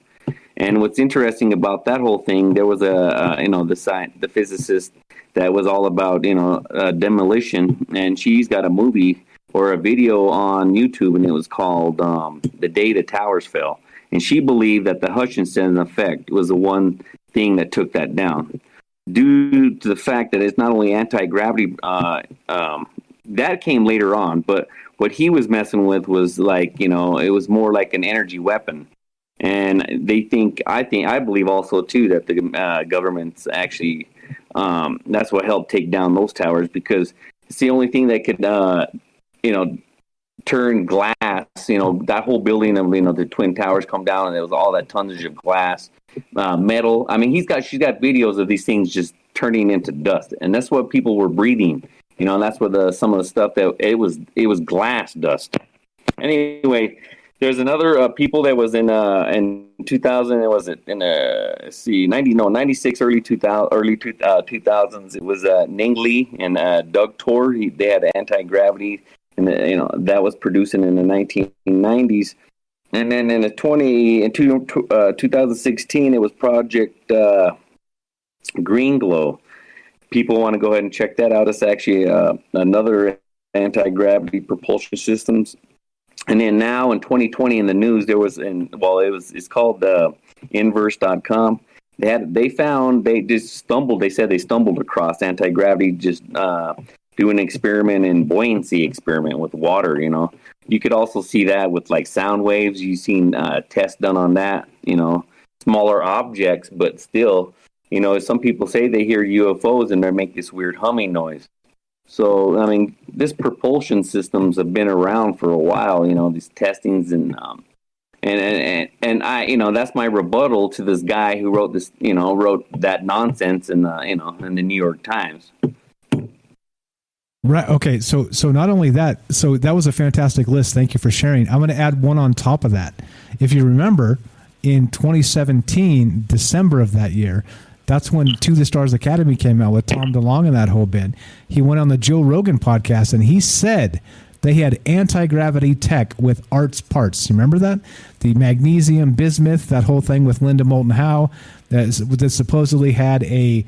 And what's interesting about that whole thing, there was the physicist that was all about, demolition, and she's got a movie or a video on YouTube, and it was called The Day the Towers Fell. And she believed that the Hutchinson effect was the one thing that took that down. Due to the fact that it's not only anti-gravity, that came later on, but what he was messing with was it was more like an energy weapon. And I believe also too that the government's actually that's what helped take down those towers, because it's the only thing that could turn glass. That whole building of the Twin Towers come down, and there was all that tonnage of glass, metal. I mean, she's got videos of these things just turning into dust, and that's what people were breathing. And that's what some of the stuff that it was glass dust. Anyway, there's another people that was in 2000. Was it in 96, early 2000s? It was Ning Lee and Doug Tor. They had anti-gravity, and that was producing in the 1990s. And then in 2016, it was Project Green Glow. People want to go ahead and check that out. It's actually another anti-gravity propulsion systems. And then now in 2020 in the news, it's called inverse.com. They said they stumbled across anti-gravity, just do an experiment in buoyancy experiment with water. You could also see that with like sound waves. You've seen tests done on that, smaller objects, but still, some people say they hear UFOs and they make this weird humming noise. So, I mean, this propulsion systems have been around for a while, these testings and I, that's my rebuttal to this guy who wrote this, wrote that nonsense in the New York Times. Right. Okay. So not only that, so that was a fantastic list. Thank you for sharing. I'm going to add one on top of that. If you remember, in 2017, December of that year, that's when To the Stars Academy came out with Tom DeLonge and that whole bit. He went on the Joe Rogan podcast and he said they had anti-gravity tech with Art's parts. You remember that? The magnesium, bismuth, that whole thing with Linda Moulton Howe that supposedly had a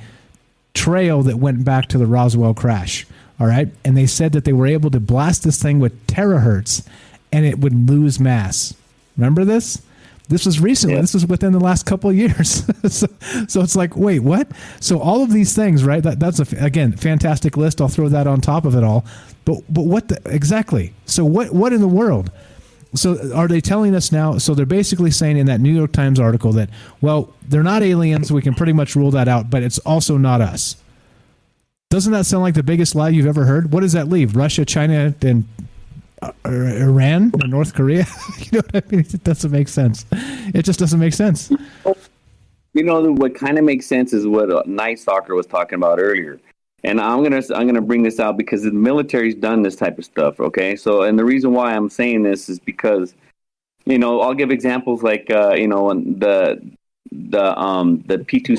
trail that went back to the Roswell crash. All right. And they said that they were able to blast this thing with terahertz and it would lose mass. Remember this? This was recently. Yeah. This was within the last couple of years. so it's like, wait, what? So all of these things, right? That's again, fantastic list. I'll throw that on top of it all. But what exactly? So what in the world? So are they telling us now? So they're basically saying in that New York Times article that, well, they're not aliens. We can pretty much rule that out, but it's also not us. Doesn't that sound like the biggest lie you've ever heard? What does that leave? Russia, China, and Iran, and North Korea? You know what I mean? It doesn't make sense. It just doesn't make sense. What kind of makes sense is what Night Stalker was talking about earlier. And I'm gonna bring this out because the military's done this type of stuff. Okay, so and the reason why I'm saying this is because I'll give examples like the P-2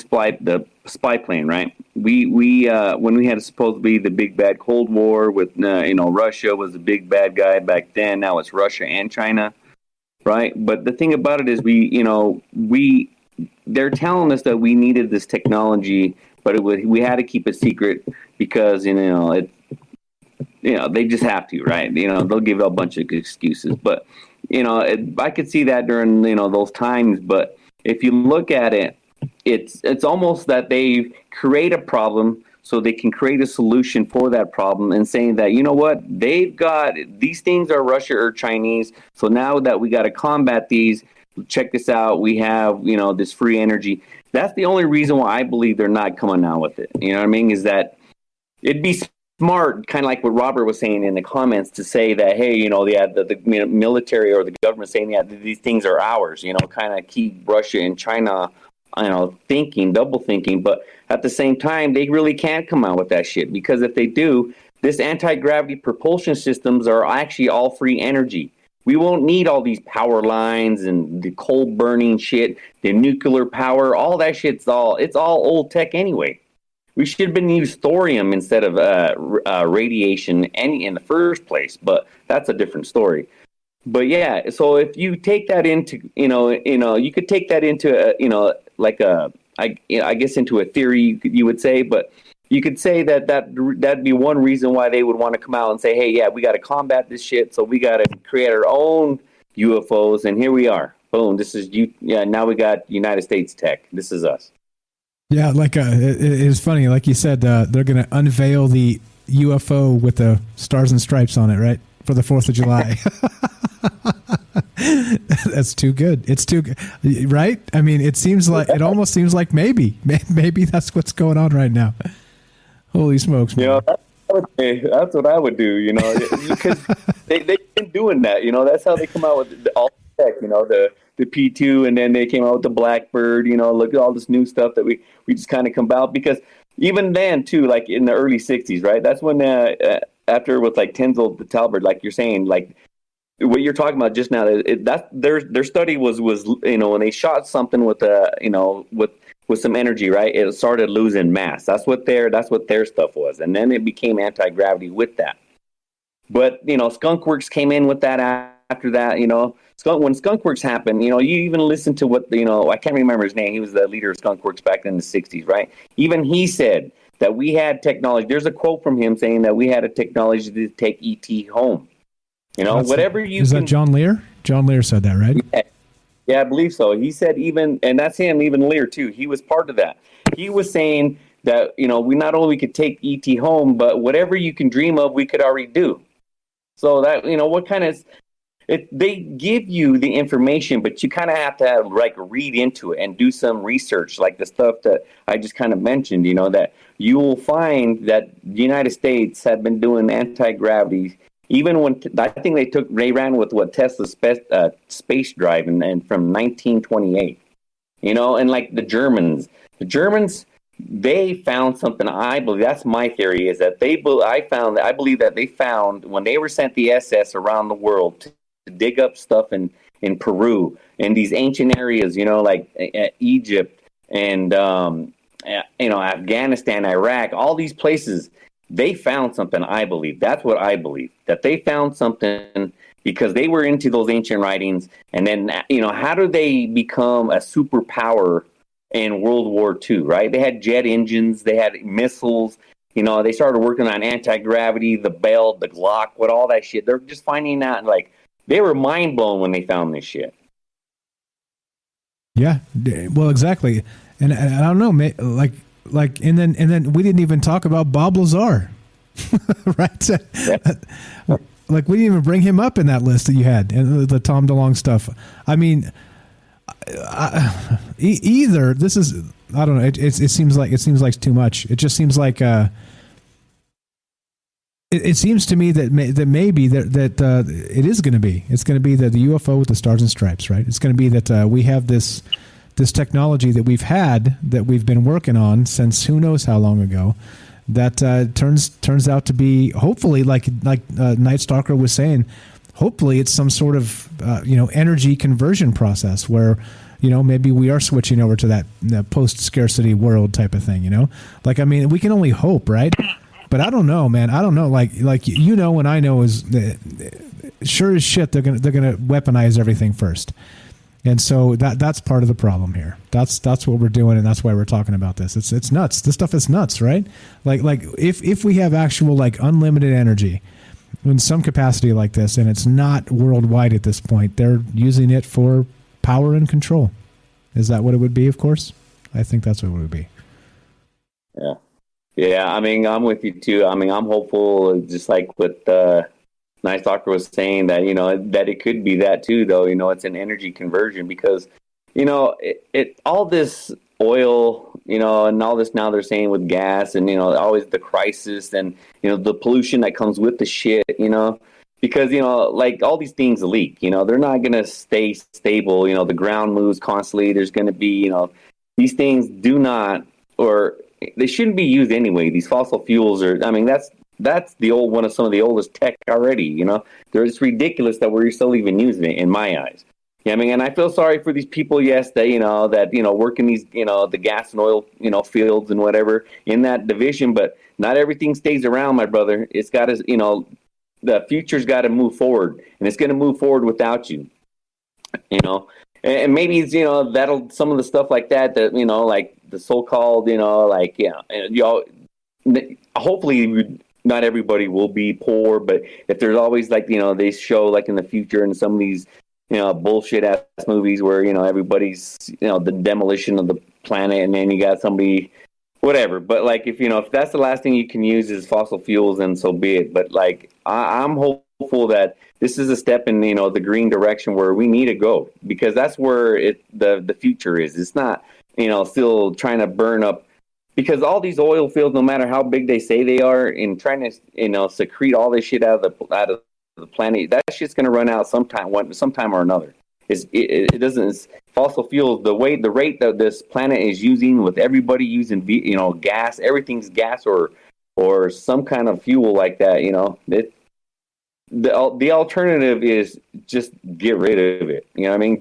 spy plane, right? We when we had supposed to be the big bad Cold War with Russia was the big bad guy back then. Now it's Russia and China, right? But the thing about it is they're telling us that we needed this technology, but we had to keep it secret because they just have to, right? They'll give a bunch of excuses, but I could see that during those times. But if you look at it, it's almost that they create a problem so they can create a solution for that problem, and saying that, they've got these things are Russia or Chinese. So now that we got to combat these, check this out. We have, this free energy. That's the only reason why I believe they're not coming out with it. You know what I mean? Is that it'd be smart, kind of like what Robert was saying in the comments, to say that, hey, the military or the government saying, yeah, these things are ours, kind of keep Russia and China, double thinking. But at the same time, they really can't come out with that shit, because if they do, this anti-gravity propulsion systems are actually all free energy. We won't need all these power lines and the coal burning shit, the nuclear power, all that shit's it's all old tech anyway. We should have been using thorium instead of radiation in the first place, but that's a different story. But yeah, so if you take that into, you could take that into, I guess into a theory, you would say, but you could say that'd be one reason why they would want to come out and say, hey, yeah, we got to combat this shit, so we got to create our own UFOs, and here we are. Boom, this is now we got United States tech. This is us. Yeah, it's funny. Like you said, they're going to unveil the UFO with the stars and stripes on it, right? For the 4th of July. That's too good. It's too good, right? I mean, it almost seems like maybe that's what's going on right now. Holy smokes, man. That's what I would do, because they've been doing that, that's how they come out with all the tech, the P2, and then they came out with the Blackbird, look at all this new stuff that we just kind of come out, because even then too, like in the early 60s, right? That's when after with like Tenzel the Talbert, like you're saying, like what you're talking about just now, their study was when they shot something with with some energy, right? It started losing mass. That's what their stuff was, and then it became anti-gravity with that. But Skunk Works came in with that after that. When Skunk Works happened, you even listen to what I can't remember his name. He was the leader of Skunk Works back in the 60s, right? Even he said that we had technology. There's a quote from him saying that we had a technology to take ET home. Is that John Lear? John Lear said that, right? Yeah, I believe so. He said and that's him, even Lear too. He was part of that. He was saying that, we not only could take ET home, but whatever you can dream of, we could already do. So that, they give you the information, but you kind of have to read into it and do some research, like the stuff that I just kind of mentioned, that you will find that the United States had been doing anti-gravity. Even when I think they ran with what Tesla's space drive and from 1928, and like the Germans, they found something. I believe that's my theory is that I believe that they found when they were sent the SS around the world to dig up stuff in Peru in these ancient areas, like Egypt and Afghanistan, Iraq, all these places. They found something, I believe. That's what I believe, that they found something because they were into those ancient writings. And then, how do they become a superpower in World War II, right? They had jet engines, they had missiles, they started working on anti-gravity, the Bell, the Glock, all that shit. They're just finding out, they were mind blown when they found this shit. Yeah, well, exactly. And I don't know, and then we didn't even talk about Bob Lazar, right? We didn't even bring him up in that list that you had, and the Tom DeLonge stuff. I mean, either this is, I don't know. It seems like too much. It just seems like it seems to me that maybe it is going to be. It's going to be the UFO with the stars and stripes, right? It's going to be that we have this technology that we've been working on since who knows how long ago, that turns out to be, hopefully, like Night Stalker was saying, hopefully it's some sort of energy conversion process where maybe we are switching over to that post scarcity world type of thing. I mean, we can only hope, right? But I don't know, man. I don't know. And I know is sure as shit they're gonna weaponize everything first. And so that's part of the problem here. That's what we're doing, and that's why we're talking about this. It's nuts. This stuff is nuts, right? Like if we have actual unlimited energy in some capacity like this, and it's not worldwide at this point, they're using it for power and control. Is that what it would be? Of course, I think that's what it would be. Yeah. I mean, I'm with you too. I mean, I'm hopeful, just like with Nice Doctor was saying that, that it could be that too, though. It's an energy conversion because, all this oil, and all this now they're saying with gas and, always the crisis and, the pollution that comes with the shit, because, all these things leak, they're not going to stay stable. The ground moves constantly. There's going to be, these things do not, or they shouldn't be used anyway. These fossil fuels are, I mean, that's the old one of some of the oldest tech already. It's ridiculous that we're still even using it in my eyes. Yeah, I mean, and I feel sorry for these people, yes, that work in these, the gas and oil, fields and whatever in that division, but not everything stays around, my brother. It's got to, the future's got to move forward, and it's going to move forward without you, and maybe it's, that'll, some of the stuff like that, like the so-called, hopefully not everybody will be poor, but if there's always they show in the future in some of these bullshit ass movies where everybody's the demolition of the planet, and then you got somebody whatever. But if that's the last thing you can use is fossil fuels, then so be it. But I'm hopeful hopeful that this is a step in, the green direction where we need to go, because that's where the future is. It's not, still trying to burn up, because all these oil fields, no matter how big they say they are, in trying to, secrete all this shit out of the planet, that shit's going to run out sometime or another. It doesn't. Fossil fuels, the rate that this planet is using, with everybody using gas, everything's gas or some kind of fuel like that. The alternative is just get rid of it.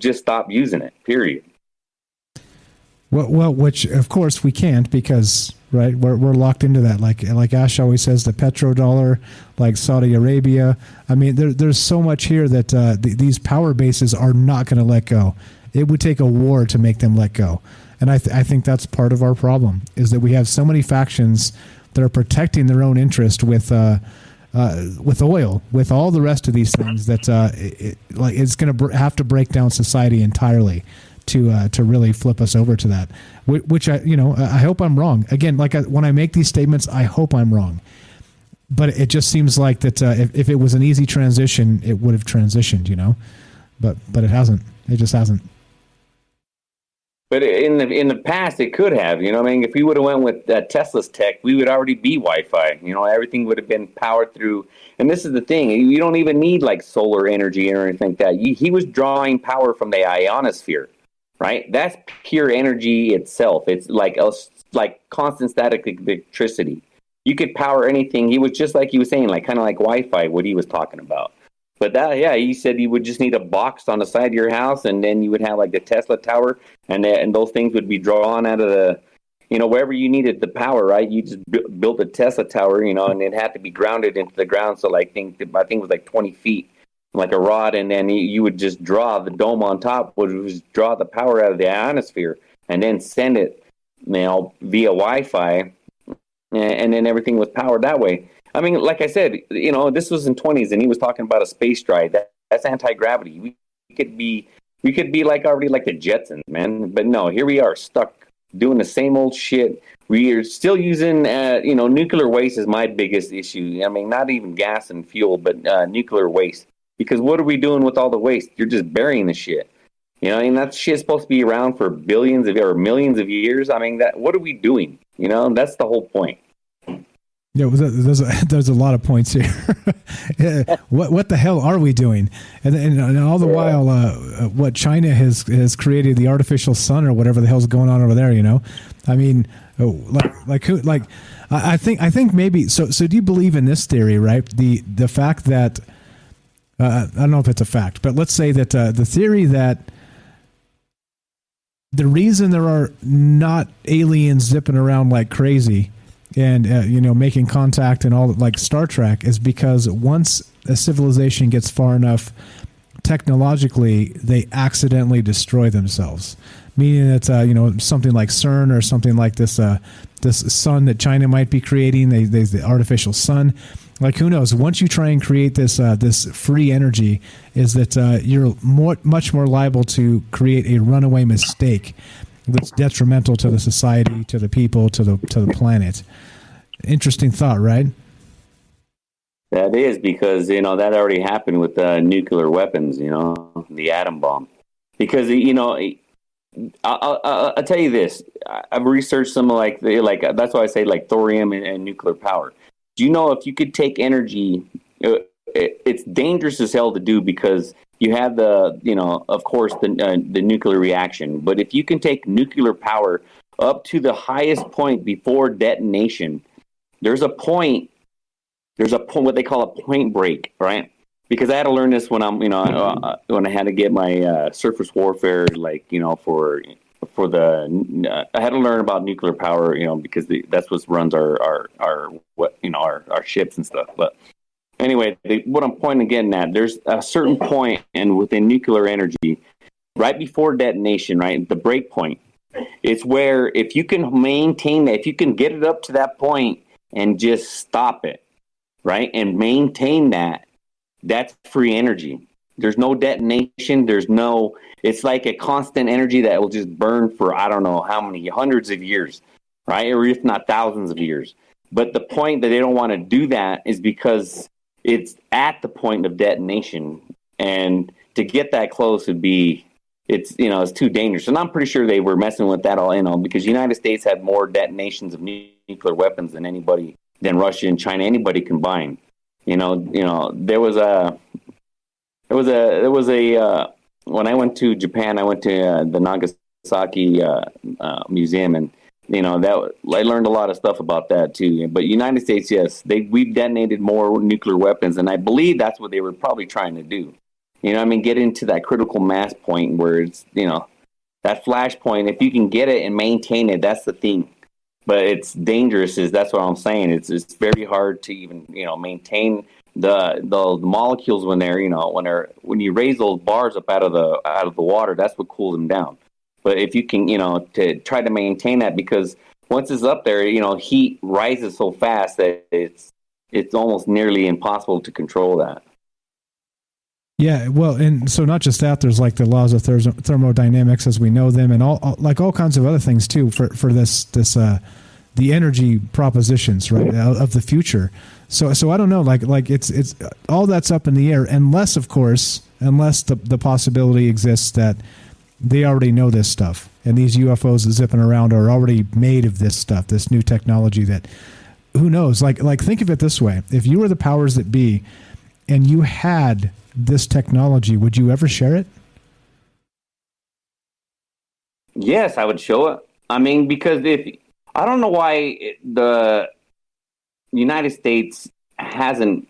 Just stop using it. Period. Well, which of course we can't, because right, we're locked into that. Like Ash always says, the petrodollar, like Saudi Arabia. I mean, there's so much here that these power bases are not going to let go. It would take a war to make them let go, and I think that's part of our problem, is that we have so many factions that are protecting their own interest with oil, with all the rest of these things, that it's going to have to break down society entirely to really flip us over to that. Which I hope I'm wrong. Again, when I make these statements, I hope I'm wrong. But it just seems like that if it was an easy transition, it would have transitioned, But it hasn't. It just hasn't. But in the past, it could have. If we would have went with Tesla's tech, we would already be Wi-Fi. Everything would have been powered through. And this is the thing: you don't even need like solar energy or anything like that. He was drawing power from the ionosphere, right? That's pure energy itself. It's like constant static electricity. You could power anything. He was just like he was saying, kind of like Wi-Fi, what he was talking about. But he said you would just need a box on the side of your house, and then you would have like the Tesla tower, and those things would be drawn out of the, wherever you needed the power, right? You just built a Tesla tower, and it had to be grounded into the ground. So I think it was like 20 feet, like a rod, and then you would just draw the dome on top, would just draw the power out of the ionosphere, and then send it, via Wi-Fi, and then everything was powered that way. I mean, like I said, this was in 20s, and he was talking about a space drive. That's anti-gravity. We could be like already like the Jetsons, man. But no, here we are stuck doing the same old shit. We are still using, nuclear waste is my biggest issue. I mean, not even gas and fuel, but nuclear waste. Because what are we doing with all the waste? You're just burying the shit. That shit's supposed to be around for billions or millions of years. I mean, what are we doing? That's the whole point. Yeah, there's a lot of points here. What the hell are we doing? And all the while, what China has created the artificial sun or whatever the hell's going on over there. I mean, I think maybe. So do you believe in this theory? Right, the fact that I don't know if it's a fact, but let's say that the theory that the reason there are not aliens zipping around like crazy and making contact and all, like Star Trek, is because once a civilization gets far enough technologically, they accidentally destroy themselves. Meaning that something like CERN or something like this sun that China might be creating, there's the artificial sun. Like, who knows? Once you try and create this free energy, is that you're much more liable to create a runaway mistake that's detrimental to the society, to the people, to the planet. Interesting thought, right? That is, because that already happened with nuclear weapons. The atom bomb. Because I'll tell you this: I've researched some like that's why I say like thorium and nuclear power. Do you know if you could take energy? It's dangerous as hell to do, because you have of course, the nuclear reaction. But if you can take nuclear power up to the highest point before detonation, there's a point, what they call a point break, right? Because I had to learn this when when I had to get my surface warfare, for the I had to learn about nuclear power, because that's what runs our ships and stuff. But anyway, what I'm getting at, there's a certain point, and within nuclear energy, right before detonation, right, the break point, it's where if you can maintain that, if you can get it up to that point and just stop it, right, and maintain that, that's free energy. There's no detonation. It's like a constant energy that will just burn for I don't know how many hundreds of years, right, or if not thousands of years. But the point that they don't want to do that is because it's at the point of detonation, and to get that close would be, it's too dangerous. And I'm pretty sure they were messing with that all, because the United States had more detonations of nuclear weapons than Russia and China, anybody combined. There was a when I went to Japan, I went to the Nagasaki museum, and that I learned a lot of stuff about that too. But United States, yes, we've detonated more nuclear weapons, and I believe that's what they were probably trying to do. Get into that critical mass point where it's that flash point. If you can get it and maintain it, that's the thing. But it's dangerous. That's what I'm saying. It's very hard to even maintain the molecules when they're when you raise those bars up out of the water. That's what cools them down. But if you can to try to maintain that, because once it's up there, heat rises so fast that it's almost nearly impossible to control that. Yeah, well, and so not just that, there's like the laws of thermodynamics as we know them, and all kinds of other things too for this the energy propositions, right, of the future. So I don't know, like it's all that's up in the air, unless the possibility exists that they already know this stuff, and these UFOs zipping around are already made of this stuff, this new technology that, who knows? Like think of it this way: if you were the powers that be, and you had this technology, would you ever share it? Yes, I would show it. Because I don't know why the United States hasn't,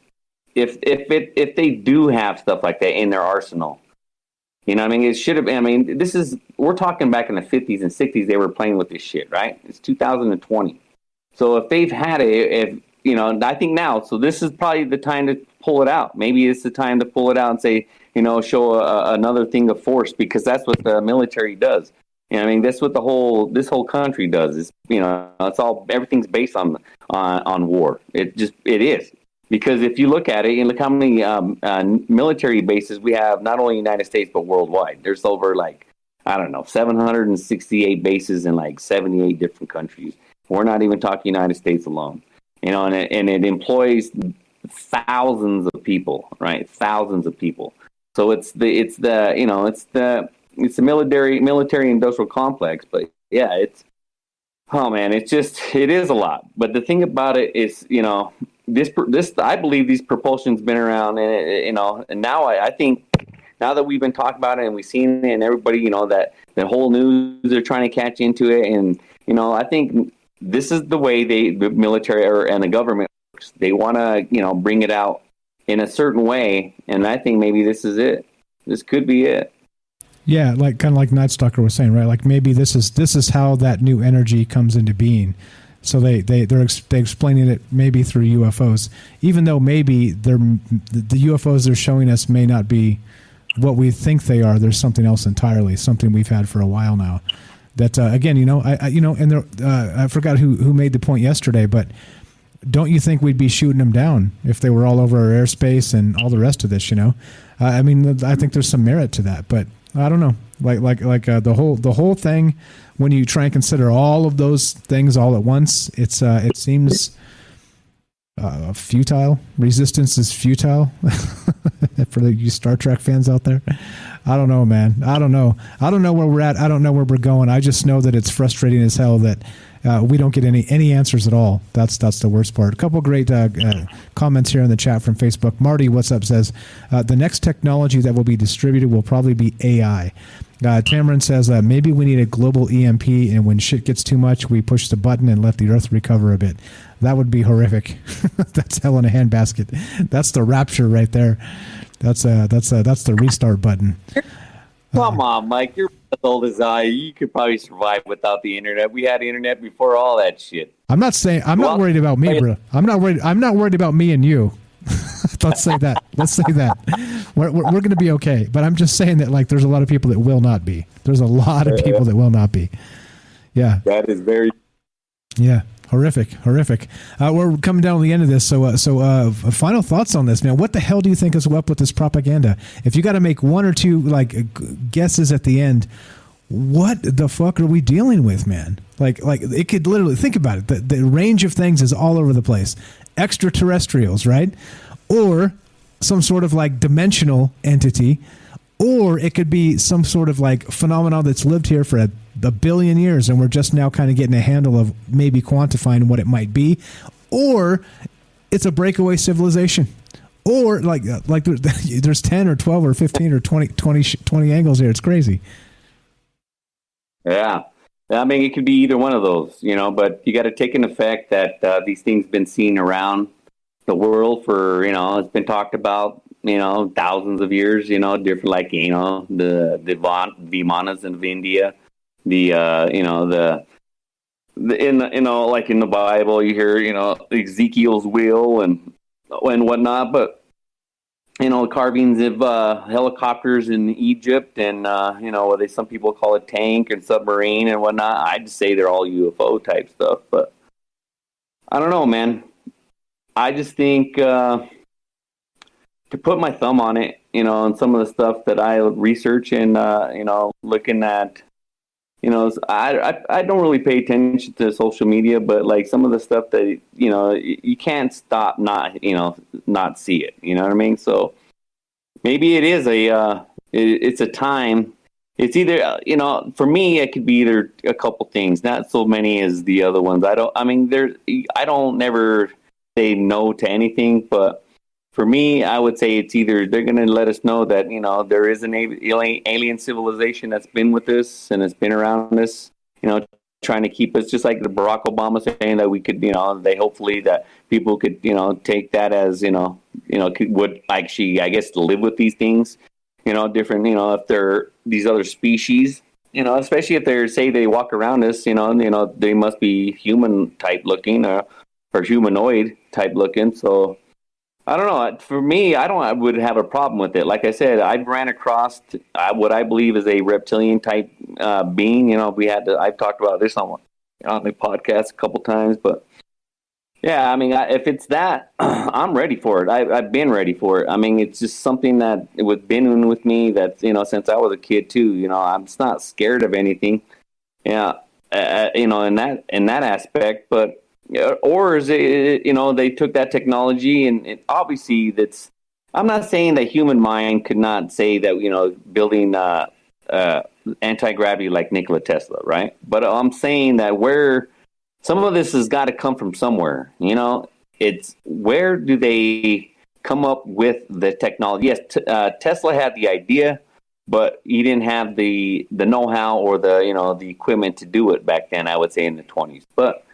if they do have stuff like that in their arsenal, it should have been. We're talking back in the 50s and 60s, they were playing with this shit, right? It's 2020. So if they've had it, I think now, so this is probably the time to pull it out. Maybe it's the time to pull it out and say, show another thing of force, because that's what the military does. That's what this whole country does. Is it's all, everything's based on war. It is, because if you look at it, and look how many military bases we have, not only in the United States but worldwide. There's over 768 bases in 78 different countries. We're not even talking United States alone. And it employs thousands of people, right? Thousands of people. So it's the military industrial complex. But yeah, it is a lot. But the thing about it is, this I believe these propulsion's been around, and now I think, now that we've been talking about it and we've seen it, and everybody, that the whole news are trying to catch into it, and I think this is the way the military and the government works. They want to, bring it out in a certain way, and I think maybe this is it. This could be it. Yeah, kind of like Night Stalker was saying, right? Like maybe this is how that new energy comes into being. So they're explaining it maybe through UFOs, even though maybe the UFOs they're showing us may not be what we think they are. There's something else entirely, something we've had for a while now. That again, I forgot who made the point yesterday, but don't you think we'd be shooting them down if they were all over our airspace and all the rest of this? I think there's some merit to that, but I don't know. The whole thing, when you try and consider all of those things all at once, it seems futile. Resistance is futile for you Star Trek fans out there. I don't know, man. I don't know where we're at. I don't know where we're going. I just know that it's frustrating as hell that we don't get any answers at all. That's the worst part. A couple great comments here in the chat from Facebook. Marty, what's up, says, the next technology that will be distributed will probably be AI. Tamarin says, maybe we need a global EMP, and when shit gets too much, we push the button and let the Earth recover a bit. That would be horrific. That's hell in a handbasket. That's the rapture right there. That's the restart button. Come on, Mike. You're as old as I. You could probably survive without the internet. We had internet before all that shit. I'm not not worried about me, bro. I'm not worried about me and you. Let's say that. We're going to be okay. But I'm just saying that there's a lot of people that will not be. There's a lot of people that will not be. Yeah. That is very. Yeah. Horrific. We're coming down to the end of this. So final thoughts on this, man. What the hell do you think is up with this propaganda? If you got to make one or two guesses at the end, what the fuck are we dealing with, man? Like it could literally, think about it. The range of things is all over the place. Extraterrestrials, right? or some sort of like dimensional entity, or it could be some sort of like phenomenon that's lived here for a billion years and we're just now kind of getting a handle of maybe quantifying what it might be, or it's a breakaway civilization, or like there's 10 or 12 or 15 or 20 angles here. It's crazy. Yeah. I mean, it could be either one of those, but you got to take into effect that these things been seen around the world for, it's been talked about, thousands of years, different, like, the Vimanas in India, like in the Bible, you hear, Ezekiel's wheel and whatnot, but, carvings of helicopters in Egypt and, some people call it tank and submarine and whatnot. I'd say they're all UFO type stuff, but I don't know, man. I just think to put my thumb on it, and some of the stuff that I research and, looking at, I don't really pay attention to social media, but like some of the stuff that, you can't stop not see it. You know what I mean? So maybe it is it's a time. It's either, for me, it could be either a couple things, not so many as the other ones. I don't never say no to anything, but for me, I would say it's either they're going to let us know that, there is an alien civilization that's been with us and has been around us, trying to keep us, just like the Barack Obama saying that we could, they hopefully that people could, take that as, would actually, I guess, live with these things, different, if they're these other species, especially if they say they walk around us, they must be human type looking or humanoid type looking. So I don't know. For me, I would have a problem with it. Like I said, I ran across what I believe is a reptilian type being. I've talked about this on the podcast a couple times, but yeah, I mean, if it's that, I'm ready for it. I've been ready for it. I mean, it's just something that it was been with me that, since I was a kid too, I'm just not scared of anything. Yeah. In that aspect, but, or is it, they took that technology and obviously I'm not saying that human mind could not say that, building anti-gravity like Nikola Tesla, right? But I'm saying that where some of this has got to come from somewhere, it's where do they come up with the technology? Yes, Tesla had the idea, but he didn't have the know-how or the equipment to do it back then, I would say in the 1920s. But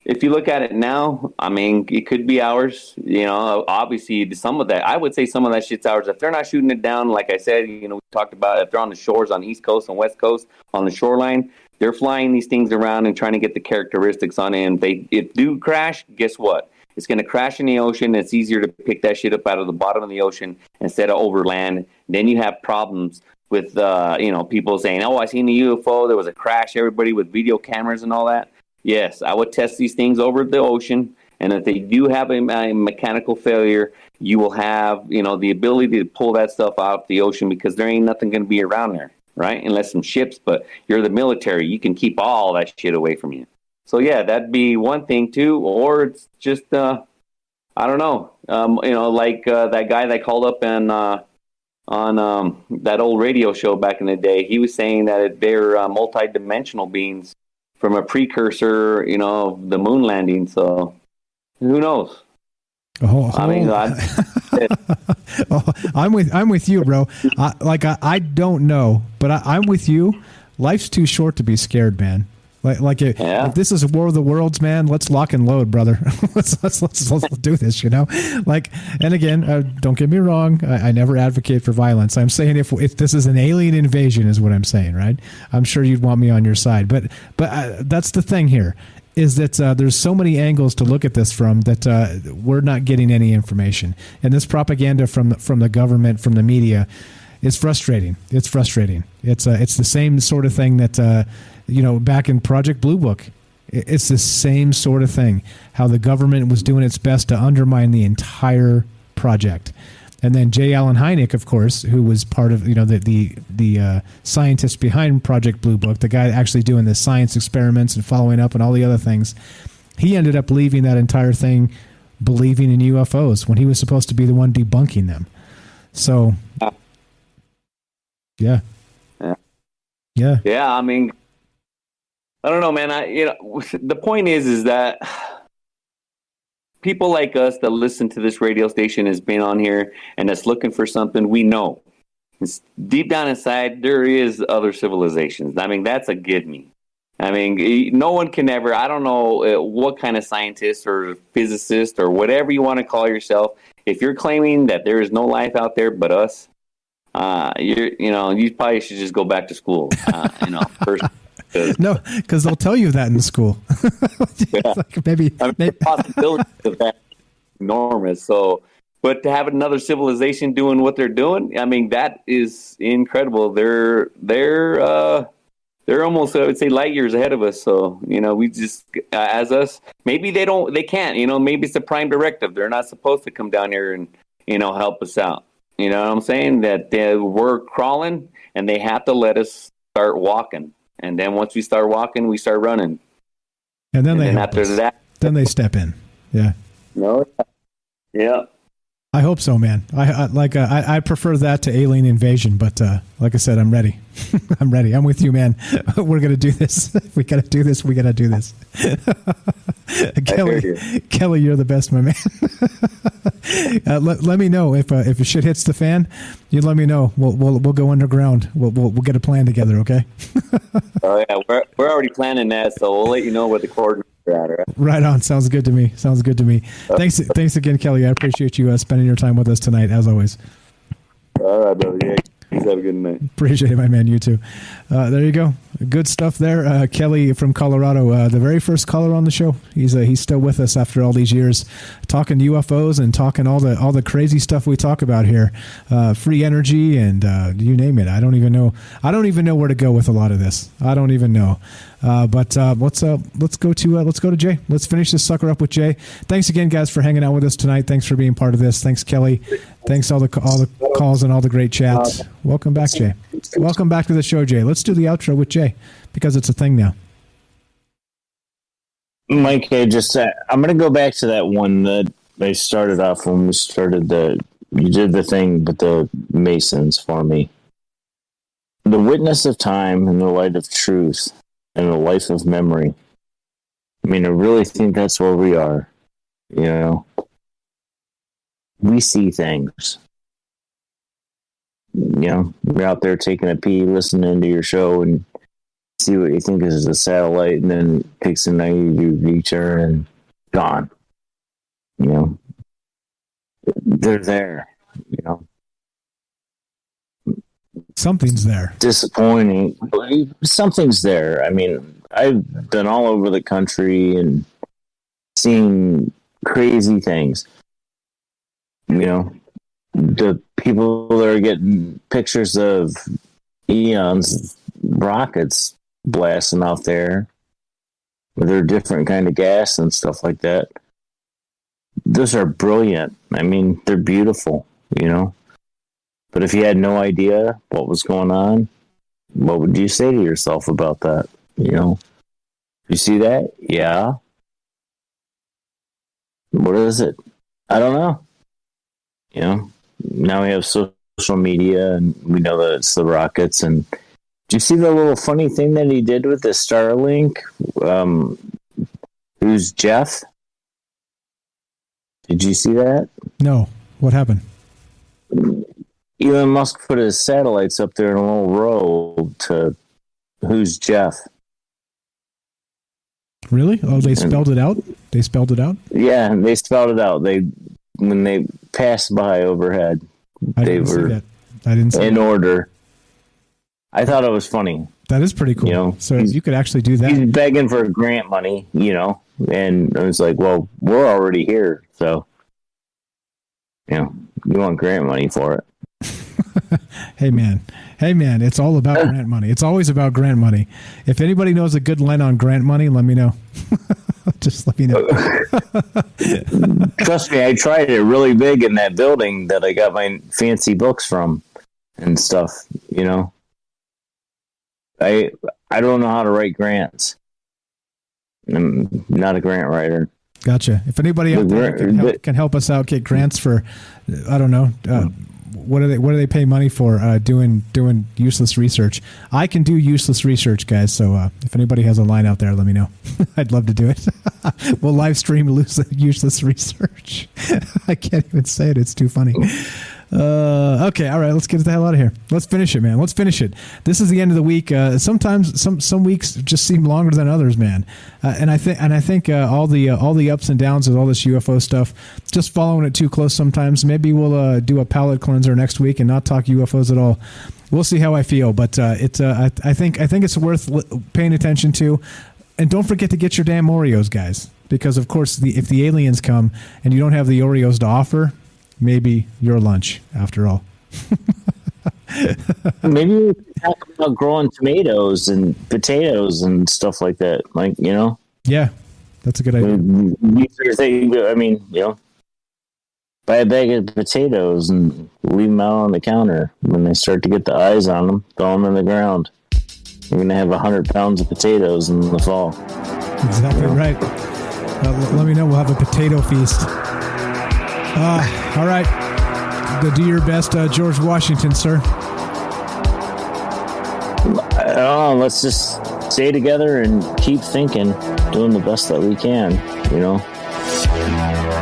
if you look at it now, I mean, it could be ours. Obviously, some of that, I would say some of that shit's ours. If they're not shooting it down, like I said, we talked about if they're on the shores on the East Coast and West Coast on the shoreline, they're flying these things around and trying to get the characteristics on it. And if they do crash, guess what? It's going to crash in the ocean. It's easier to pick that shit up out of the bottom of the ocean instead of over land. Then you have problems with, people saying, oh, I seen a UFO. There was a crash. Everybody with video cameras and all that. Yes, I would test these things over the ocean, and if they do have a mechanical failure, you will have, the ability to pull that stuff out the ocean because there ain't nothing going to be around there, right? Unless some ships, but you're the military. You can keep all that shit away from you. So, yeah, that'd be one thing, too, or it's just, I don't know, like that guy that called up on that old radio show back in the day, he was saying that they're multi-dimensional beings from a precursor, of the moon landing. So who knows? I mean, I'm with you, bro. I don't know, but I'm with you. Life's too short to be scared, man. If this is a War of the Worlds, man, let's lock and load, brother. let's do this, and again, don't get me wrong. I never advocate for violence. I'm saying if this is an alien invasion is what I'm saying, right? I'm sure you'd want me on your side. But that's the thing here is that there's so many angles to look at this from that we're not getting any information. And this propaganda from the government, from the media, is frustrating. It's frustrating. It's the same sort of thing that back in Project Blue Book, it's the same sort of thing. How the government was doing its best to undermine the entire project, and then J. Allen Hynek, of course, who was part of the scientist behind Project Blue Book, the guy actually doing the science experiments and following up and all the other things. He ended up leaving that entire thing believing in UFOs when he was supposed to be the one debunking them. So, yeah. I mean, I don't know, man. The point is that people like us that listen to this radio station has been on here and that's looking for something. We know it's deep down inside there is other civilizations. I mean, that's a give me. I mean, no one can ever. I don't know what kind of scientist or physicist or whatever you want to call yourself. If you're claiming that there is no life out there but us, you probably should just go back to school. First. No, because they'll tell you that in school. Like maybe the possibility of that is enormous. So, but to have another civilization doing what they're doing, I mean, that is incredible. They're almost, I would say, light years ahead of us. So, we just, as us, maybe they can't, maybe it's a prime directive. They're not supposed to come down here and, help us out. You know what I'm saying? That we're crawling and they have to let us start walking. And then once we start walking, we start running. And then after that, then they step in. Yeah. No. Yeah. I hope so, man. I prefer that to alien invasion, but like I said, I'm ready. I'm ready. I'm with you, man. We're gonna do this. We gotta do this. We gotta do this. Kelly, you're the best, my man. Let me know if shit hits the fan. You let me know. We'll go underground. We'll get a plan together. Okay. Oh yeah, we're already planning that, so we'll let you know what the coordinates are at. Right on. Sounds good to me. Thanks again, Kelly. I appreciate you spending your time with us tonight, as always. All right, brother. Yeah, have a good night. Appreciate it, my man. You too. There you go. Good stuff there. Kelly from Colorado, the very first caller on the show. He's still with us after all these years, talking UFOs and talking all the crazy stuff we talk about here, free energy and you name it. I don't even know where to go with a lot of this. I don't even know. But let's go to Jay. Let's finish this sucker up with Jay. Thanks again, guys, for hanging out with us tonight. Thanks for being part of this. Thanks, Kelly. Thanks all the calls and all the great chats. Welcome back, Jay. Welcome back to the show, Jay. Let's do the outro with Jay because it's a thing now. Mike, I'm going to go back to that one that I started off when we started you did the thing with the Masons for me. The witness of time and the light of truth and the life of memory. I mean, I really think that's where we are. We see things. We're out there taking a pee, listening to your show, and see what you think is a satellite, and then it takes a 90-degree turn and gone. They're there. Something's there. Disappointing. Something's there. I mean, I've been all over the country and seen crazy things. The people that are getting pictures of eons rockets blasting off there with their different kind of gas and stuff like that. Those are brilliant. I mean, they're beautiful, But if you had no idea what was going on, what would you say to yourself about that? You see that? Yeah. What is it? I don't know. Now we have social media and we know that it's the rockets. And do you see the little funny thing that he did with the Starlink? Who's Jeff? Did you see that? No. What happened? Elon Musk put his satellites up there in a little row to who's Jeff. Really? Oh, they spelled it out? They spelled it out? Yeah, they spelled it out. When they passed by overhead, they were in order. I thought it was funny. That is pretty cool. So you could actually do that. He's begging for grant money, and I was like, well, we're already here. So, you want grant money for it. Hey man, it's all about grant money. It's always about grant money. If anybody knows a good line on grant money, let me know. Just let me know. Trust me, I tried it really big in that building that I got my fancy books from and stuff, I don't know how to write grants. I'm not a grant writer. Gotcha. If anybody out there can help us out, get grants for, I don't know, what do they pay money for doing useless research? I can do useless research, guys. So if anybody has a line out there, let me know. I'd love to do it. We'll live stream useless research. I can't even say it. It's too funny. Okay, all right, let's get the hell out of here. Let's finish it, man. Let's finish it. This is the end of the week. Sometimes some weeks just seem longer than others, man. And I think all the ups and downs with all this UFO stuff, just following it too close sometimes. Maybe we'll do a palate cleanser next week and not talk UFOs at all. We'll see how I feel, but I think it's worth paying attention to. And don't forget to get your damn Oreos, guys, because of course if the aliens come and you don't have the Oreos to offer, maybe your lunch after all. Maybe we can talk about growing tomatoes and potatoes and stuff like that. Like, Yeah, that's a good idea. Buy a bag of potatoes and leave them out on the counter. When they start to get the eyes on them, throw them in the ground. You're going to have 100 pounds of potatoes in the fall. Exactly right. Let me know. We'll have a potato feast. All right. Do your best, George Washington, sir. Let's just stay together and keep thinking, doing the best that we can,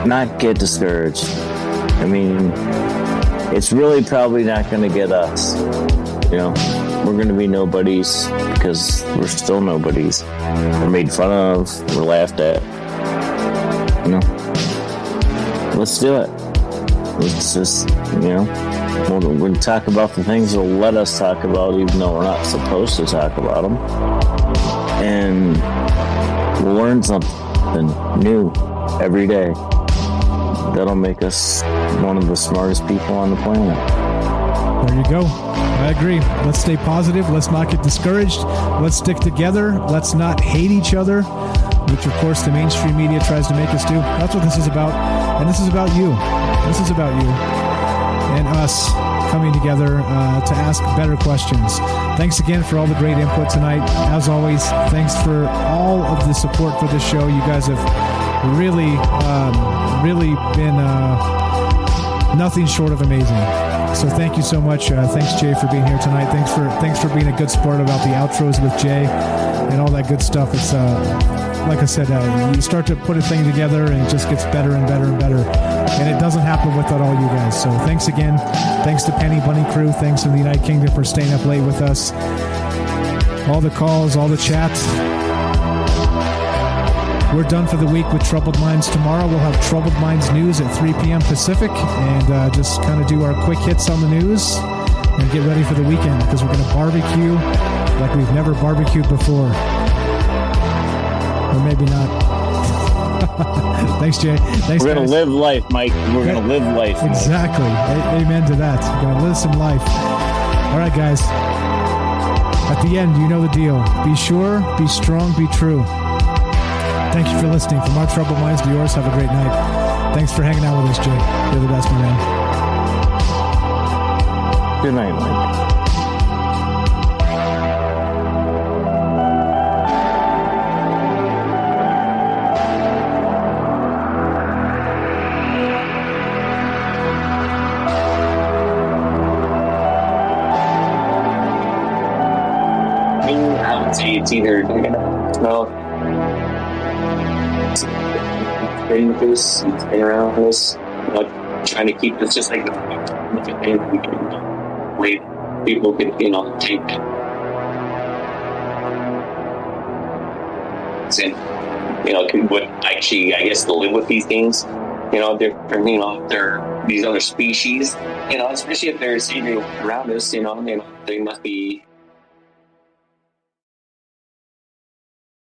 Not get discouraged. I mean, it's really probably not going to get us, We're going to be nobodies because we're still nobodies. We're made fun of. We're laughed at. Let's do it. Let's just, we'll talk about the things they'll let us talk about, even though we're not supposed to talk about them. And we'll learn something new every day. That'll make us one of the smartest people on the planet. There you go. I agree. Let's stay positive. Let's not get discouraged. Let's stick together. Let's not hate each other, which, of course, the mainstream media tries to make us do. That's what this is about. And this is about you. This is about you and us coming together to ask better questions. Thanks again for all the great input tonight. As always, thanks for all of the support for this show. You guys have really been nothing short of amazing. So thank you so much. Thanks, Jay, for being here tonight. Thanks for being a good sport about the outros with Jay and all that good stuff. It's like I said, you start to put a thing together and it just gets better and better and better. And it doesn't happen without all you guys. So thanks again. Thanks to Penny Bunny Crew. Thanks to the United Kingdom for staying up late with us. All the calls, all the chats. We're done for the week with Troubled Minds. Tomorrow we'll have Troubled Minds news at 3 p.m. Pacific and just kind of do our quick hits on the news and get ready for the weekend because we're going to barbecue like we've never barbecued before. Or maybe not. Thanks, Jay. Thanks, We're going to live life, Mike. We're going to live life. Mike. Exactly. Amen to that. We're going to live some life. All right, guys. At the end, you know the deal. Be sure, be strong, be true. Thank you for listening. From our Troubled Minds to yours, have a great night. Thanks for hanging out with us, Jay. You're the best, my man. Good night, Mike. I would say it's either staying with this and staying around this, trying to keep this just like the way people could, take and, would actually, I guess, to live with these things, they're these other species, especially if they're around us, they must be